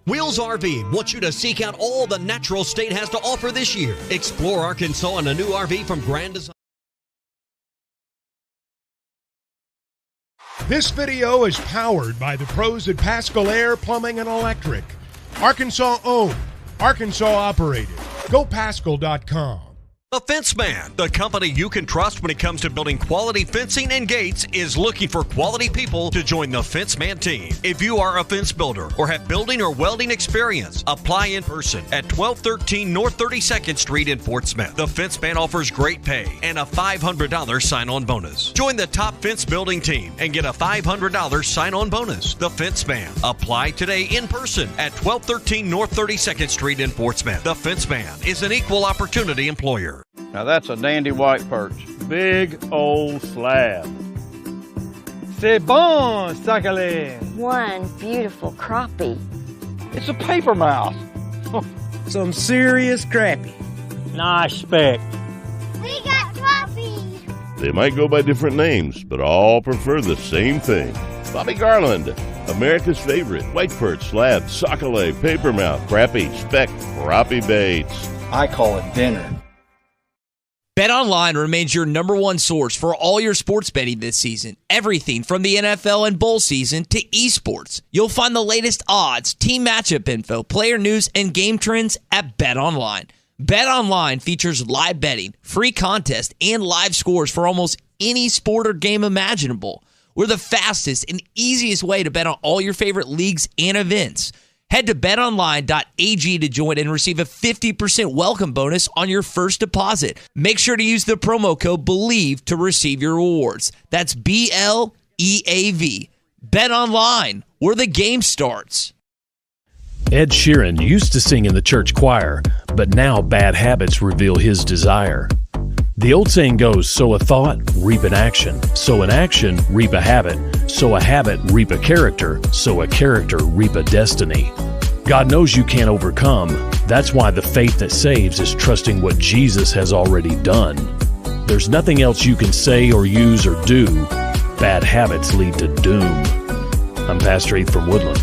Wheels RV wants you to seek out all the natural state has to offer this year. Explore Arkansas in a new RV from Grand Design. This video is powered by the pros at Paschal Air Plumbing and Electric. Arkansas owned, Arkansas operated. GoPaschal.com. The Fence Man, the company you can trust when it comes to building quality fencing and gates, is looking for quality people to join the Fence Man team. If you are a fence builder or have building or welding experience, apply in person at 1213 North 32nd Street in Fort Smith. The Fence Man offers great pay and a $500 sign-on bonus. Join the top fence building team and get a $500 sign-on bonus. The Fence Man. Apply today in person at 1213 North 32nd Street in Fort Smith. The Fence Man is an equal opportunity employer. Now that's a dandy white perch. Big old slab. C'est bon, sacalé. One beautiful crappie. It's a paper mouse. Some serious crappie. Nice speck. We got crappies. They might go by different names, but all prefer the same thing. Bobby Garland, America's favorite white perch, slab, sacalé, papermouth, crappie, speck, crappie baits. I call it dinner. BetOnline remains your number one source for all your sports betting this season. Everything from the NFL and bowl season to esports. You'll find the latest odds, team matchup info, player news, and game trends at BetOnline. BetOnline features live betting, free contests, and live scores for almost any sport or game imaginable. We're the fastest and easiest way to bet on all your favorite leagues and events. Head to betonline.ag to join and receive a 50% welcome bonus on your first deposit. Make sure to use the promo code BELIEVE to receive your rewards. That's BLEAV. BetOnline, where the game starts. Ed Sheeran used to sing in the church choir, but now bad habits reveal his desire. The old saying goes, sow a thought, reap an action. Sow an action, reap a habit. Sow a habit, reap a character. Sow a character, reap a destiny. God knows you can't overcome. That's why the faith that saves is trusting what Jesus has already done. There's nothing else you can say or use or do. Bad habits lead to doom. I'm Pastor Heath from Woodland.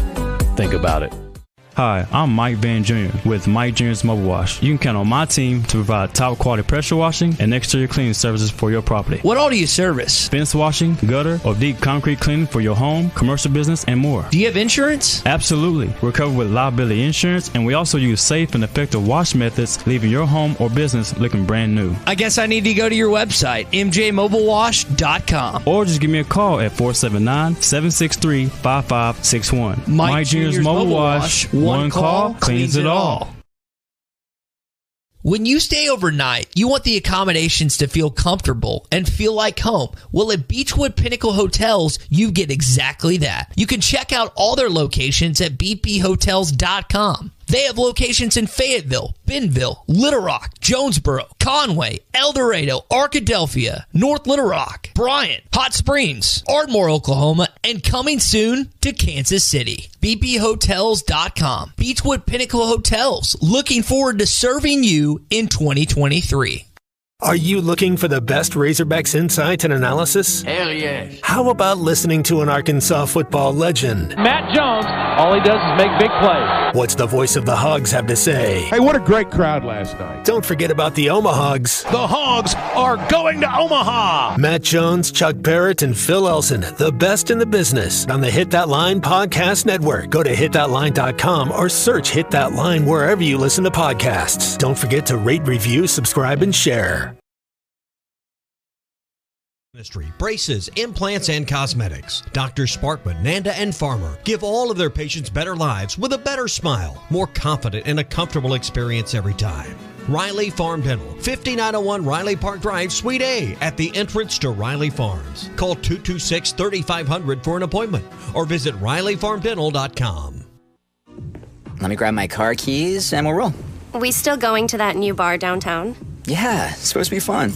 Think about it. Hi, I'm Mike Van Jr. with Mike Jr.'s Mobile Wash. You can count on my team to provide top quality pressure washing and exterior cleaning services for your property. What all do you service? Fence washing, gutter, or deep concrete cleaning for your home, commercial business, and more. Do you have insurance? Absolutely. We're covered with liability insurance, and we also use safe and effective wash methods, leaving your home or business looking brand new. I guess I need to go to your website, mjmobilewash.com. Or just give me a call at 479-763-5561. Mike Jr.'s Mobile Wash. One call cleans it all. When you stay overnight, you want the accommodations to feel comfortable and feel like home. Well, at Beechwood Pinnacle Hotels, you get exactly that. You can check out all their locations at bphotels.com. They have locations in Fayetteville, Bentonville, Little Rock, Jonesboro, Conway, El Dorado, Arkadelphia, North Little Rock, Bryant, Hot Springs, Ardmore, Oklahoma, and coming soon to Kansas City. bphotels.com. Beechwood Pinnacle Hotels, looking forward to serving you in 2023. Are you looking for the best Razorbacks insight and analysis? Hell yes. How about listening to an Arkansas football legend? Matt Jones, all he does is make big plays. What's the voice of the Hogs have to say? Hey, what a great crowd last night. Don't forget about the Omahogs. The Hogs are going to Omaha. Matt Jones, Chuck Barrett, and Phil Elson, the best in the business on the Hit That Line Podcast Network. Go to hitthatline.com or search Hit That Line wherever you listen to podcasts. Don't forget to rate, review, subscribe, and share. Braces, implants, and cosmetics. Drs. Sparkman, Nanda, and Farmer give all of their patients better lives with a better smile, more confident, and a comfortable experience every time. Riley Farm Dental, 5901 Riley Park Drive, Suite A, at the entrance to Riley Farms. Call 226-3500 for an appointment or visit RileyFarmDental.com. Let me grab my car keys and we'll roll. We still going to that new bar downtown? Yeah, it's supposed to be fun.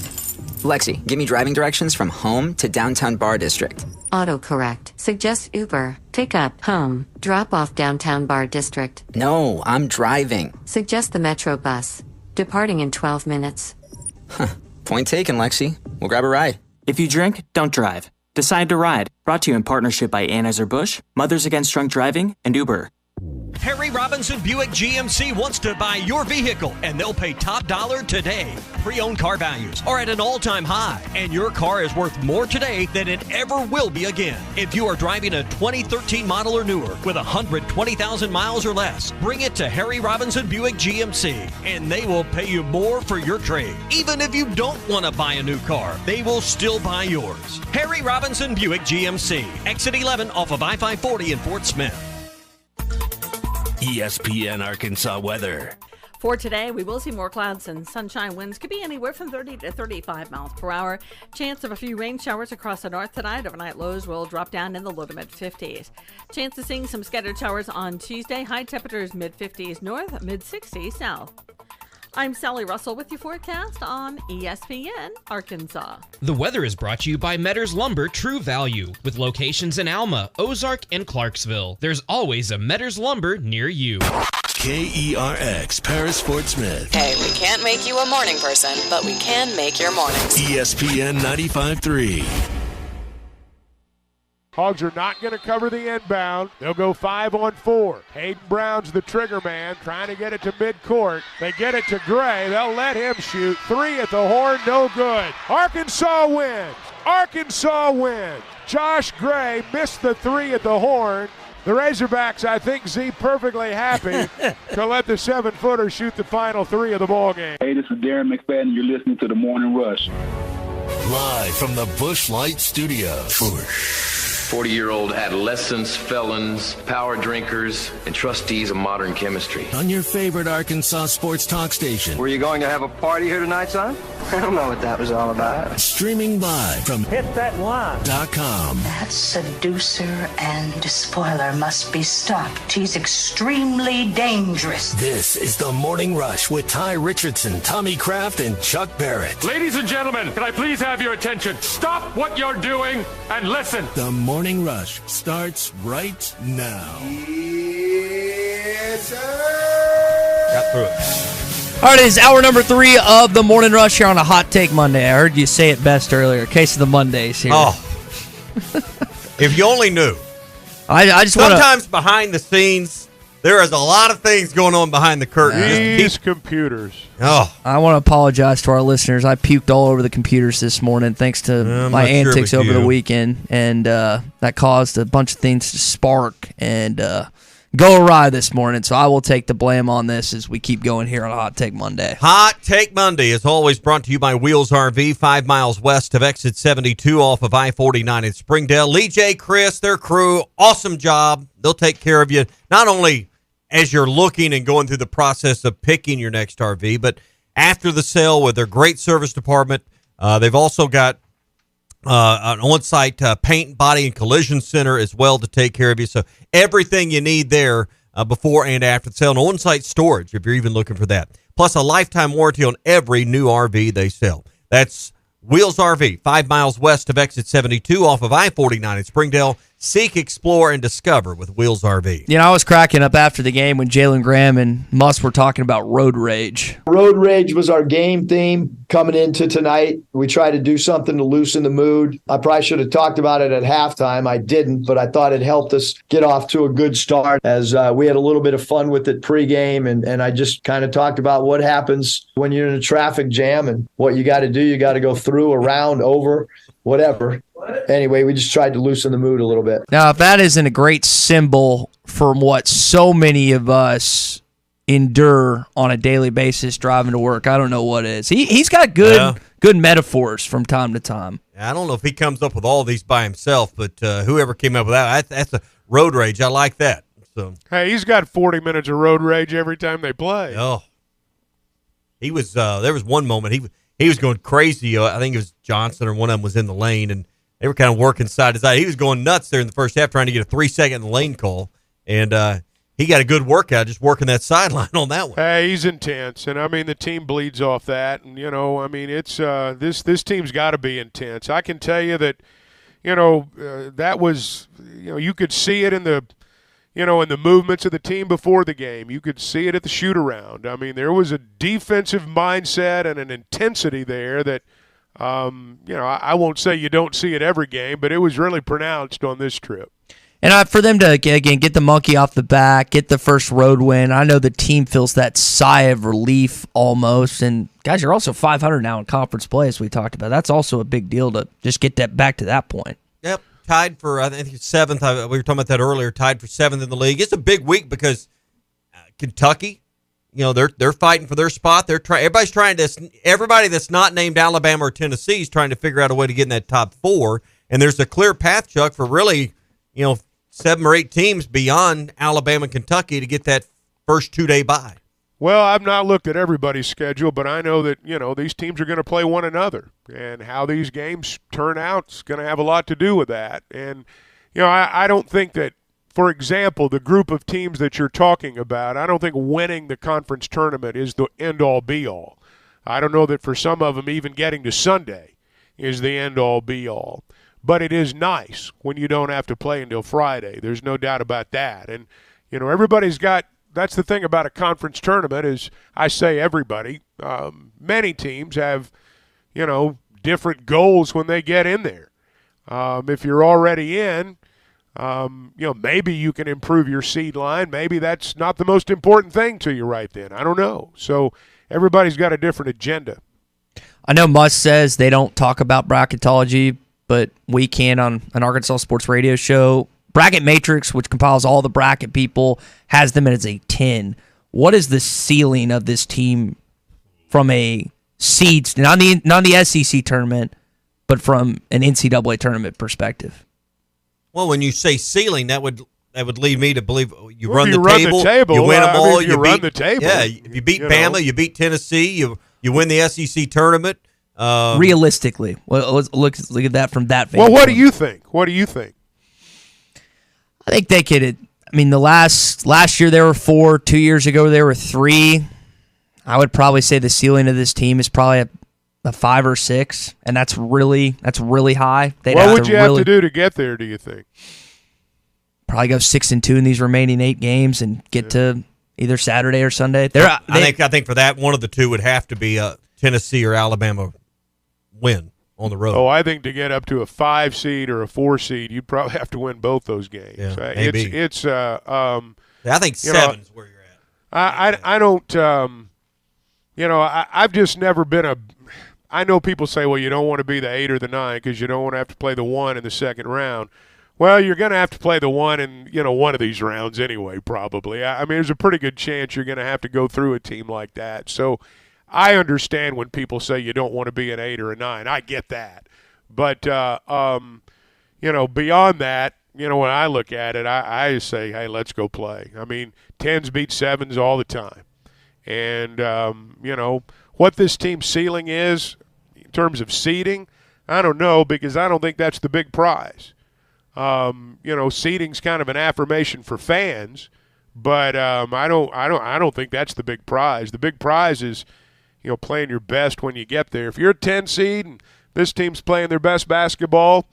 Lexi, give me driving directions from home to downtown Bar District. Autocorrect. Suggest Uber. Pick up, home. Drop off downtown Bar District. No, I'm driving. Suggest the Metro bus. Departing in 12 minutes. Huh. Point taken, Lexi. We'll grab a ride. If you drink, don't drive. Decide to ride. Brought to you in partnership by Anheuser-Busch, Mothers Against Drunk Driving, and Uber. Harry Robinson Buick GMC wants to buy your vehicle, and they'll pay top dollar today. Pre-owned car values are at an all-time high, and your car is worth more today than it ever will be again. If you are driving a 2013 model or newer with 120,000 miles or less, bring it to Harry Robinson Buick GMC, and they will pay you more for your trade. Even if you don't want to buy a new car, they will still buy yours. Harry Robinson Buick GMC, exit 11 off of I-540 in Fort Smith. ESPN Arkansas weather. For today, we will see more clouds and sunshine. Winds could be anywhere from 30 to 35 miles per hour. Chance of a few rain showers across the north tonight. Overnight lows will drop down in the low to mid-50s. Chance of seeing some scattered showers on Tuesday. High temperatures mid-50s north, mid-60s south. I'm Sally Russell with your forecast on ESPN Arkansas. The weather is brought to you by Metters Lumber True Value, with locations in Alma, Ozark, and Clarksville. There's always a Metters Lumber near you. KERX, Paris Fort Smith. Hey, we can't make you a morning person, but we can make your mornings. ESPN 95.3. Hogs are not going to cover the inbound. They'll go 5-on-4. Hayden Brown's the trigger man, trying to get it to midcourt. They get it to Gray. They'll let him shoot. 3 at the horn, no good. Arkansas wins. Arkansas wins. Josh Gray missed the 3 at the horn. The Razorbacks, I think, Z perfectly happy to let the 7-footer shoot the final 3 of the ballgame. Hey, this is Darren McFadden. You're listening to The Morning Rush. Live from the Busch Light Studios. 40-year-old adolescents, felons, power drinkers, and trustees of modern chemistry. On your favorite Arkansas sports talk station. Were you going to have a party here tonight, son? I don't know what that was all about. Streaming live from hitthatline.com. That seducer and spoiler must be stopped. He's extremely dangerous. This is The Morning Rush with Ty Richardson, Tommy Kraft, and Chuck Barrett. Ladies and gentlemen, can I please have your attention? Stop what you're doing and listen. The Morning Rush starts right now. Yes, sir. Got through it. All right, it is hour number 3 of the Morning Rush here on a Hot Take Monday. I heard you say it best earlier. Case of the Mondays here. Oh. If you only knew. I just Sometimes behind the scenes, there is a lot of things going on behind the curtain. These computers. Oh. I want to apologize to our listeners. I puked all over the computers this morning thanks to my antics over the weekend, and that caused a bunch of things to spark and go awry this morning. So I will take the blame on this as we keep going here on Hot Take Monday. Hot Take Monday is always brought to you by Wheels RV, 5 miles west of exit 72 off of I-49 in Springdale. Lee J. Chris, their crew, awesome job. They'll take care of you, not only as you're looking and going through the process of picking your next RV, but after the sale with their great service department. They've also got an on-site paint, body, and collision center as well to take care of you. So everything you need there before and after the sale. And on-site storage if you're even looking for that. Plus a lifetime warranty on every new RV they sell. That's Wheels RV, 5 miles west of exit 72 off of I-49 in Springdale. Seek, explore, and discover with Wheels RV. You know, I was cracking up after the game when Jalen Graham and Muss were talking about road rage. Road rage was our game theme coming into tonight. We tried to do something to loosen the mood. I probably should have talked about it at halftime. I didn't, but I thought it helped us get off to a good start as we had a little bit of fun with it pregame. And I just kind of talked about what happens when you're in a traffic jam and what you got to do. You got to go through, around, over, whatever. Anyway, we just tried to loosen the mood a little bit. Now, if that isn't a great symbol from what so many of us endure on a daily basis driving to work, I don't know what is. He's got good metaphors from time to time. I don't know if he comes up with all these by himself, but whoever came up with that's a road rage. I like that. So hey, he's got 40 minutes of road rage every time they play. Oh, he was. There was one moment he was going crazy. I think it was Johnson or one of them was in the lane, and they were kind of working side to side. He was going nuts there in the first half trying to get a 3-second lane call, and he got a good workout just working that sideline on that one. Hey, he's intense, and I mean the team bleeds off that, and I mean it's this team's got to be intense. I can tell you that, that was you could see it in the in the movements of the team before the game. You could see it at the shoot-around. I mean, there was a defensive mindset and an intensity there that. I won't say you don't see it every game, but it was really pronounced on this trip. And for them to, again, get the monkey off the back, get the first road win, I know the team feels that sigh of relief almost. And, guys, you're also 500 now in conference play, as we talked about. That's also a big deal to just get that back to that point. Yep, tied for, I think, 7th. We were talking about that earlier, tied for 7th in the league. It's a big week because Kentucky, they're fighting for their spot. Everybody that's not named Alabama or Tennessee is trying to figure out a way to get in that top 4. And there's a clear path, Chuck, for really, 7 or 8 teams beyond Alabama and Kentucky to get that first 2-day bye. Well, I've not looked at everybody's schedule, but I know that, these teams are going to play one another. And how these games turn out is going to have a lot to do with that. And, I don't think that, for example, the group of teams that you're talking about, I don't think winning the conference tournament is the end-all, be-all. I don't know that for some of them even getting to Sunday is the end-all, be-all. But it is nice when you don't have to play until Friday. There's no doubt about that. And, everybody's got – that's the thing about a conference tournament is I say everybody. Many teams have, different goals when they get in there. If you're already in – maybe you can improve your seed line. Maybe that's not the most important thing to you right then. I don't know. So everybody's got a different agenda. I know Must says they don't talk about bracketology, but we can on an Arkansas Sports Radio show. Bracket Matrix, which compiles all the bracket people, has them as a 10. What is the ceiling of this team from a seeds, not the SEC tournament, but from an NCAA tournament perspective? Well, when you say ceiling, that would lead me to believe you run the table, you win them all. You run the table. Yeah, if you beat Bama, you beat Tennessee, you win the SEC tournament. Realistically, well, let's look at that from that. Well, what do you think? What do you think? I think they could. I mean, the last year there were 4. 2 years ago there were 3. I would probably say the ceiling of this team is probably a 5 or 6, and that's really high. What would you have to do to get there, do you think? Probably go 6-2 in these remaining 8 games and get to either Saturday or Sunday. I think for that, one of the two would have to be a Tennessee or Alabama win on the road. Oh, I think to get up to a 5 seed or a 4 seed, you'd probably have to win both those games. Yeah, maybe. I think 7 is where you're at. I don't. I've just never been I know people say, well, you don't want to be the 8 or the 9 because you don't want to have to play the 1 in the second round. Well, you're going to have to play the 1 in one of these rounds anyway, probably. I mean, there's a pretty good chance you're going to have to go through a team like that. So I understand when people say you don't want to be an 8 or a 9. I get that. But, beyond that, when I look at it, I say, hey, let's go play. I mean, 10s beat 7s all the time. And, what this team's ceiling is in terms of seeding, I don't know, because I don't think that's the big prize. Seeding's kind of an affirmation for fans, but I don't think that's the big prize. The big prize is, playing your best when you get there. If you're a 10 seed and this team's playing their best basketball,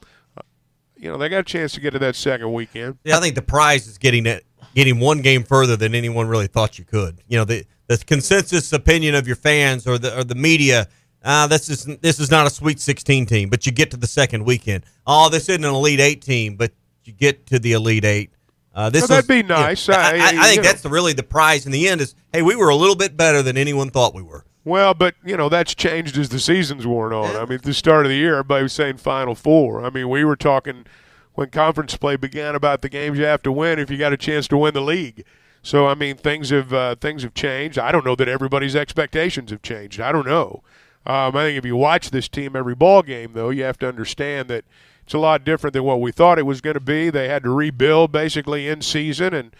they got a chance to get to that second weekend. Yeah, I think the prize is getting one game further than anyone really thought you could. The consensus opinion of your fans or the media, this is not a Sweet 16 team, but you get to the second weekend. Oh, this isn't an Elite 8 team, but you get to the Elite 8. That'd be nice. I think that's really the prize in the end is, hey, we were a little bit better than anyone thought we were. Well, but, that's changed as the season's worn on. I mean, at the start of the year, everybody was saying Final Four. I mean, we were talking when conference play began about the games you have to win if you got a chance to win the league. So, I mean, things have changed. I don't know that everybody's expectations have changed. I don't know. I think if you watch this team every ball game, though, you have to understand that it's a lot different than what we thought it was going to be. They had to rebuild basically in season, and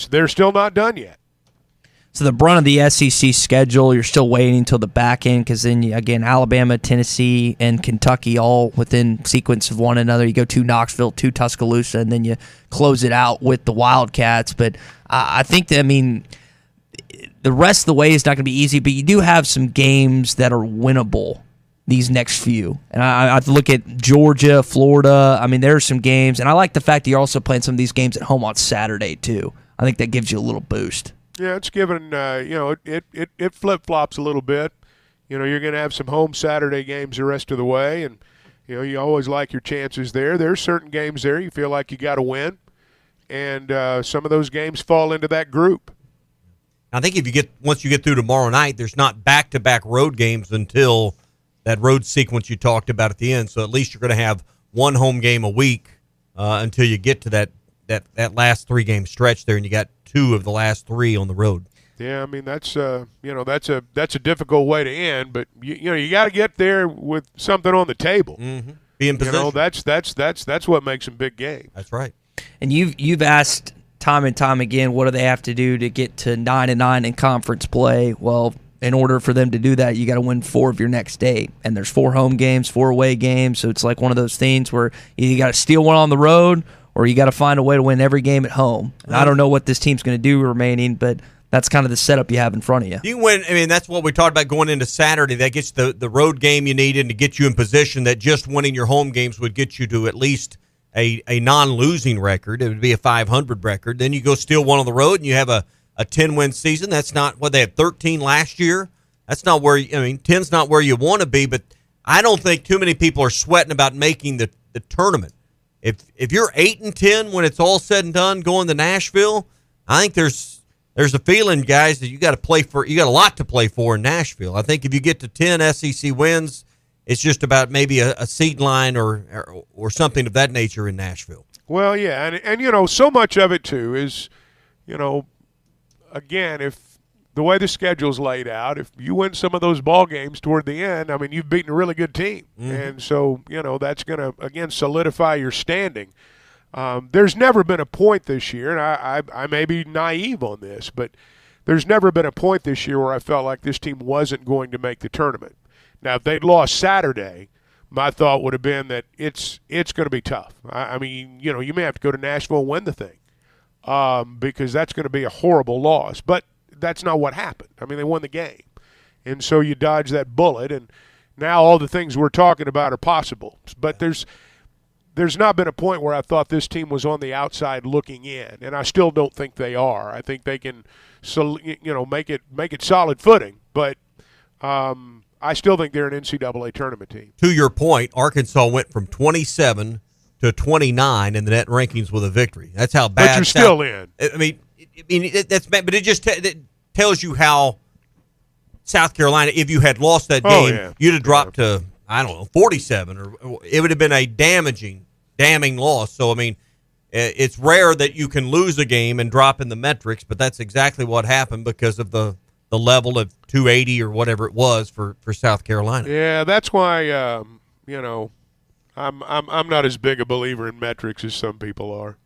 they're still not done yet. So the brunt of the SEC schedule, you're still waiting until the back end because then, again, Alabama, Tennessee, and Kentucky all within sequence of one another. You go to Knoxville, to Tuscaloosa, and then you close it out with the Wildcats. But I think that, the rest of the way is not going to be easy, but you do have some games that are winnable these next few. And I look at Georgia, Florida. There are some games, and I like the fact that you're also playing some of these games at home on Saturday, too. I think that gives you a little boost. Yeah, it's given, it flip-flops a little bit. You're going to have some home Saturday games the rest of the way, and, you always like your chances there. There's certain games there you feel like you got to win. and some of those games fall into that group. I think once you get through tomorrow night, there's not back-to-back road games until that road sequence you talked about at the end. So at least you're going to have one home game a week until you get to that last 3-game stretch there, and you got 2 of the last 3 on the road. Yeah, I mean that's that's a difficult way to end, but you got to get there with something on the table. Mm-hmm. Be in position. That's what makes them big games. That's right. And you've asked time and time again, what do they have to do to get to 9-9 in conference play? Well, in order for them to do that, you got to win 4 of your next 8. And there's 4 home games, 4 away games. So it's like one of those things where you got to steal one on the road or you got to find a way to win every game at home. And I don't know what this team's going to do remaining, but that's kind of the setup you have in front of you. You can win. I mean, that's what we talked about going into Saturday. That gets the road game you need and to get you in position that just winning your home games would get you to at least a non-losing record. It would be a 500 record. Then you go steal one on the road and you have a 10-win season. That's not what they had 13 last year. That's not where 10's not where you want to be, but I don't think too many people are sweating about making the tournament. If you're 8-10 when it's all said and done going to Nashville, I think there's a feeling, guys, that you got a lot to play for in Nashville. I think if you get to 10 SEC wins, it's just about maybe a seed line or something of that nature in Nashville. Well, yeah, and so much of it too is, again, if the way the schedule's laid out, if you win some of those ball games toward the end, I mean, you've beaten a really good team, and so that's going to again solidify your standing. There's never been a point this year, and I may be naive on this, but there's never been a point this year where I felt like this team wasn't going to make the tournament. Now, if they'd lost Saturday, my thought would have been that it's going to be tough. I mean, you may have to go to Nashville and win the thing because that's going to be a horrible loss. But that's not what happened. I mean, they won the game. And so you dodge that bullet, and now all the things we're talking about are possible. But there's not been a point where I thought this team was on the outside looking in, and I still don't think they are. I think they can, make it solid footing, but I still think they're an NCAA tournament team. To your point, Arkansas went from 27 to 29 in the net rankings with a victory. That's how bad. But you're still in. I mean, that's bad, but it just it tells you how South Carolina, if you had lost that game, you'd have dropped to 47, or it would have been a damning loss. So I mean, it's rare that you can lose a game and drop in the metrics, but that's exactly what happened because of the level of 280 or whatever it was for South Carolina. Yeah, that's why I'm not as big a believer in metrics as some people are.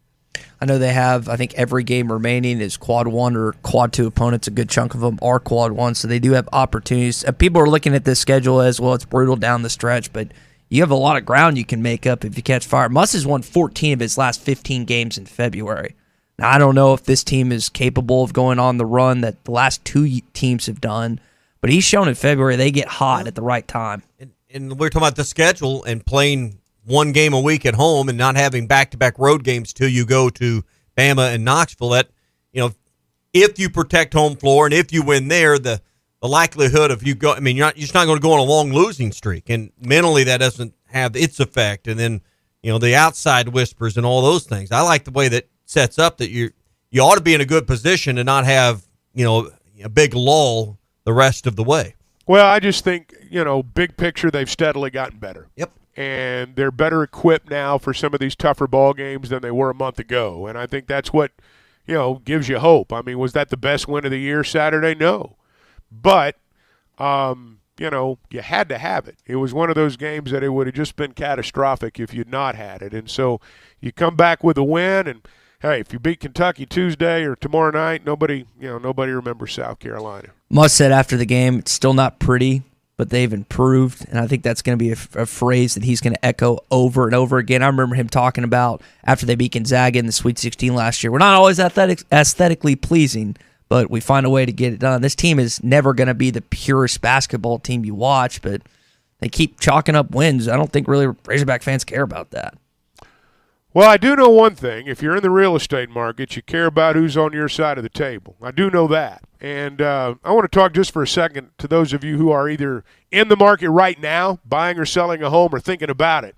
I know they have, I think every game remaining is quad 1 or quad 2 opponents. A good chunk of them are quad 1, so they do have opportunities. People are looking at this schedule as, well, it's brutal down the stretch, but you have a lot of ground you can make up if you catch fire. Muss has won 14 of his last 15 games in February. Now, I don't know if this team is capable of going on the run that the last 2 teams have done, but he's shown in February they get hot at the right time. And we're talking about the schedule and playing one game a week at home and not having back-to-back road games till you go to Bama and Knoxville. That, if you protect home floor and if you win there, the likelihood of you're just not going to go on a long losing streak. And mentally that doesn't have its effect. And then, the outside whispers and all those things. I like the way that sets up that you ought to be in a good position to not have, a big lull the rest of the way. Well, I just think, big picture, they've steadily gotten better. Yep. And they're better equipped now for some of these tougher ball games than they were a month ago. And I think that's what, gives you hope. I mean, was that the best win of the year Saturday? No. But, you had to have it. It was one of those games that it would have just been catastrophic if you'd not had it. And so you come back with a win, and, hey, if you beat Kentucky Tuesday or tomorrow night, nobody remembers South Carolina. Muss said after the game, it's still not pretty, but they've improved, and I think that's going to be a phrase that he's going to echo over and over again. I remember him talking about after they beat Gonzaga in the Sweet 16 last year, we're not always aesthetically pleasing, but we find a way to get it done. This team is never going to be the purest basketball team you watch, but they keep chalking up wins. I don't think really Razorback fans care about that. Well, I do know one thing. If you're in the real estate market, you care about who's on your side of the table. I do know that. And I want to talk just for a second to those of you who are either in the market right now, buying or selling a home or thinking about it.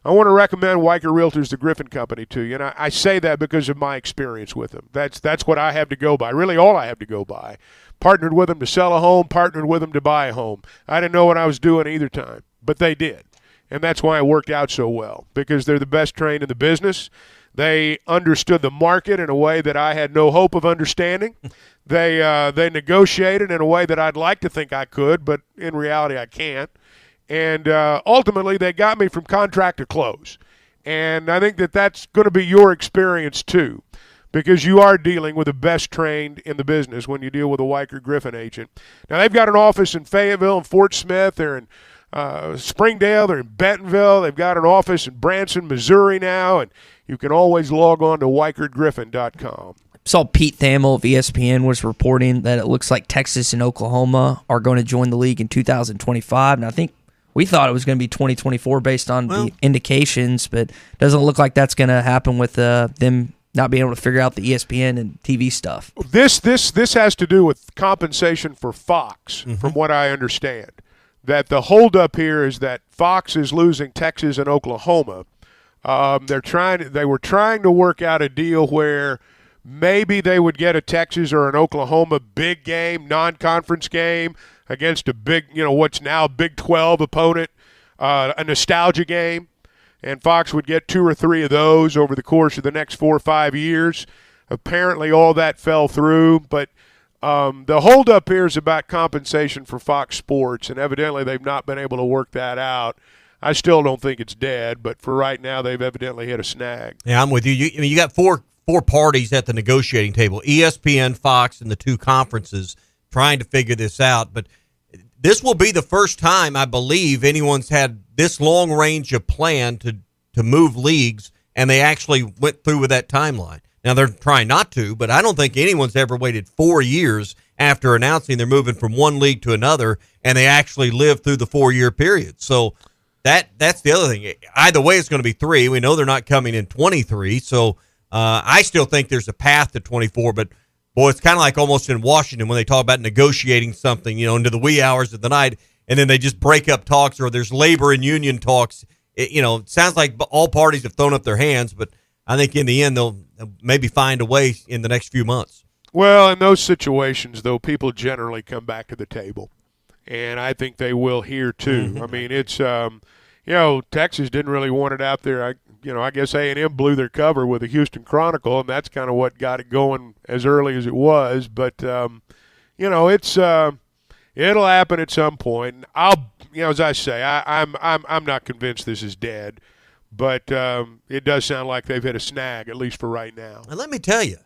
I want to recommend Weicker Realtors, the Griffin Company, to you. And I say that because of my experience with them. That's what I have to go by, really all I have to go by. Partnered with them to sell a home, partnered with them to buy a home. I didn't know what I was doing either time, but they did. And that's why it worked out so well, because they're the best trained in the business. They understood the market in a way that I had no hope of understanding. They negotiated in a way that I'd like to think I could, but in reality I can't. And ultimately, they got me from contract to close. And I think that that's going to be your experience too, because you are dealing with the best trained in the business when you deal with a Weicker Griffin agent. Now, they've got an office in Fayetteville and Fort Smith. They're in Springdale. They're in Bentonville. They've got an office in Branson, Missouri now, and you can always log on to WeicherGriffin.com. Saw Pete Thamel of ESPN was reporting that it looks like Texas and Oklahoma are going to join the league in 2025, and I think we thought it was going to be 2024 based on the indications, but it doesn't look like that's going to happen with them not being able to figure out the ESPN and TV stuff. This has to do with compensation for Fox, from what I understand. That the holdup here is that Fox is losing Texas and Oklahoma. They were trying to work out a deal where maybe they would get a Texas or an Oklahoma big game, non-conference game against a big, what's now Big 12 opponent, a nostalgia game, and Fox would get 2 or 3 of those over the course of the next 4 or 5 years. Apparently all that fell through, but the holdup here is about compensation for Fox Sports, and evidently they've not been able to work that out. I still don't think it's dead, but for right now they've evidently hit a snag. Yeah, I'm with you. You got four parties at the negotiating table, ESPN, Fox, and the 2 conferences trying to figure this out. But this will be the first time, I believe, anyone's had this long range of plan to move leagues, and they actually went through with that timeline. Now, they're trying not to, but I don't think anyone's ever waited 4 years after announcing they're moving from one league to another, and they actually lived through the 4-year period. So that's the other thing. Either way, it's going to be 3. We know they're not coming in 23, so I still think there's a path to 24, but boy, it's kind of like almost in Washington when they talk about negotiating something, into the wee hours of the night, and then they just break up talks, or there's labor and union talks. It sounds like all parties have thrown up their hands, but I think in the end they'll maybe find a way in the next few months. Well, in those situations, though, people generally come back to the table, and I think they will here too. I mean, it's Texas didn't really want it out there. I guess A&M blew their cover with the Houston Chronicle, and that's kind of what got it going as early as it was. But it's it'll happen at some point. As I say, I'm not convinced this is dead, but it does sound like they've hit a snag, at least for right now. And let me tell you,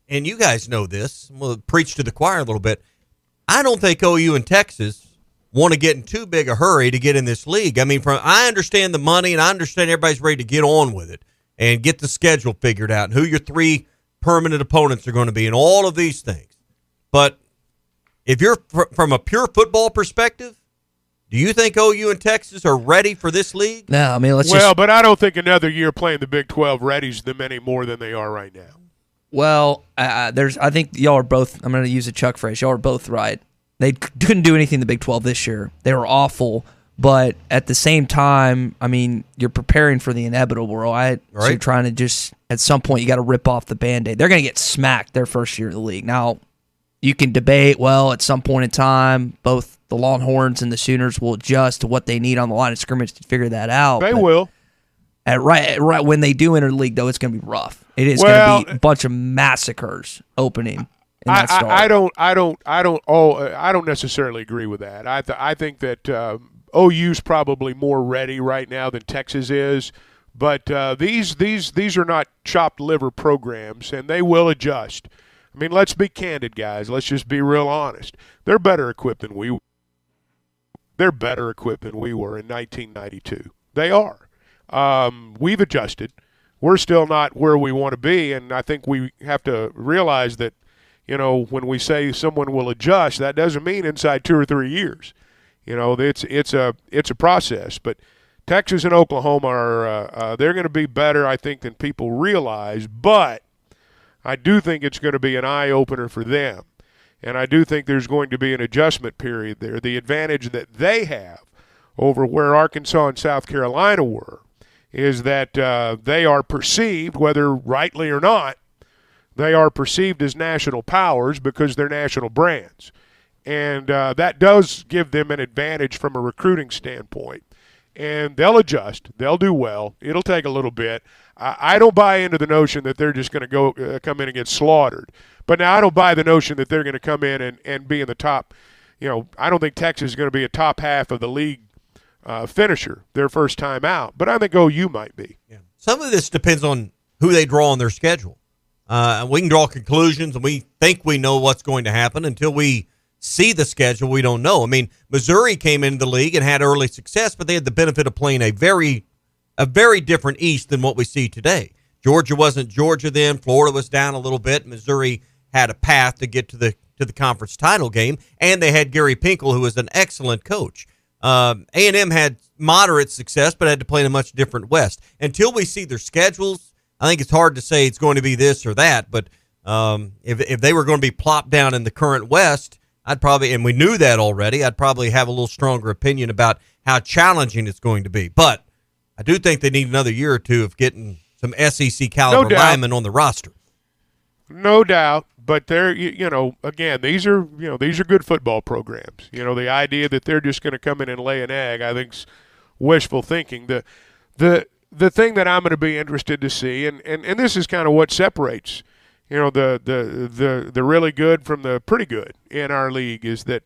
and you guys know this, we'll preach to the choir a little bit. I don't think OU and Texas want to get in too big a hurry to get in this league. I mean, I understand the money, and I understand everybody's ready to get on with it and get the schedule figured out and who your 3 permanent opponents are going to be and all of these things. But if you're from a pure football perspective, do you think OU and Texas are ready for this league? No, I mean, but I don't think another year playing the Big 12 readies them any more than they are right now. Well, I think y'all are both, I'm going to use a Chuck phrase, y'all are both right. They couldn't do anything in the Big 12 this year. They were awful. But at the same time, I mean, you're preparing for the inevitable, right? So you're trying to just, at some point, you got to rip off the Band-Aid. They're going to get smacked their first year of the league. Now, you can debate, at some point in time, both the Longhorns and the Sooners will adjust to what they need on the line of scrimmage to figure that out. They will. Right when they do enter the league, though, it's going to be rough. It is going to be a bunch of massacres opening. I don't necessarily agree with that. I think that OU's probably more ready right now than Texas is, but these are not chopped liver programs, and they will adjust. I mean, let's be candid, guys. Let's just be real honest. They're better equipped than we were. They're better equipped than we were in 1992. They are. We've adjusted. We're still not where we want to be, and I think we have to realize that, when we say someone will adjust, that doesn't mean inside 2 or 3 years. It's a process. But Texas and Oklahoma are they're going to be better, I think, than people realize. But I do think it's going to be an eye-opener for them. And I do think there's going to be an adjustment period there. The advantage that they have over where Arkansas and South Carolina were is that they are perceived, whether rightly or not, they are perceived as national powers because they're national brands. And that does give them an advantage from a recruiting standpoint. And they'll adjust. They'll do well. It'll take a little bit. I don't buy into the notion that they're just going to come in and get slaughtered. But now I don't buy the notion that they're going to come in and be in the top. I don't think Texas is going to be a top half of the league finisher their first time out. But I think OU might be. Yeah. Some of this depends on who they draw on their schedule. We can draw conclusions, and we think we know what's going to happen until we see the schedule. We don't know. I mean, Missouri came into the league and had early success, but they had the benefit of playing a very different East than what we see today. Georgia wasn't Georgia then. Florida was down a little bit. Missouri had a path to get to the conference title game, and they had Gary Pinkel, who was an excellent coach. A&M had moderate success, but had to play in a much different West. Until we see their schedules, I think it's hard to say it's going to be this or that. But if they were going to be plopped down in the current West, I'd probably, and we knew that already, I'd probably have a little stronger opinion about how challenging it's going to be. But I do think they need another year or two of getting some SEC caliber linemen on the roster. No doubt. But they're, again, these are good football programs. The idea that they're just going to come in and lay an egg, I think, is wishful thinking. The thing that I'm going to be interested to see, and this is kind of what separates, the really good from the pretty good in our league, is that,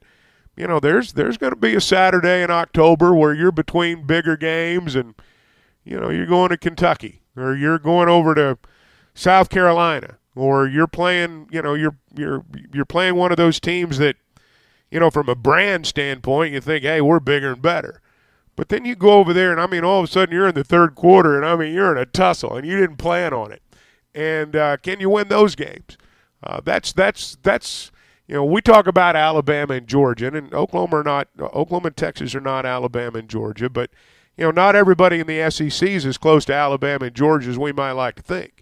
there's going to be a Saturday in October where you're between bigger games, and you're going to Kentucky, or you're going over to South Carolina, or you're playing, you're playing one of those teams that, from a brand standpoint, you think, hey, we're bigger and better. But then you go over there, and, all of a sudden you're in the third quarter, and, you're in a tussle, and you didn't plan on it. And can you win those games? That's we talk about Alabama and Georgia, and Oklahoma and Texas are not Alabama and Georgia, but, not everybody in the SEC is as close to Alabama and Georgia as we might like to think.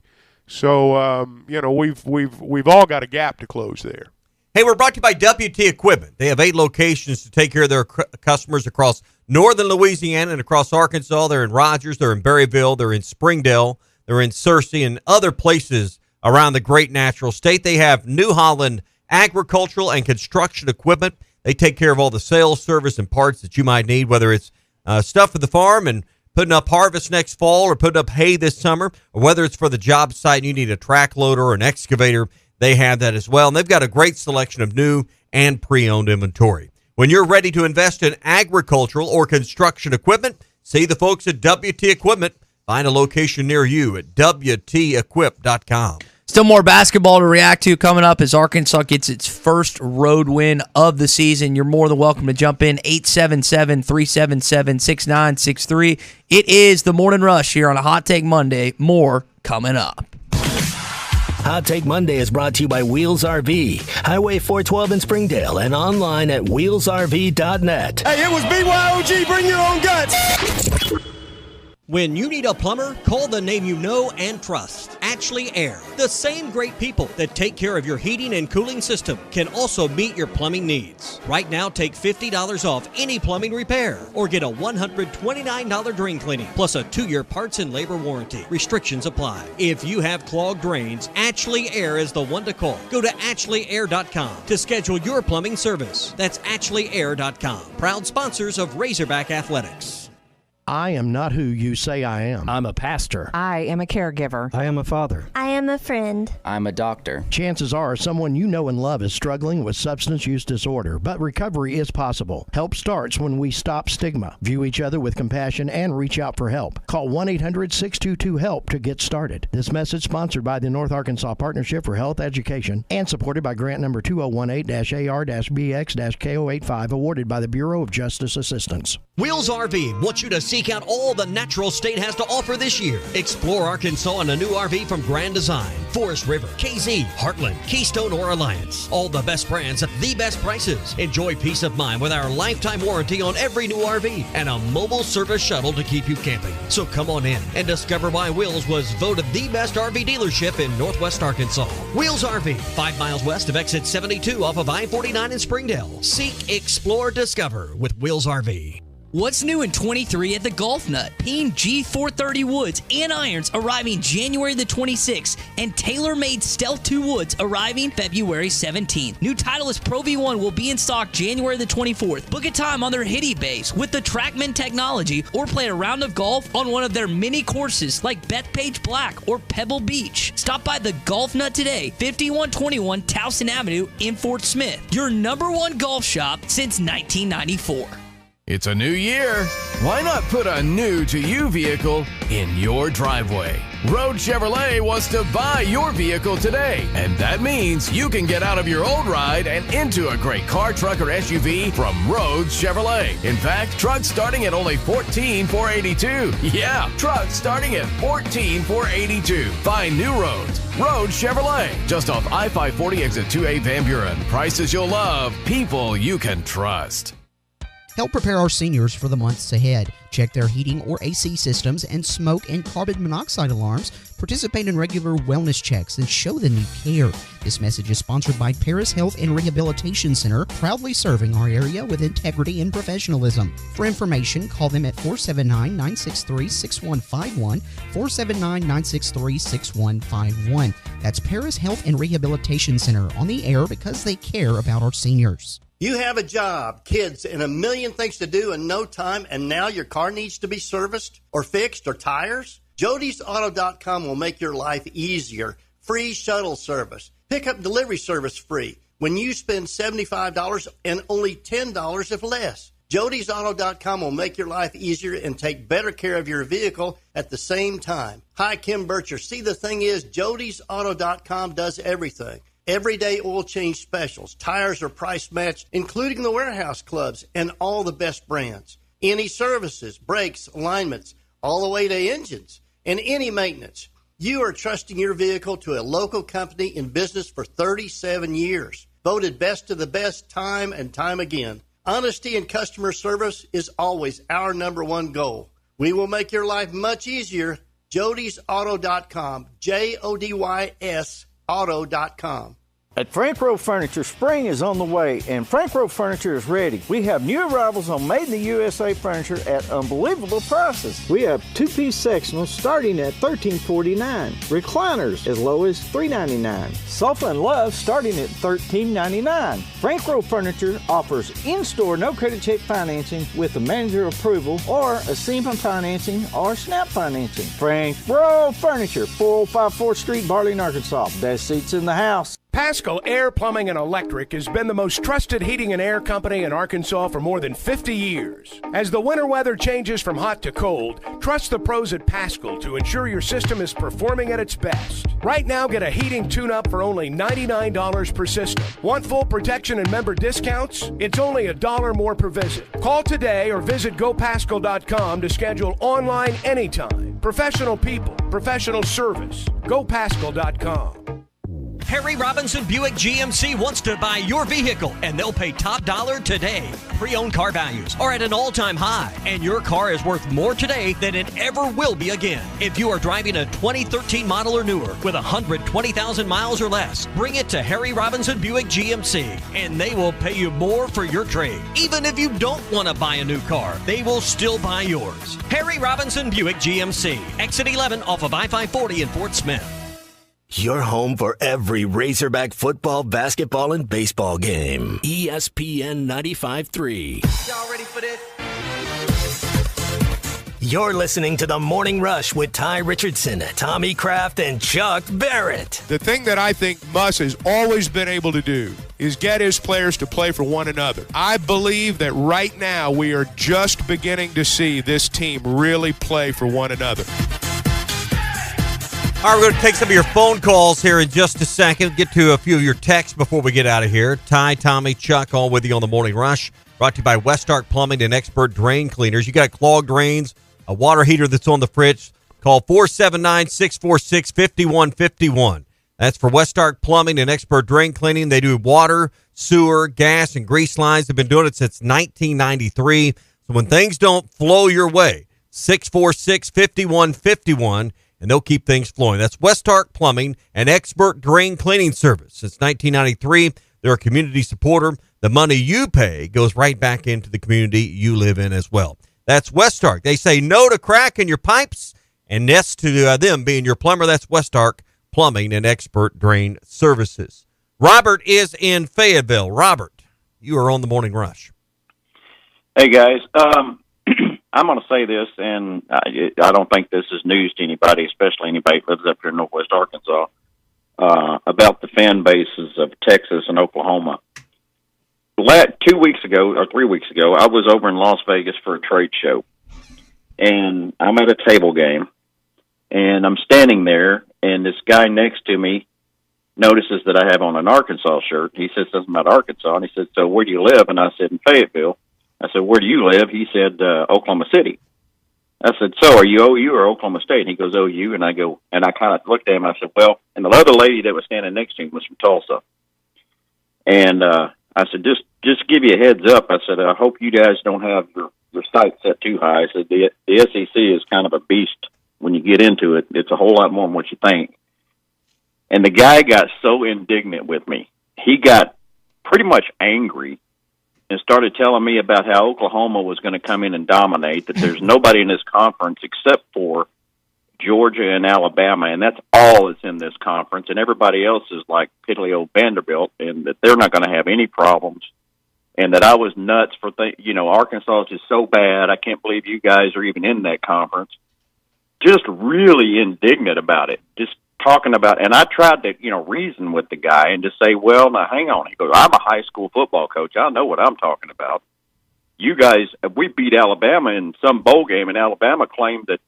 So, we've all got a gap to close there. Hey, we're brought to you by WT Equipment. They have 8 locations to take care of their customers across northern Louisiana and across Arkansas. They're in Rogers, they're in Berryville, they're in Springdale, they're in Searcy, and other places around the great natural state. They have New Holland agricultural and construction equipment. They take care of all the sales, service, and parts that you might need, whether it's stuff for the farm and putting up harvest next fall, or putting up hay this summer, or whether it's for the job site and you need a track loader or an excavator, they have that as well. And they've got a great selection of new and pre-owned inventory. When you're ready to invest in agricultural or construction equipment, see the folks at WT Equipment. Find a location near you at WTEquip.com. Still more basketball to react to coming up as Arkansas gets its first road win of the season. You're more than welcome to jump in, 877-377-6963. It is the Morning Rush here on a Hot Take Monday. More coming up. Hot Take Monday is brought to you by Wheels RV, Highway 412 in Springdale, and online at wheelsrv.net. Hey, it was BYOG, bring your own guts. When you need a plumber, call the name you know and trust, Ashley Air. The same great people that take care of your heating and cooling system can also meet your plumbing needs. Right now, take $50 off any plumbing repair or get a $129 drain cleaning plus a 2-year parts and labor warranty. Restrictions apply. If you have clogged drains, Ashley Air is the one to call. Go to ashley.air.com to schedule your plumbing service. That's ashley.air.com. Proud sponsors of Razorback Athletics. I am not who you say I am. I'm a pastor. I am a caregiver. I am a father. I am a friend. I'm a doctor. Chances are someone you know and love is struggling with substance use disorder, but recovery is possible. Help starts when we stop stigma, view each other with compassion, and reach out for help. Call 1-800-622-HELP to get started. This message sponsored by the North Arkansas Partnership for Health Education and supported by grant number 2018-AR-BX-K085 awarded by the Bureau of Justice Assistance. Wheels RV wants you to seek out all the natural state has to offer this year. Explore Arkansas in a new RV from Grand Design, Forest River, KZ, Heartland, Keystone, or Alliance. All the best brands at the best prices. Enjoy peace of mind with our lifetime warranty on every new RV and a mobile service shuttle to keep you camping. So come on in and discover why Wheels was voted the best RV dealership in Northwest Arkansas. Wheels RV, 5 miles west of exit 72 off of I-49 in Springdale. Seek, explore, discover with Wheels RV. What's new in 23 at the Golf Nut? Peen G430 woods and irons arriving January the 26th, and TaylorMade Stealth 2 woods arriving February 17th. New Titleist Pro V1 will be in stock January the 24th. Book a time on their Hitty base with the TrackMan technology, or play a round of golf on one of their mini courses like Bethpage Black or Pebble Beach. Stop by the Golf Nut today, 5121 Towson Avenue in Fort Smith. Your #1 golf shop since 1994. It's a new year. Why not put a new to you vehicle in your driveway? Road Chevrolet wants to buy your vehicle today, and that means you can get out of your old ride and into a great car, truck, or SUV from Road Chevrolet. In fact, trucks starting at only $14,482. Yeah, trucks starting at $14,482. Find new roads. Road Chevrolet, just off I-540 exit 2A Van Buren. Prices you'll love, people you can trust. Help prepare our seniors for the months ahead. Check their heating or AC systems and smoke and carbon monoxide alarms. Participate in regular wellness checks and show them you care. This message is sponsored by Paris Health and Rehabilitation Center, proudly serving our area with integrity and professionalism. For information, call them at 479-963-6151, 479-963-6151. That's Paris Health and Rehabilitation Center, on the air because they care about our seniors. You have a job, kids, and a million things to do in no time, and now your car needs to be serviced or fixed or tires? Jody'sAuto.com will make your life easier. Free shuttle service. Pickup delivery service free when you spend $75 and only $10 if less. Jody'sAuto.com will make your life easier and take better care of your vehicle at the same time. Hi, Kim Bircher. See, the thing is, Jody'sAuto.com does everything. Everyday oil change specials. Tires are price matched, including the warehouse clubs and all the best brands. Any services, brakes, alignments, all the way to engines, and any maintenance. You are trusting your vehicle to a local company in business for 37 years. Voted best of the best time and time again. Honesty and customer service is always our #1 goal. We will make your life much easier. Jody'sAuto.com. JODYS Auto.com. At Frank Rowe Furniture, spring is on the way, and Frank Rowe Furniture is ready. We have new arrivals on Made in the USA furniture at unbelievable prices. We have two-piece sectionals starting at $13.49, recliners as low as $3.99, sofa and love starting at $13.99. Frank Rowe Furniture offers in-store no-credit check financing with the manager approval, or a Seaman financing or SNAP financing. Frank Rowe Furniture, 405 4th Street, Barling, Arkansas. Best seats in the house. Pascal Air Plumbing and Electric has been the most trusted heating and air company in Arkansas for more than 50 years. As the winter weather changes from hot to cold, trust the pros at Pascal to ensure your system is performing at its best. Right now, get a heating tune-up for only $99 per system. Want full protection and member discounts? It's only $1 more per visit. Call today or visit GoPascal.com to schedule online anytime. Professional people, professional service. GoPascal.com. Harry Robinson Buick GMC wants to buy your vehicle, and they'll pay top dollar today. Pre-owned car values are at an all-time high, and your car is worth more today than it ever will be again. If you are driving a 2013 model or newer with 120,000 miles or less, bring it to Harry Robinson Buick GMC, and they will pay you more for your trade. Even if you don't want to buy a new car, they will still buy yours. Harry Robinson Buick GMC, exit 11 off of I-540 in Fort Smith. Your home for every Razorback football, basketball, and baseball game. ESPN 95.3. Y'all ready for this? You're listening to The Morning Rush with Ty Richardson, Tommy Kraft, and Chuck Barrett. The thing that I think Muss has always been able to do is get his players to play for one another. I believe that right now we are just beginning to see this team really play for one another. All right, we're going to take some of your phone calls here in just a second. Get to a few of your texts before we get out of here. Ty, Tommy, Chuck, all with you on The Morning Rush. Brought to you by Westark Plumbing and Expert Drain Cleaners. You got clogged drains, a water heater that's on the fritz. Call 479-646-5151. That's for Westark Plumbing and Expert Drain Cleaning. They do water, sewer, gas, and grease lines. They've been doing it since 1993. So when things don't flow your way, 646-5151. And they'll keep things flowing. That's Westark Plumbing and Expert Drain Cleaning Service. Since 1993, they're a community supporter. The money you pay goes right back into the community you live in as well. That's Westark. They say no to crack in your pipes and yes to them being your plumber. That's Westark Plumbing and Expert Drain Services. Robert is in Fayetteville. Robert, you are on the Morning Rush. Hey, guys. I'm going to say this, and I don't think this is news to anybody, especially anybody who lives up here in Northwest Arkansas, about the fan bases of Texas and Oklahoma. 2 weeks ago, or 3 weeks ago, I was over in Las Vegas for a trade show, and I'm at a table game, and I'm standing there, and this guy next to me notices that I have on an Arkansas shirt. He says something about Arkansas, and he said, "So where do you live?" And I said, "In Fayetteville." I said, "Where do you live?" He said, "Oklahoma City." I said, "So are you OU or Oklahoma State?" And he goes, "OU." And I go, and I kind of looked at him, and I said, "Well," and the other lady that was standing next to him was from Tulsa. And I said, just give you a heads up. I said, I hope you guys don't have your sights set too high. I said, the SEC is kind of a beast when you get into it. It's a whole lot more than what you think. And the guy got so indignant with me. He got pretty much angry and started telling me about how Oklahoma was going to come in and dominate, that there's nobody in this conference except for Georgia and Alabama, and that's all that's in this conference, and everybody else is like piddly old Vanderbilt, and that they're not going to have any problems, and that I was nuts for Arkansas is just so bad, I can't believe you guys are even in that conference. Just really indignant about it, just talking about, and I tried to, reason with the guy and just say, well, now hang on. He goes, I'm a high school football coach. I know what I'm talking about. You guys, we beat Alabama in some bowl game, and Alabama claimed that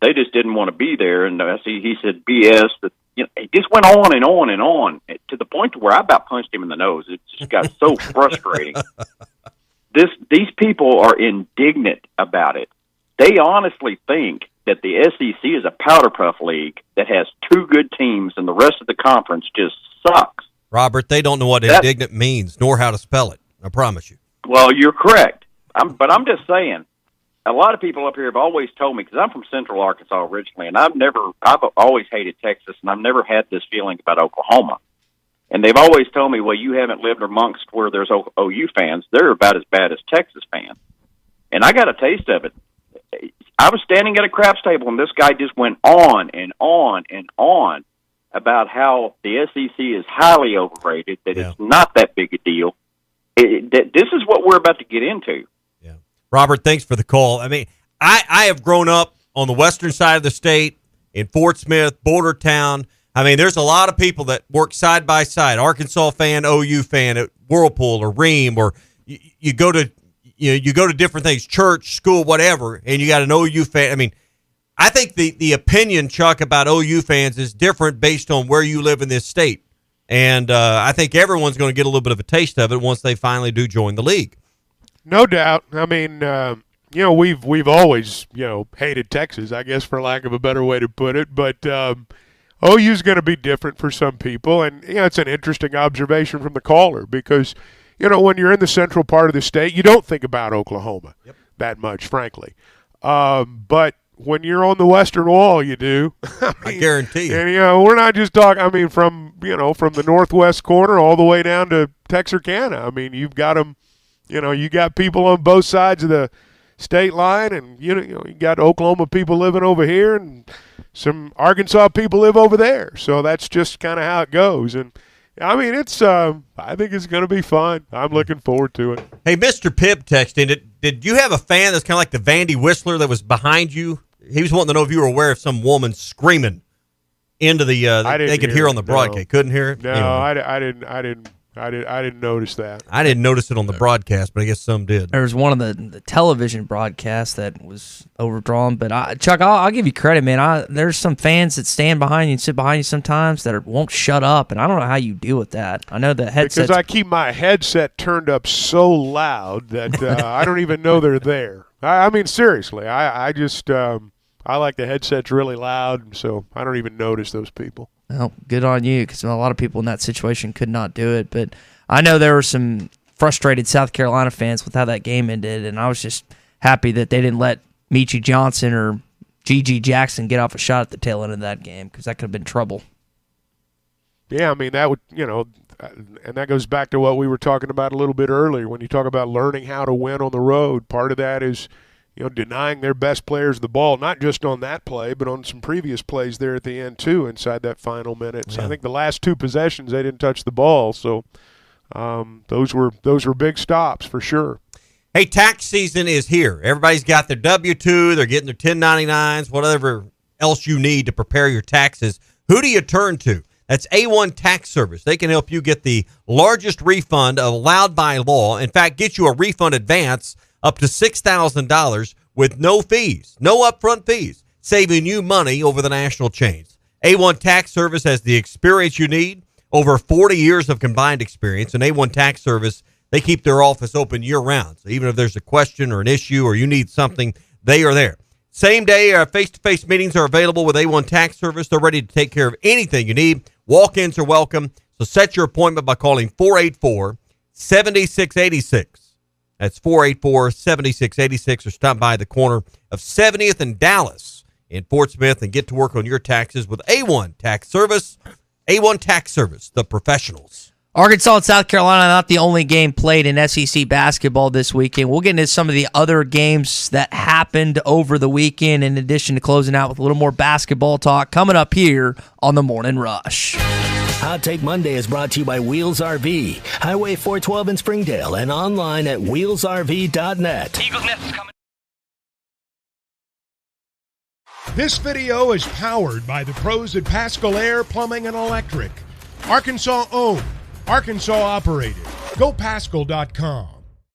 they just didn't want to be there. And he said, BS. That, it just went on and on and on to the point to where I about punched him in the nose. It just got so frustrating. These people are indignant about it. They honestly think that the SEC is a powder puff league that has two good teams and the rest of the conference just sucks. Robert, they don't know what indignant means, nor how to spell it. I promise you. Well, you're correct. But I'm just saying, a lot of people up here have always told me, because I'm from Central Arkansas originally, and I've always hated Texas, and I've never had this feeling about Oklahoma. And they've always told me, well, you haven't lived amongst where there's OU fans. They're about as bad as Texas fans. And I got a taste of it. I was standing at a craps table, and this guy just went on and on and on about how the SEC is highly overrated, that it's not that big a deal. This is what we're about to get into. Yeah, Robert, thanks for the call. I mean, I have grown up on the western side of the state, in Fort Smith, border town. I mean, there's a lot of people that work side by side, Arkansas fan, OU fan at Whirlpool or Ream, or you go to different things, church, school, whatever, and you got an OU fan. I mean, I think the opinion, Chuck, about OU fans is different based on where you live in this state. And I think everyone's going to get a little bit of a taste of it once they finally do join the league. No doubt. I mean, we've always, hated Texas, I guess, for lack of a better way to put it. But OU's going to be different for some people. And, it's an interesting observation from the caller because – when you're in the central part of the state, you don't think about Oklahoma that much, frankly. But when you're on the western wall, you do. I guarantee you. And, we're not just talking, from the northwest corner all the way down to Texarkana. I mean, you've got them, you got people on both sides of the state line, and, you got Oklahoma people living over here, and some Arkansas people live over there. So that's just kind of how it goes. And, I mean, it's. I think it's going to be fun. I'm looking forward to it. Hey, Mr. Pibb texting. Did you have a fan that's kind of like the Vandy Whistler that was behind you? He was wanting to know if you were aware of some woman screaming into the. They could hear on the broadcast. No. Couldn't hear it. No, anyway. I didn't notice that. I didn't notice it on the broadcast, but I guess some did. There was one of the television broadcasts that was overdrawn. But Chuck, I'll give you credit, man. There's some fans that stand behind you and sit behind you sometimes that won't shut up, and I don't know how you deal with that. I know the headset. Because I keep my headset turned up so loud that I don't even know they're there. I mean, seriously, I just I like the headsets really loud, so I don't even notice those people. Well, good on you, because a lot of people in that situation could not do it. But I know there were some frustrated South Carolina fans with how that game ended, and I was just happy that they didn't let Michie Johnson or G.G. Jackson get off a shot at the tail end of that game, because that could have been trouble. Yeah, I mean, that would, and that goes back to what we were talking about a little bit earlier when you talk about learning how to win on the road. Part of that is, denying their best players the ball, not just on that play, but on some previous plays there at the end too, inside that final minute. So I think the last 2 possessions they didn't touch the ball. So those were big stops for sure. Hey, tax season is here. Everybody's got their W-2, they're getting their 1099s, whatever else you need to prepare your taxes. Who do you turn to? That's A1 Tax Service. They can help you get the largest refund allowed by law. In fact, get you a refund advance up to $6,000 with no fees, no upfront fees, saving you money over the national chains. A1 Tax Service has the experience you need, over 40 years of combined experience. And A1 Tax Service, they keep their office open year-round. So even if there's a question or an issue or you need something, they are there. Same day face-to-face meetings are available with A1 Tax Service. They're ready to take care of anything you need. Walk-ins are welcome. So set your appointment by calling 484-7686. That's 484-7686, or stop by the corner of 70th and Dallas in Fort Smith and get to work on your taxes with A1 Tax Service. A1 Tax Service, the professionals. Arkansas and South Carolina, not the only game played in SEC basketball this weekend. We'll get into some of the other games that happened over the weekend, in addition to closing out with a little more basketball talk coming up here on the Morning Rush. Hot Take Monday is brought to you by Wheels RV, Highway 412 in Springdale, and online at wheelsrv.net. Eagles Nest is coming. This video is powered by the pros at Pascal Air Plumbing and Electric. Arkansas owned, Arkansas operated. GoPascal.com.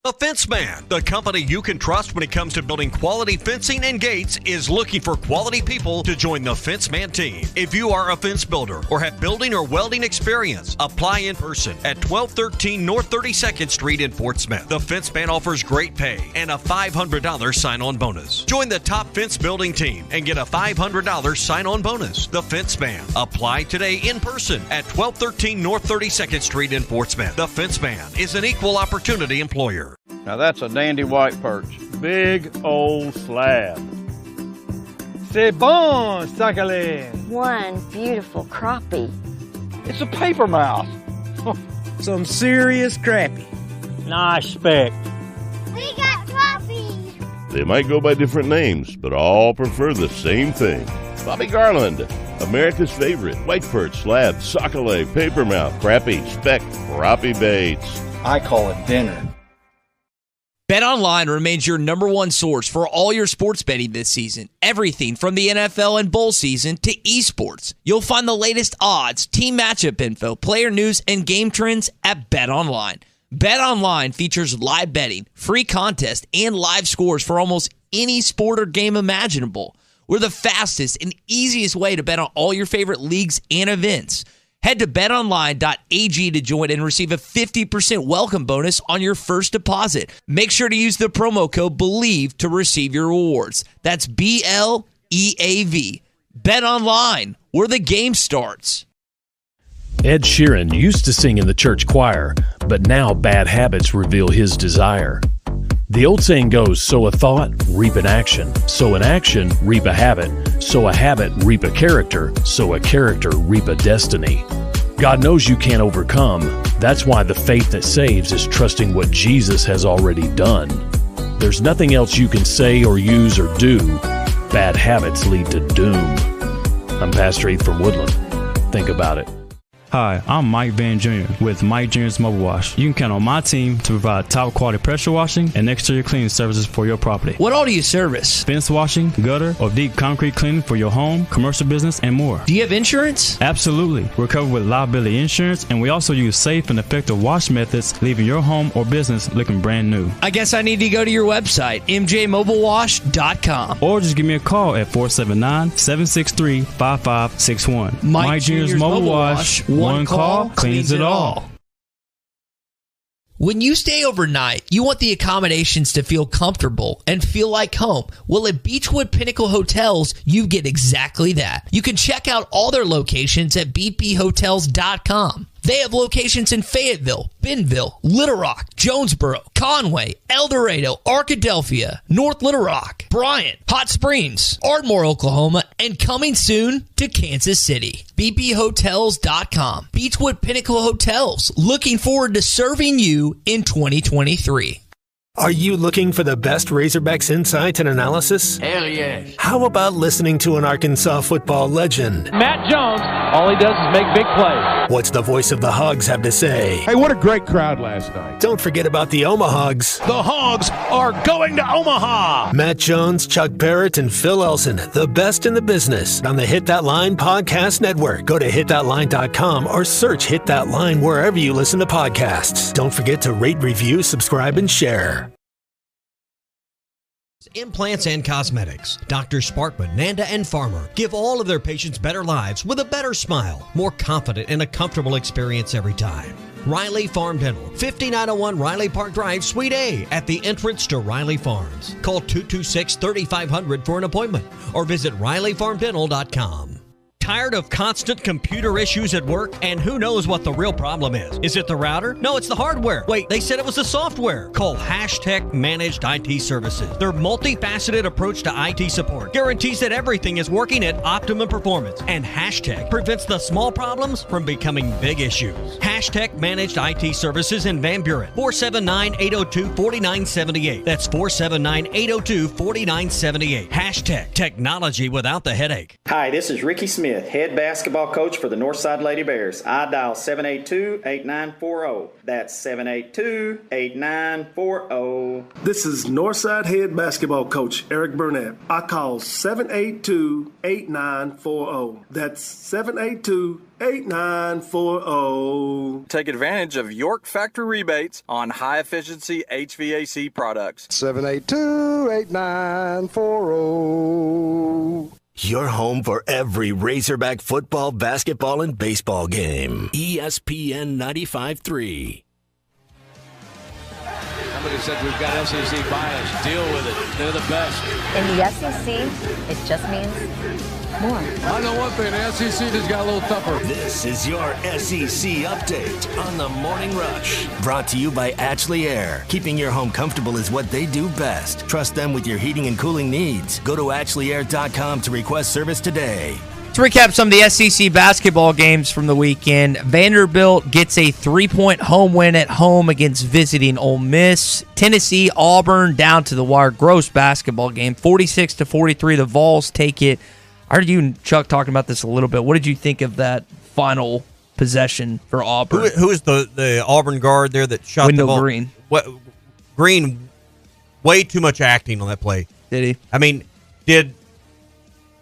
The Fence Man, the company you can trust when it comes to building quality fencing and gates, is looking for quality people to join the Fence Man team. If you are a fence builder or have building or welding experience, apply in person at 1213 North 32nd Street in Fort Smith. The Fence Man offers great pay and a $500 sign-on bonus. Join the top fence building team and get a $500 sign-on bonus. The Fence Man. Apply today in person at 1213 North 32nd Street in Fort Smith. The Fence Man is an equal opportunity employer. Now that's a dandy white perch. Big old slab. C'est bon, sacalé. One beautiful crappie. It's a paper mouse. Some serious crappie. Nice speck. We got crappie. They might go by different names, but all prefer the same thing. Bobby Garland, America's favorite white perch, slab, sacalé, paper mouth, crappie, speck, crappie baits. I call it dinner. BetOnline remains your number one source for all your sports betting this season. Everything from the NFL and bowl season to esports. You'll find the latest odds, team matchup info, player news, and game trends at BetOnline. BetOnline features live betting, free contests, and live scores for almost any sport or game imaginable. We're the fastest and easiest way to bet on all your favorite leagues and events. Head to betonline.ag to join and receive a 50% welcome bonus on your first deposit. Make sure to use the promo code BELIEVE to receive your rewards. That's BLEAV. BetOnline, where the game starts. Ed Sheeran used to sing in the church choir, but now bad habits reveal his desire. The old saying goes, sow a thought, reap an action. Sow an action, reap a habit. Sow a habit, reap a character. Sow a character, reap a destiny. God knows you can't overcome. That's why the faith that saves is trusting what Jesus has already done. There's nothing else you can say or use or do. Bad habits lead to doom. I'm Pastor Heath from Woodland. Think about it. Hi, I'm Mike Van Jr. with Mike Jr.'s Mobile Wash. You can count on my team to provide top quality pressure washing and exterior cleaning services for your property. What all do you service? Fence washing, gutter, or deep concrete cleaning for your home, commercial business, and more. Do you have insurance? Absolutely. We're covered with liability insurance, and we also use safe and effective wash methods, leaving your home or business looking brand new. I guess I need to go to your website, mjmobilewash.com. Or just give me a call at 479-763-5561. Mike Jr.'s Mobile Wash. One call cleans it all. When you stay overnight, you want the accommodations to feel comfortable and feel like home. Well, at Beechwood Pinnacle Hotels, you get exactly that. You can check out all their locations at bphotels.com. They have locations in Fayetteville, Bentonville, Little Rock, Jonesboro, Conway, El Dorado, Arkadelphia, North Little Rock, Bryant, Hot Springs, Ardmore, Oklahoma, and coming soon to Kansas City. bphotels.com. Beechwood Pinnacle Hotels, looking forward to serving you in 2023. Are you looking for the best Razorbacks insight and analysis? Hell yeah. How about listening to an Arkansas football legend? Matt Jones, all he does is make big plays. What's the voice of the Hogs have to say? Hey, what a great crowd last night. Don't forget about the Omahogs. The Hogs are going to Omaha. Matt Jones, Chuck Barrett, and Phil Elson, the best in the business on the Hit That Line Podcast Network. Go to hitthatline.com or search Hit That Line wherever you listen to podcasts. Don't forget to rate, review, subscribe, and share. Implants and Cosmetics. Drs. Sparkman, Nanda, and Farmer give all of their patients better lives with a better smile, more confident and a comfortable experience every time. Riley Farm Dental, 5901 Riley Park Drive, Suite A, at the entrance to Riley Farms. Call 226-3500 for an appointment or visit RileyFarmDental.com. Tired of constant computer issues at work? And who knows what the real problem is? Is it the router? No, it's the hardware. Wait, they said it was the software. Call Hashtag Managed IT Services. Their multifaceted approach to IT support guarantees that everything is working at optimum performance. And Hashtag prevents the small problems from becoming big issues. Hashtag Managed IT Services in Van Buren. 479-802-4978. That's 479-802-4978. Hashtag Technology without the headache. Hi, this is Ricky Smith, head basketball coach for the Northside Lady Bears. I dial 782-8940. That's 782-8940. This is Northside head basketball coach Eric Burnett. I call 782-8940. That's 782-8940. Take advantage of York Factory rebates on high-efficiency HVAC products. 782-8940. Your home for every Razorback football, basketball, and baseball game. ESPN 95.3. Somebody said we've got SEC bias. Deal with it. They're the best. In the SEC, it just means more. I know one thing. The SEC just got a little tougher. This is your SEC update on the Morning Rush. Brought to you by Ashley Air. Keeping your home comfortable is what they do best. Trust them with your heating and cooling needs. Go to AshleyAir.com to request service today. To recap some of the SEC basketball games from the weekend, Vanderbilt gets a 3-point home win at home against visiting Ole Miss. Tennessee, Auburn down to the wire. Gross basketball game, 46-43. The Vols take it. I heard you and Chuck talking about this a little bit. What did you think of that final possession for Auburn? Who is the Auburn guard there that shot Wendell the ball? Green. What, Green, way too much acting on that play. Did he? I mean, did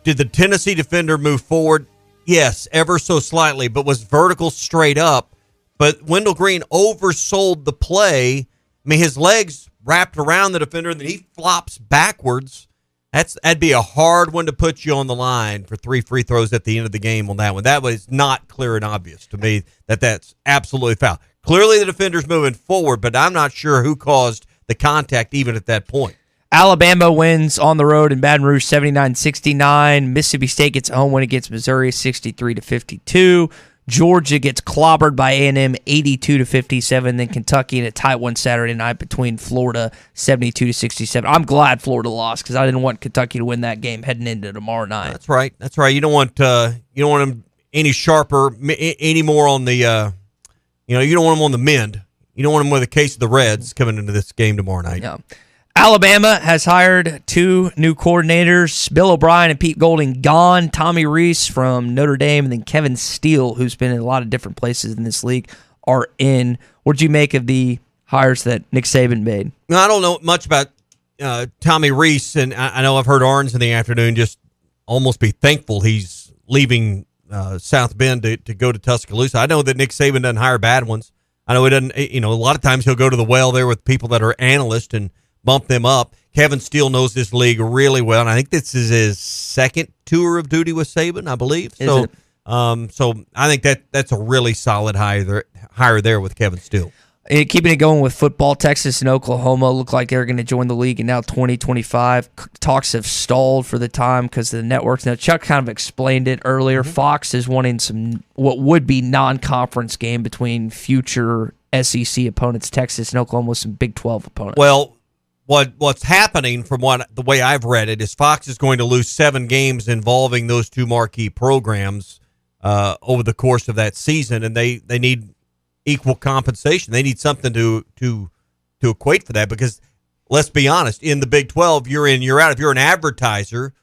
the Tennessee defender move forward? Yes, ever so slightly, but was vertical straight up. But Wendell Green oversold the play. I mean, his legs wrapped around the defender, and then he flops backwards. That'd be a hard one to put you on the line for 3 free throws at the end of the game on that one. That was not clear and obvious to me that's absolutely foul. Clearly the defender's moving forward, but I'm not sure who caused the contact even at that point. Alabama wins on the road in Baton Rouge 79-69. Mississippi State gets a home win against Missouri 63-52. Georgia gets clobbered by A&M 82-57. Then Kentucky in a tight one Saturday night between Florida 72-67. I'm glad Florida lost because I didn't want Kentucky to win that game heading into tomorrow night. That's right. That's right. You don't want them any sharper, any more on the you don't want them on the mend. You don't want them with a case of the Reds coming into this game tomorrow night. Yeah. Alabama has hired 2 new coordinators, Bill O'Brien and Pete Golding gone, Tommy Rees from Notre Dame, and then Kevin Steele, who's been in a lot of different places in this league, are in. What did you make of the hires that Nick Saban made? I don't know much about Tommy Rees, and I know I've heard Arns in the afternoon just almost be thankful he's leaving South Bend to go to Tuscaloosa. I know that Nick Saban doesn't hire bad ones. I know he doesn't, a lot of times he'll go to the well there with people that are analysts and bump them up. Kevin Steele knows this league really well, and I think this is his second tour of duty with Saban, I believe. So I think that's a really solid hire there with Kevin Steele. Keeping it going with football, Texas and Oklahoma look like they're going to join the league in now 2025. Talks have stalled for the time because of the networks. Now, Chuck kind of explained it earlier. Mm-hmm. Fox is wanting some what would be non-conference game between future SEC opponents, Texas and Oklahoma, with some Big 12 opponents. Well, what's happening from the way I've read it is Fox is going to lose 7 games involving those 2 marquee programs over the course of that season, and they need equal compensation. They need something to equate for that, because let's be honest, in the Big 12, you're in, you're out. If you're an advertiser,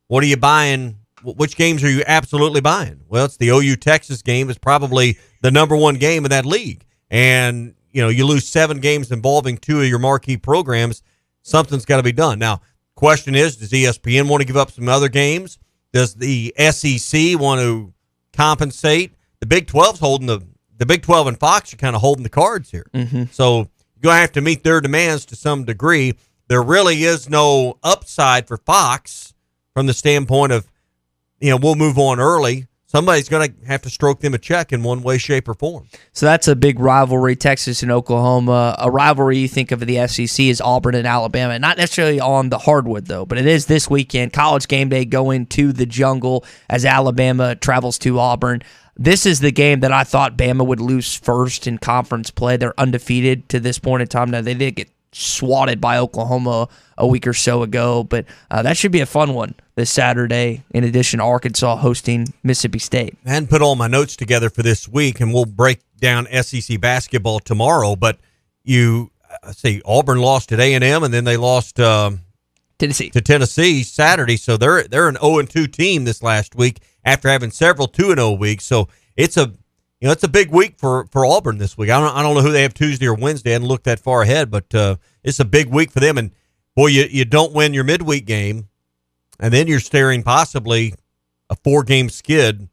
what are you buying? Which games are you absolutely buying? Well, it's the OU Texas game. It's probably the number one game in that league. And, you lose 7 games involving 2 of your marquee programs. Something's got to be done. Now, question is, does ESPN want to give up some other games? Does the SEC want to compensate? The Big 12's holding the Big 12 and Fox are kind of holding the cards here. Mm-hmm. So you're going to have to meet their demands to some degree. There really is no upside for Fox from the standpoint of, we'll move on early. Somebody's going to have to stroke them a check in one way, shape, or form. So that's a big rivalry, Texas and Oklahoma. A rivalry you think of the SEC is Auburn and Alabama. Not necessarily on the hardwood, though, but it is this weekend. College game day going to the Jungle as Alabama travels to Auburn. This is the game that I thought Bama would lose first in conference play. They're undefeated to this point in time. Now, they did get swatted by Oklahoma a week or so ago, but that should be a fun one this Saturday, in addition to Arkansas hosting Mississippi State. I hadn't put all my notes together for this week, and we'll break down SEC basketball tomorrow, but Auburn lost at A&M, and then they lost to Tennessee Saturday, so they're an 0-2 team this last week after having several 2-0 weeks. So it's a big week for Auburn this week. I don't know who they have Tuesday or Wednesday. I hadn't looked that far ahead, but it's a big week for them. And boy, you don't win your midweek game, and then you're staring possibly a 4-game skid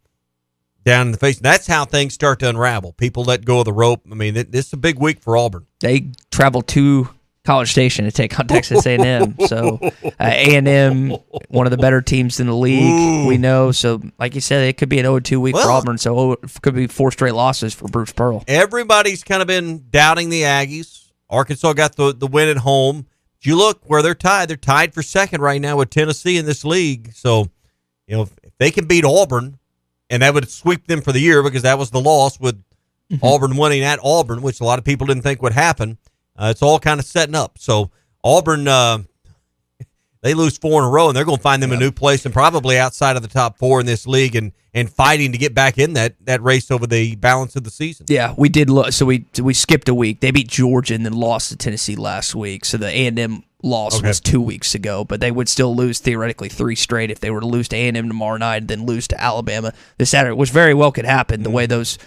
down in the face. That's how things start to unravel. People let go of the rope. I mean, this is a big week for Auburn. They travel to College Station to take on Texas A&M. So A&M, one of the better teams in the league, we know. So like you said, it could be an 0-2 week for Auburn. So it could be 4 straight losses for Bruce Pearl. Everybody's kind of been doubting the Aggies. Arkansas got the win at home. If you look where they're tied for second right now with Tennessee in this league. So, if they can beat Auburn, and that would sweep them for the year because that was the loss with Auburn winning at Auburn, which a lot of people didn't think would happen. It's all kind of setting up. So Auburn, they lose 4 in a row, and they're going to find them a new place and probably outside of the top 4 in this league and fighting to get back in that race over the balance of the season. Yeah, we did. So we skipped a week. They beat Georgia and then lost to Tennessee last week. So the A&M loss was 2 weeks ago, but they would still lose theoretically 3 straight if they were to lose to A&M tomorrow night and then lose to Alabama this Saturday, which very well could happen the way those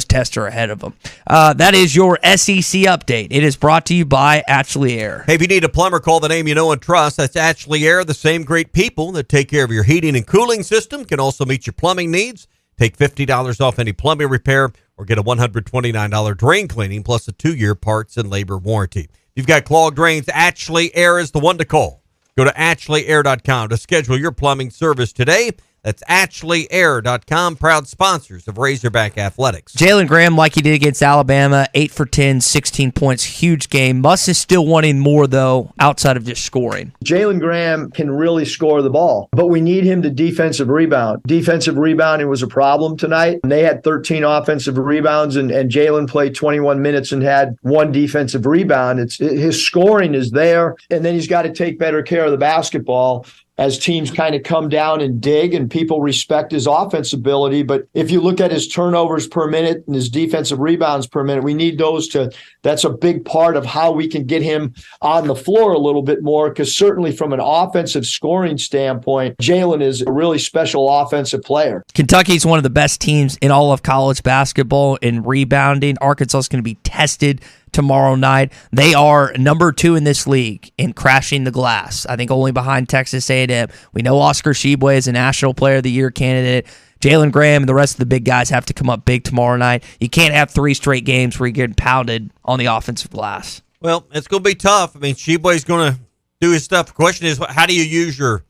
tests are ahead of them. That is your SEC update. It is brought to you by Ashley Air. Hey, if you need a plumber, call the name you know and trust. That's Ashley Air, the same great people that take care of your heating and cooling system, can also meet your plumbing needs. Take $50 off any plumbing repair or get a $129 drain cleaning plus a 2-year parts and labor warranty. If you've got clogged drains, Ashley Air is the one to call. Go to AshleyAir.com to schedule your plumbing service today. That's AshleyAir.com, proud sponsors of Razorback Athletics. Jalen Graham, like he did against Alabama, 8 for 10, 16 points, huge game. Muss is still wanting more, though, outside of just scoring. Jalen Graham can really score the ball, but we need him to defensive rebound. Defensive rebounding was a problem tonight. They had 13 offensive rebounds, and Jalen played 21 minutes and had 1 defensive rebound. His scoring is there, and then he's got to take better care of the basketball as teams kind of come down and dig and people respect his offense ability. But if you look at his turnovers per minute and his defensive rebounds per minute, we need those that's a big part of how we can get him on the floor a little bit more, because certainly from an offensive scoring standpoint, Jalen is a really special offensive player. Kentucky's one of the best teams in all of college basketball in rebounding. Arkansas is going to be tested tomorrow night. They are number 2 in this league in crashing the glass. I think only behind Texas A&M. We know Oscar Tshiebwe is a National Player of the Year candidate. Jalen Graham and the rest of the big guys have to come up big tomorrow night. You can't have 3 straight games where you're getting pounded on the offensive glass. Well, it's going to be tough. I mean, Tshiebwe's going to do his stuff. The question is, how do you use your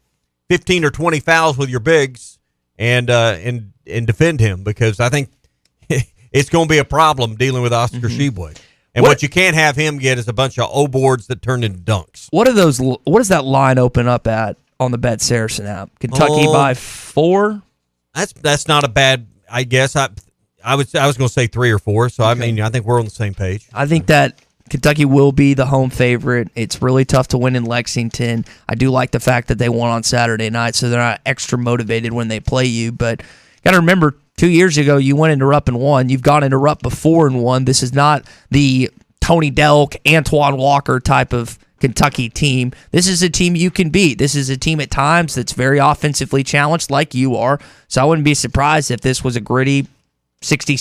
15 or 20 fouls with your bigs and defend him? Because I think it's going to be a problem dealing with Oscar Tshiebwe. And what you can't have him get is a bunch of O-boards that turn into dunks. What does that line open up at on the Bet Saracen app? Kentucky by 4? That's not a bad, I guess. I was going to say 3 or 4. So, okay. I mean, I think we're on the same page. I think that Kentucky will be the home favorite. It's really tough to win in Lexington. I do like the fact that they won on Saturday night, so they're not extra motivated when they play you. But got to remember, 2 years ago, you went into Rupp and won. You've gone into Rupp before and won. This is not the Tony Delk, Antoine Walker type of Kentucky team. This is a team you can beat. This is a team at times that's very offensively challenged like you are. So I wouldn't be surprised if this was a gritty 60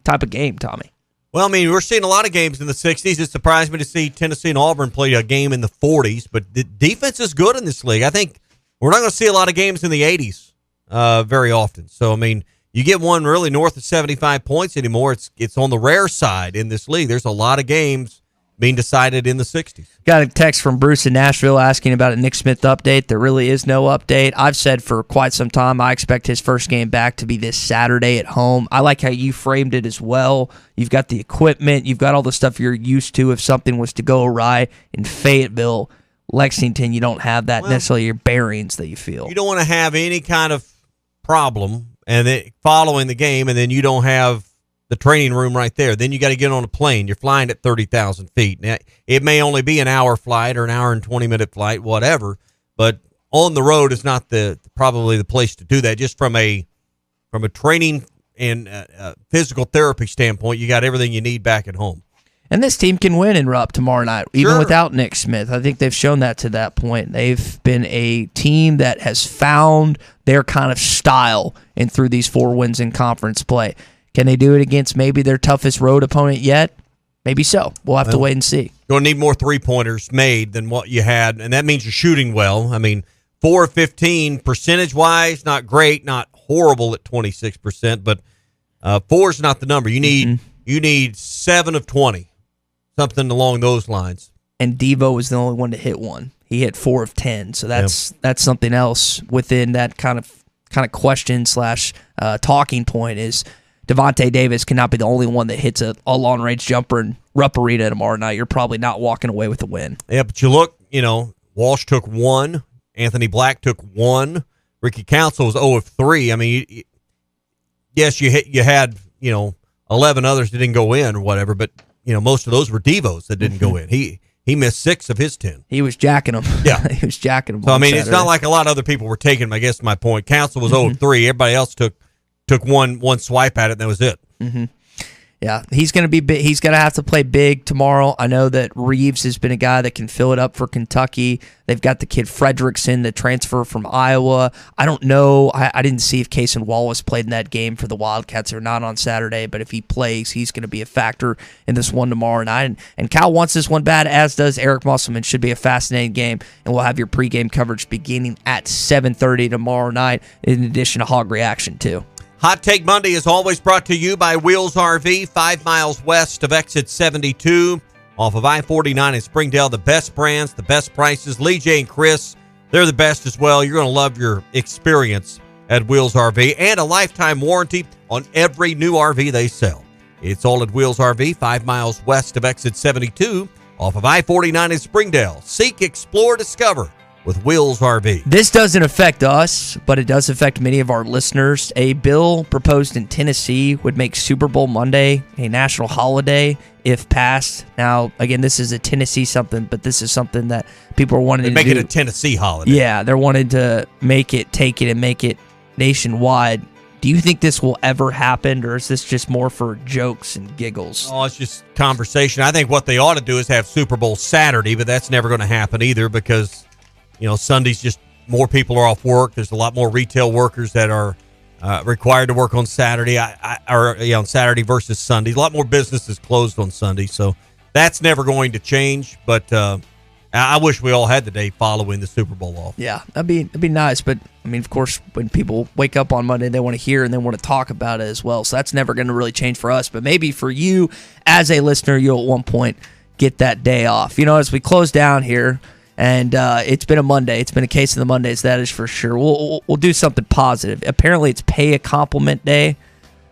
type of game, Tommy. Well, I mean, we're seeing a lot of games in the 60s. It surprised me to see Tennessee and Auburn play a game in the 40s, but the defense is good in this league. I think we're not going to see a lot of games in the 80s very often. So, I mean, you get one really north of 75 points anymore. It's on the rare side in this league. There's a lot of games being decided in the 60s. Got a text from Bruce in Nashville asking about a Nick Smith update. There really is no update. I've said for quite some time I expect his first game back to be this Saturday at home. I like how you framed it as well. You've got the equipment. You've got all the stuff you're used to if something was to go awry in Fayetteville. Lexington, you don't have that necessarily your bearings that you feel. You don't want to have any kind of problem and then following the game, and then you don't have the training room right there. Then you got to get on a plane. You're flying at 30,000 feet. Now, it may only be an hour flight or an hour and 20-minute flight, whatever, but on the road is not probably the place to do that. Just from a training and physical therapy standpoint, you got everything you need back at home. And this team can win in Rupp tomorrow night, even without Nick Smith. I think they've shown that to that point. They've been a team that has found their kind of style and through these 4 wins in conference play. Can they do it against maybe their toughest road opponent yet? Maybe so. We'll have to wait and see. You're going to need more three-pointers made than what you had, and that means you're shooting well. I mean, 4 of 15 percentage-wise, not great, not horrible at 26%, but 4 is not the number. You need 7 of 20, something along those lines. And Devo was the only one to hit one. He hit 4 of 10, so that's something else within that kind of question / talking point is Devontae Davis cannot be the only one that hits a long-range jumper in Rupp Arena tomorrow night. You're probably not walking away with a win. Yeah, but you look, Walsh took 1. Anthony Black took 1. Ricky Council was 0 of 3. I mean, yes, you had, 11 others that didn't go in or whatever, but, most of those were Devos that didn't go in. He missed 6 of his 10. He was jacking them. Yeah. He was jacking them. So, I mean, Saturday. It's not like a lot of other people were taking them, I guess, my point. Council was 0 of 3. Everybody else took one swipe at it, and that was it. Mm-hmm. Yeah, he's going to be big. He's going to have to play big tomorrow. I know that Reeves has been a guy that can fill it up for Kentucky. They've got the kid Fredrickson, the transfer from Iowa. I don't know. I didn't see if Cason Wallace played in that game for the Wildcats or not on Saturday, but if he plays, he's going to be a factor in this one tomorrow night. And Cal wants this one bad, as does Eric Musselman. Should be a fascinating game, and we'll have your pregame coverage beginning at 7:30 tomorrow night, in addition to Hog Reaction, too. Hot Take Monday is always brought to you by Wheels RV, 5 miles west of exit 72 off of I-49 in Springdale. The best brands, the best prices. Lee J and Chris, they're the best as well. You're going to love your experience at Wheels RV, and a lifetime warranty on every new RV they sell. It's all at Wheels RV, 5 miles west of exit 72 off of I-49 in Springdale. Seek, explore, discover with Wheels RV. This doesn't affect us, but it does affect many of our listeners. A bill proposed in Tennessee would make Super Bowl Monday a national holiday if passed. Now, again, this is a Tennessee something, but this is something that people are wanting to make do. It a Tennessee holiday. Yeah, they're wanting to take it and make it nationwide. Do you think this will ever happen, or is this just more for jokes and giggles? Oh, it's just conversation. I think what they ought to do is have Super Bowl Saturday, but that's never going to happen either because Sunday's just more people are off work. There's a lot more retail workers that are required to work on Saturday, on Saturday versus Sunday. A lot more businesses closed on Sunday, so that's never going to change. But I wish we all had the day following the Super Bowl off. Yeah, that'd be nice. But I mean, of course, when people wake up on Monday, they want to hear and they want to talk about it as well. So that's never going to really change for us. But maybe for you as a listener, you'll at one point get that day off. As we close down here. And it's been a Monday. It's been a case of the Mondays, that is for sure. We'll do something positive. Apparently, it's Pay a Compliment Day.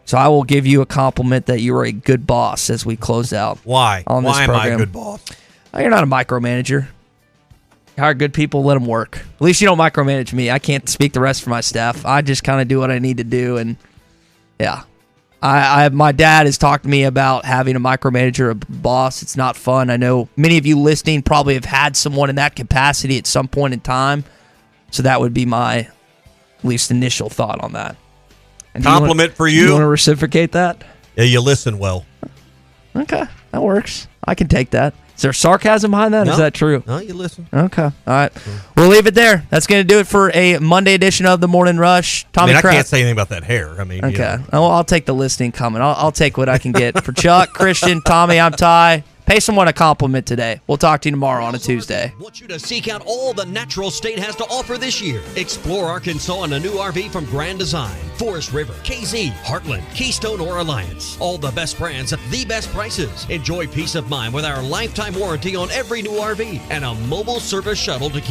So I will give you a compliment that you are a good boss as we close out. Why? On this Why program. am I a good boss? You're not a micromanager. You hire good people, let them work. At least you don't micromanage me. I can't speak the rest for my staff. I just kind of do what I need to do. And, yeah. My dad has talked to me about having a micromanager, a boss. It's not fun. I know many of you listening probably have had someone in that capacity at some point in time. So that would be my at least initial thought on that. And compliment for you. You want to reciprocate that? Yeah, you listen well. Okay, that works. I can take that. Is there sarcasm behind that? No. Is that true? No, you listen. Okay. All right. We'll leave it there. That's going to do it for a Monday edition of the Morning Rush. Tommy I Kraft. can't say anything about that hair. I mean, okay. I'll take the listening comment. I'll take what I can get. For Chuck, Christian, Tommy, I'm Ty. Pay someone a compliment today. We'll talk to you tomorrow on a Tuesday. Want you to seek out all the natural state has to offer this year. Explore Arkansas in a new RV from Grand Design, Forest River, KZ, Heartland, Keystone, or Alliance. All the best brands at the best prices. Enjoy peace of mind with our lifetime warranty on every new RV and a mobile service shuttle to keep